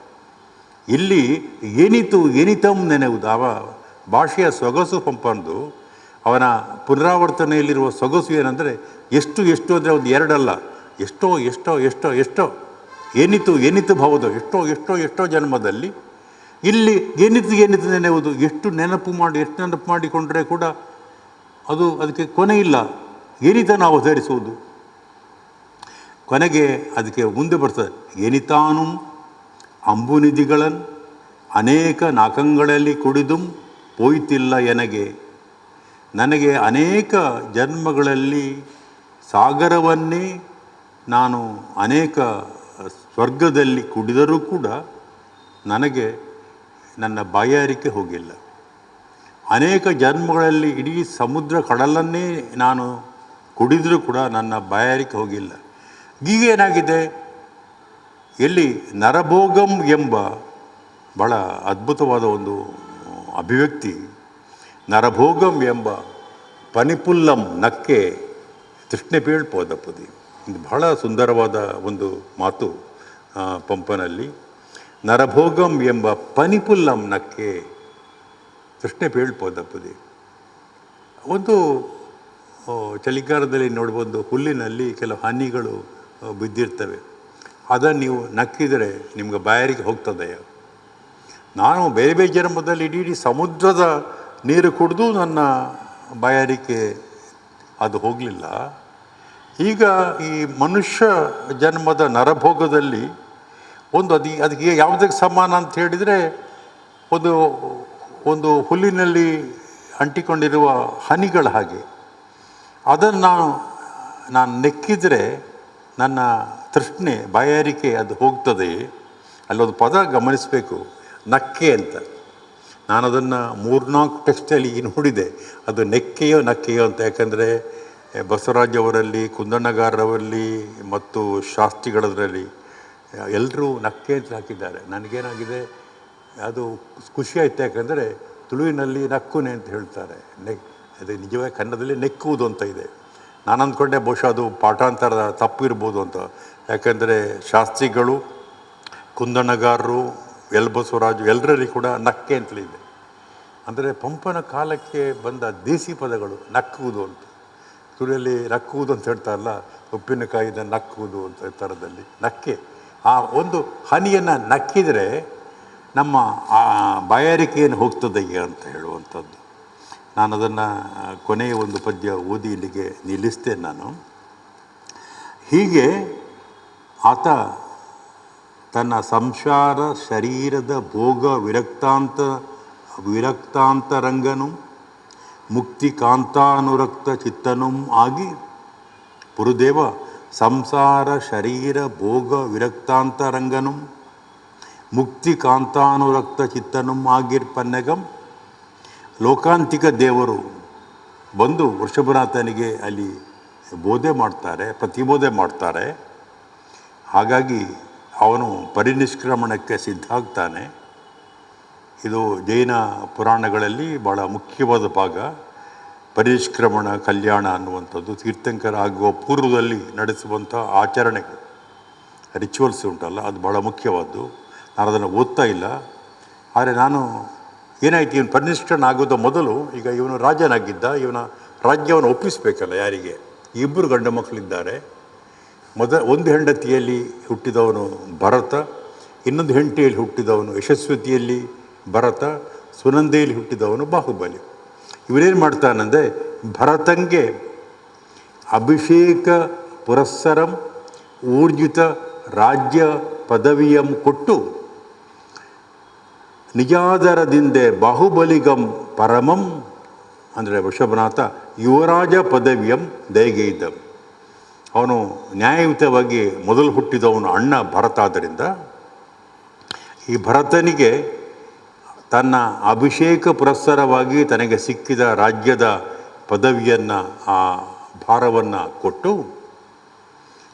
ಇಲ್ಲಿ ಎನಿತು ಎನಿತಂ ನೆನೆಯುವುದು. ಅವ ಭಾಷೆಯ ಸೊಗಸು ಪಂಪಂದು, ಅವನ ಪುನರಾವರ್ತನೆಯಲ್ಲಿರುವ ಸೊಗಸು ಏನಂದರೆ ಎಷ್ಟು ಅಂದರೆ ಒಂದು ಎರಡಲ್ಲ, ಎಷ್ಟೋ ಎನಿತು ಎನಿತು ಭವದು, ಎಷ್ಟೋ ಜನ್ಮದಲ್ಲಿ. ಇಲ್ಲಿ ಎನಿತು ನೆನೆಯುವುದು. ಎಷ್ಟು ನೆನಪು ಮಾಡಿಕೊಂಡ್ರೆ ಕೂಡ ಅದಕ್ಕೆ ಕೊನೆ ಇಲ್ಲ. ಎನಿತನ್ನು ಅವತರಿಸುವುದು. ಕೊನೆಗೆ ಅದಕ್ಕೆ ಮುಂದೆ ಬರ್ತದೆ, ಎನಿತಾನು ಅಂಬುನಿಧಿಗಳನ್ನು ಅನೇಕ ನಾಕಂಗಳಲ್ಲಿ ಕುಡಿದುಂ ಪೋಯ್ತಿಲ್ಲ ನನಗೆ ಅನೇಕ ಜನ್ಮಗಳಲ್ಲಿ ಸಾಗರವನ್ನೇ ನಾನು ಅನೇಕ ಸ್ವರ್ಗದಲ್ಲಿ ಕುಡಿದರೂ ಕೂಡ ನನಗೆ ನನ್ನ ಬಾಯಾರಿಕೆ ಹೋಗಿಲ್ಲ. ಅನೇಕ ಜನ್ಮಗಳಲ್ಲಿ ಇಡೀ ಸಮುದ್ರ ಕಡಲನ್ನೇ ನಾನು ಕುಡಿದರೂ ಕೂಡ ನನ್ನ ಬಾಯಾರಿಕೆ ಹೋಗಿಲ್ಲ. ಈಗೇನಾಗಿದೆ, ಎಲ್ಲಿ ನರಭೋಗಂ ಎಂಬ ಭಾಳ ಅದ್ಭುತವಾದ ಒಂದು ಅಭಿವ್ಯಕ್ತಿ. ನರಭೋಗಂ ಎಂಬ ಪನಿಪುಲ್ಲಂ ನಕ್ಕೆ ತೃಷ್ಣೆ ಬೀಳ್ಪೋದಪ್ಪದಿ. ಇದು ಬಹಳ ಸುಂದರವಾದ ಒಂದು ಮಾತು ಪಂಪನಲ್ಲಿ. ನರಭೋಗಂ ಎಂಬ ಪನಿಪುಲ್ಲಂ ನಕ್ಕೆ ತೃಷ್ಣೆ ಬೀಳ್ಪೋದಪ್ಪದಿ. ಒಂದು ಚಳಿಗಾಲದಲ್ಲಿ ನೋಡ್ಬೋದು, ಹುಲ್ಲಿನಲ್ಲಿ ಕೆಲವು ಹನಿಗಳು ಬಿದ್ದಿರ್ತವೆ. ಅದನ್ನು ನೀವು ನಕ್ಕಿದರೆ ನಿಮ್ಗೆ ಬಾಯಾರಿಕೆ ಹೋಗ್ತದೆ. ನಾನು ಬೇರೆ ಬೇರೆ ಜನ್ಮದಲ್ಲಿ ಇಡೀ ಸಮುದ್ರದ ನೀರು ಕುಡಿದು ನನ್ನ ಬಾಯಾರಿಕೆ ಅದು ಹೋಗಲಿಲ್ಲ. ಈಗ ಈ ಮನುಷ್ಯ ಜನ್ಮದ ನರಭೋಗದಲ್ಲಿ ಅದಕ್ಕೆ ಯಾವುದಕ್ಕೆ ಸಮಾನ ಅಂತ ಹೇಳಿದರೆ, ಒಂದು ಹುಲ್ಲಿನಲ್ಲಿ ಅಂಟಿಕೊಂಡಿರುವ ಹನಿಗಳ ಹಾಗೆ. ಅದನ್ನು ನಾನು ನೆಕ್ಕಿದರೆ ನನ್ನ ತೃಷ್ಣೆ, ಬಾಯಾರಿಕೆ ಅದು ಹೋಗ್ತದೆ. ಅಲ್ಲೊಂದು ಪದ ಗಮನಿಸಬೇಕು, ನಕ್ಕೆ ಅಂತ. ನಾನು ಅದನ್ನು 3-4 ಟೆಕ್ಸ್ಟಲ್ಲಿ ನೋಡಿದೆ, ಅದು ನಕ್ಕೆಯೋ ಅಂತ. ಯಾಕಂದರೆ ಬಸವರಾಜ್ ಅವರಲ್ಲಿ, ಕುಂದಣ್ಣಗಾರರಲ್ಲಿ ಮತ್ತು ಶಾಸ್ತ್ರಿಗಳದರಲ್ಲಿ ಎಲ್ಲರೂ ನಕ್ಕೆ ಅಂತ ಹಾಕಿದ್ದಾರೆ. ನನಗೇನಾಗಿದೆ, ಅದು ಖುಷಿ ಆಯ್ತು. ಯಾಕಂದರೆ ತುಳುವಿನಲ್ಲಿ ನಕ್ಕುನೆ ಅಂತ ಹೇಳ್ತಾರೆ. ಅದು ನಿಜವಾಗಿ ಕನ್ನಡದಲ್ಲಿ ನೆಕ್ಕುವುದು ಅಂತ ಇದೆ. ನಾನು ಅಂದ್ಕೊಂಡೆ ಬಹುಶಃ ಅದು ಪಾಠಾಂತರದ ತಪ್ಪು ಇರ್ಬೋದು ಅಂತ. ಯಾಕಂದರೆ ಶಾಸ್ತ್ರಿಗಳು, ಕುಂದಣ್ಣಗಾರರು, ಬಸವರಾಜು ಎಲ್ಲರಲ್ಲಿ ಕೂಡ ನಕ್ಕೆ ಅಂತಲೇ ಇದೆ. ಅಂದರೆ ಪಂಪನ ಕಾಲಕ್ಕೆ ಬಂದ ದೇಸಿ ಪದಗಳು ನಕ್ಕುವುದು ಅಂತ. ತುಳಿಯಲ್ಲಿ ನಕ್ಕುವುದು ಅಂತ ಹೇಳ್ತಾರಲ್ಲ, ಉಪ್ಪಿನಕಾಯಿನ ನಕ್ಕುವುದು ಅಂತ ಥರದಲ್ಲಿ ನಕ್ಕೆ. ಆ ಒಂದು ಹನಿಯನ್ನು ನಕ್ಕಿದರೆ ನಮ್ಮ ಬಾಯಾರಿಕೆಯನ್ನು ಹೋಗ್ತದೆಯೇ ಅಂತ ಹೇಳುವಂಥದ್ದು. ನಾನು ಅದನ್ನು ಕೊನೆಯ ಒಂದು ಪದ್ಯ ಓದಿ ಇಲ್ಲಿಗೆ ನಿಲ್ಲಿಸ್ತೇನೆ ನಾನು. ಹೀಗೆ ಆತ ತನ್ನ ಸಂಸಾರ ಶರೀರದ ಭೋಗ ವಿರಕ್ತಾಂತರಂಗನು ಮುಕ್ತಿ ಕಾಂತಾನುರಕ್ತ ಚಿತ್ತನೂ ಆಗಿ, ಪುರುದೇವ ಸಂಸಾರ ಶರೀರ ಭೋಗ ವಿರಕ್ತಾಂತರಂಗನು ಮುಕ್ತಿ ಕಾಂತಾನುರಕ್ತ ಚಿತ್ತನೂ ಆಗಿರ್ಪನ್ನಗಂ. ಲೋಕಾಂತಿಕ ದೇವರು ಬಂದು ವೃಷಭನಾಥನಿಗೆ ಅಲ್ಲಿ ಬೋಧೆ ಮಾಡ್ತಾರೆ, ಪ್ರತಿಬೋಧೆ ಮಾಡ್ತಾರೆ. ಹಾಗಾಗಿ ಅವನು ಪರಿನಿಷ್ಕ್ರಮಣಕ್ಕೆ ಸಿದ್ಧ ಆಗ್ತಾನೆ. ಇದು ಜೈನ ಪುರಾಣಗಳಲ್ಲಿ ಭಾಳ ಮುಖ್ಯವಾದ ಭಾಗ. ಪರಿನಿಷ್ಕ್ರಮಣ ಕಲ್ಯಾಣ ಅನ್ನುವಂಥದ್ದು ತೀರ್ಥಂಕರ ಆಗುವ ಪೂರ್ವದಲ್ಲಿ ನಡೆಸುವಂಥ ಆಚರಣೆಗಳು, ರಿಚುವಲ್ಸ್ ಉಂಟಲ್ಲ, ಅದು ಭಾಳ ಮುಖ್ಯವಾದ್ದು. ನಾನು ಅದನ್ನು ಓದ್ತಾ ಇಲ್ಲ. ಆದರೆ ನಾನು ಏನಾಯ್ತು, ಇವನು ಪರಿನಿಷ್ಠನ ಆಗೋದು ಮೊದಲು, ಈಗ ಇವನು ರಾಜನಾಗಿದ್ದ, ಇವನ ರಾಜ್ಯವನ್ನು ಒಪ್ಪಿಸಬೇಕಲ್ಲ ಯಾರಿಗೆ? ಇಬ್ಬರು ಗಂಡು ಮಕ್ಕಳಿದ್ದಾರೆ. ಒಂದು ಹೆಂಡತಿಯಲ್ಲಿ ಹುಟ್ಟಿದವನು ಭರತ, ಇನ್ನೊಂದು ಹೆಂಡತಿಯಲ್ಲಿ ಹುಟ್ಟಿದವನು ಯಶಸ್ವತಿಯಲ್ಲಿ ಭರತ, ಸುನಂದೆಯಲ್ಲಿ ಹುಟ್ಟಿದವನು ಬಾಹುಬಲಿ. ಇವನೇನು ಮಾಡ್ತಾನಂದರೆ ಭರತಂಗೆ ಅಭಿಷೇಕ ಪುರಸ್ಸರಂ ಊರ್ಜಿತ ರಾಜ್ಯ ಪದವಿಯಂ ಕೊಟ್ಟು ನಿಜಾದರದಿಂದೆ ಬಾಹುಬಲಿಗಂ ಪರಮಂ ಅಂದರೆ ವೃಷಭನಾಥ ಯುವರಾಜ ಪದವಿಯಂ ದಯಗೈದಂ. ಅವನು ನ್ಯಾಯಯುತವಾಗಿ ಮೊದಲು ಹುಟ್ಟಿದವನು ಅಣ್ಣ ಭರತ. ಆದ್ದರಿಂದ ಈ ಭರತನಿಗೆ ತನ್ನ ಅಭಿಷೇಕ ಪುರಸ್ಸರವಾಗಿ ತನಗೆ ಸಿಕ್ಕಿದ ರಾಜ್ಯದ ಪದವಿಯನ್ನು, ಆ ಭಾರವನ್ನು ಕೊಟ್ಟು,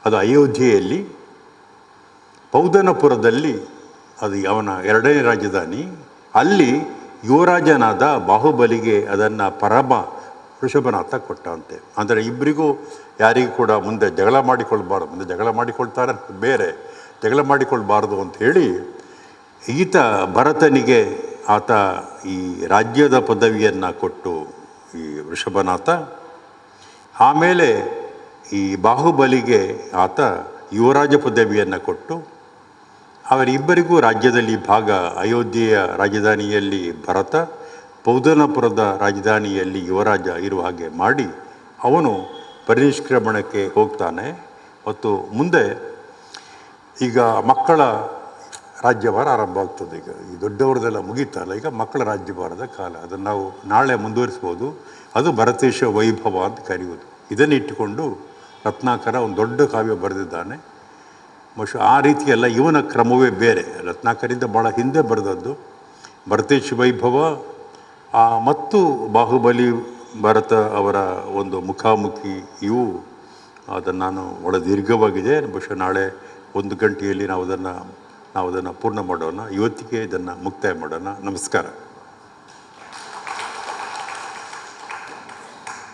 ಅದು ಅಯೋಧ್ಯೆಯಲ್ಲಿ ಪೌದನಪುರದಲ್ಲಿ, ಅದು ಅವನ ಎರಡನೇ ರಾಜಧಾನಿ, ಅಲ್ಲಿ ಯುವರಾಜನಾದ ಬಾಹುಬಲಿಗೆ ಅದನ್ನು ಪರಮ ವೃಷಭನಾಥ ಕೊಟ್ಟಂತೆ. ಅಂದರೆ ಇಬ್ಬರಿಗೂ ಯಾರಿಗೂ ಕೂಡ ಮುಂದೆ ಜಗಳ ಮಾಡಿಕೊಳ್ಬಾರ್ದು, ಮುಂದೆ ಜಗಳ ಮಾಡಿಕೊಳ್ತಾರೆ ಬೇರೆ, ಜಗಳ ಮಾಡಿಕೊಳ್ಬಾರ್ದು ಅಂಥೇಳಿ ಈತ ಭರತನಿಗೆ ಆತ ಈ ರಾಜ್ಯದ ಪದವಿಯನ್ನು ಕೊಟ್ಟು ಈ ವೃಷಭನಾಥ, ಆಮೇಲೆ ಈ ಬಾಹುಬಲಿಗೆ ಆತ ಯುವರಾಜ ಪದವಿಯನ್ನು ಕೊಟ್ಟು, ಅವರಿಬ್ಬರಿಗೂ ರಾಜ್ಯದಲ್ಲಿ ಭಾಗ, ಅಯೋಧ್ಯೆಯ ರಾಜಧಾನಿಯಲ್ಲಿ ಭರತ, ಪೌದನಪುರದ ರಾಜಧಾನಿಯಲ್ಲಿ ಯುವರಾಜ ಇರುವ ಹಾಗೆ ಮಾಡಿ ಅವನು ಪರಿನಿಷ್ಕ್ರಮಣಕ್ಕೆ ಹೋಗ್ತಾನೆ. ಮತ್ತು ಮುಂದೆ ಈಗ ಮಕ್ಕಳ ರಾಜ್ಯಭಾರ ಆರಂಭ ಆಗ್ತದೆ. ಈಗ ಈ ದೊಡ್ಡವ್ರದ್ದೆಲ್ಲ ಮುಗೀತಲ್ಲ, ಈಗ ಮಕ್ಕಳ ರಾಜ್ಯಭಾರದ ಕಾಲ. ಅದನ್ನು ನಾವು ನಾಳೆ ಮುಂದುವರಿಸ್ಬೋದು. ಅದು ಭರತೇಶ ವೈಭವ ಅಂತ ಕರೆಯುವುದು. ಇದನ್ನಿಟ್ಟುಕೊಂಡು ರತ್ನಾಕರ ಒಂದು ದೊಡ್ಡ ಕಾವ್ಯ ಬರೆದಿದ್ದಾನೆ. ಆ ರೀತಿಯಲ್ಲ, ಇವನ ಕ್ರಮವೇ ಬೇರೆ. ರತ್ನಾಕರಿಂದ ಭಾಳ ಹಿಂದೆ ಬರೆದದ್ದು ಭರತೇಶ ವೈಭವ ಮತ್ತು ಬಾಹುಬಲಿ ಭರತ ಅವರ ಒಂದು ಮುಖಾಮುಖಿ. ಇವು ಅದನ್ನು ನಾನು ಒಳ ದೀರ್ಘವಾಗಿದೆ. ಬಹುಶಃ ನಾಳೆ 1 ಗಂಟೆಯಲ್ಲಿ ನಾವು ಅದನ್ನು ಪೂರ್ಣ ಮಾಡೋಣ. ಇವತ್ತಿಗೆ ಇದನ್ನು ಮುಕ್ತಾಯ ಮಾಡೋಣ. ನಮಸ್ಕಾರ.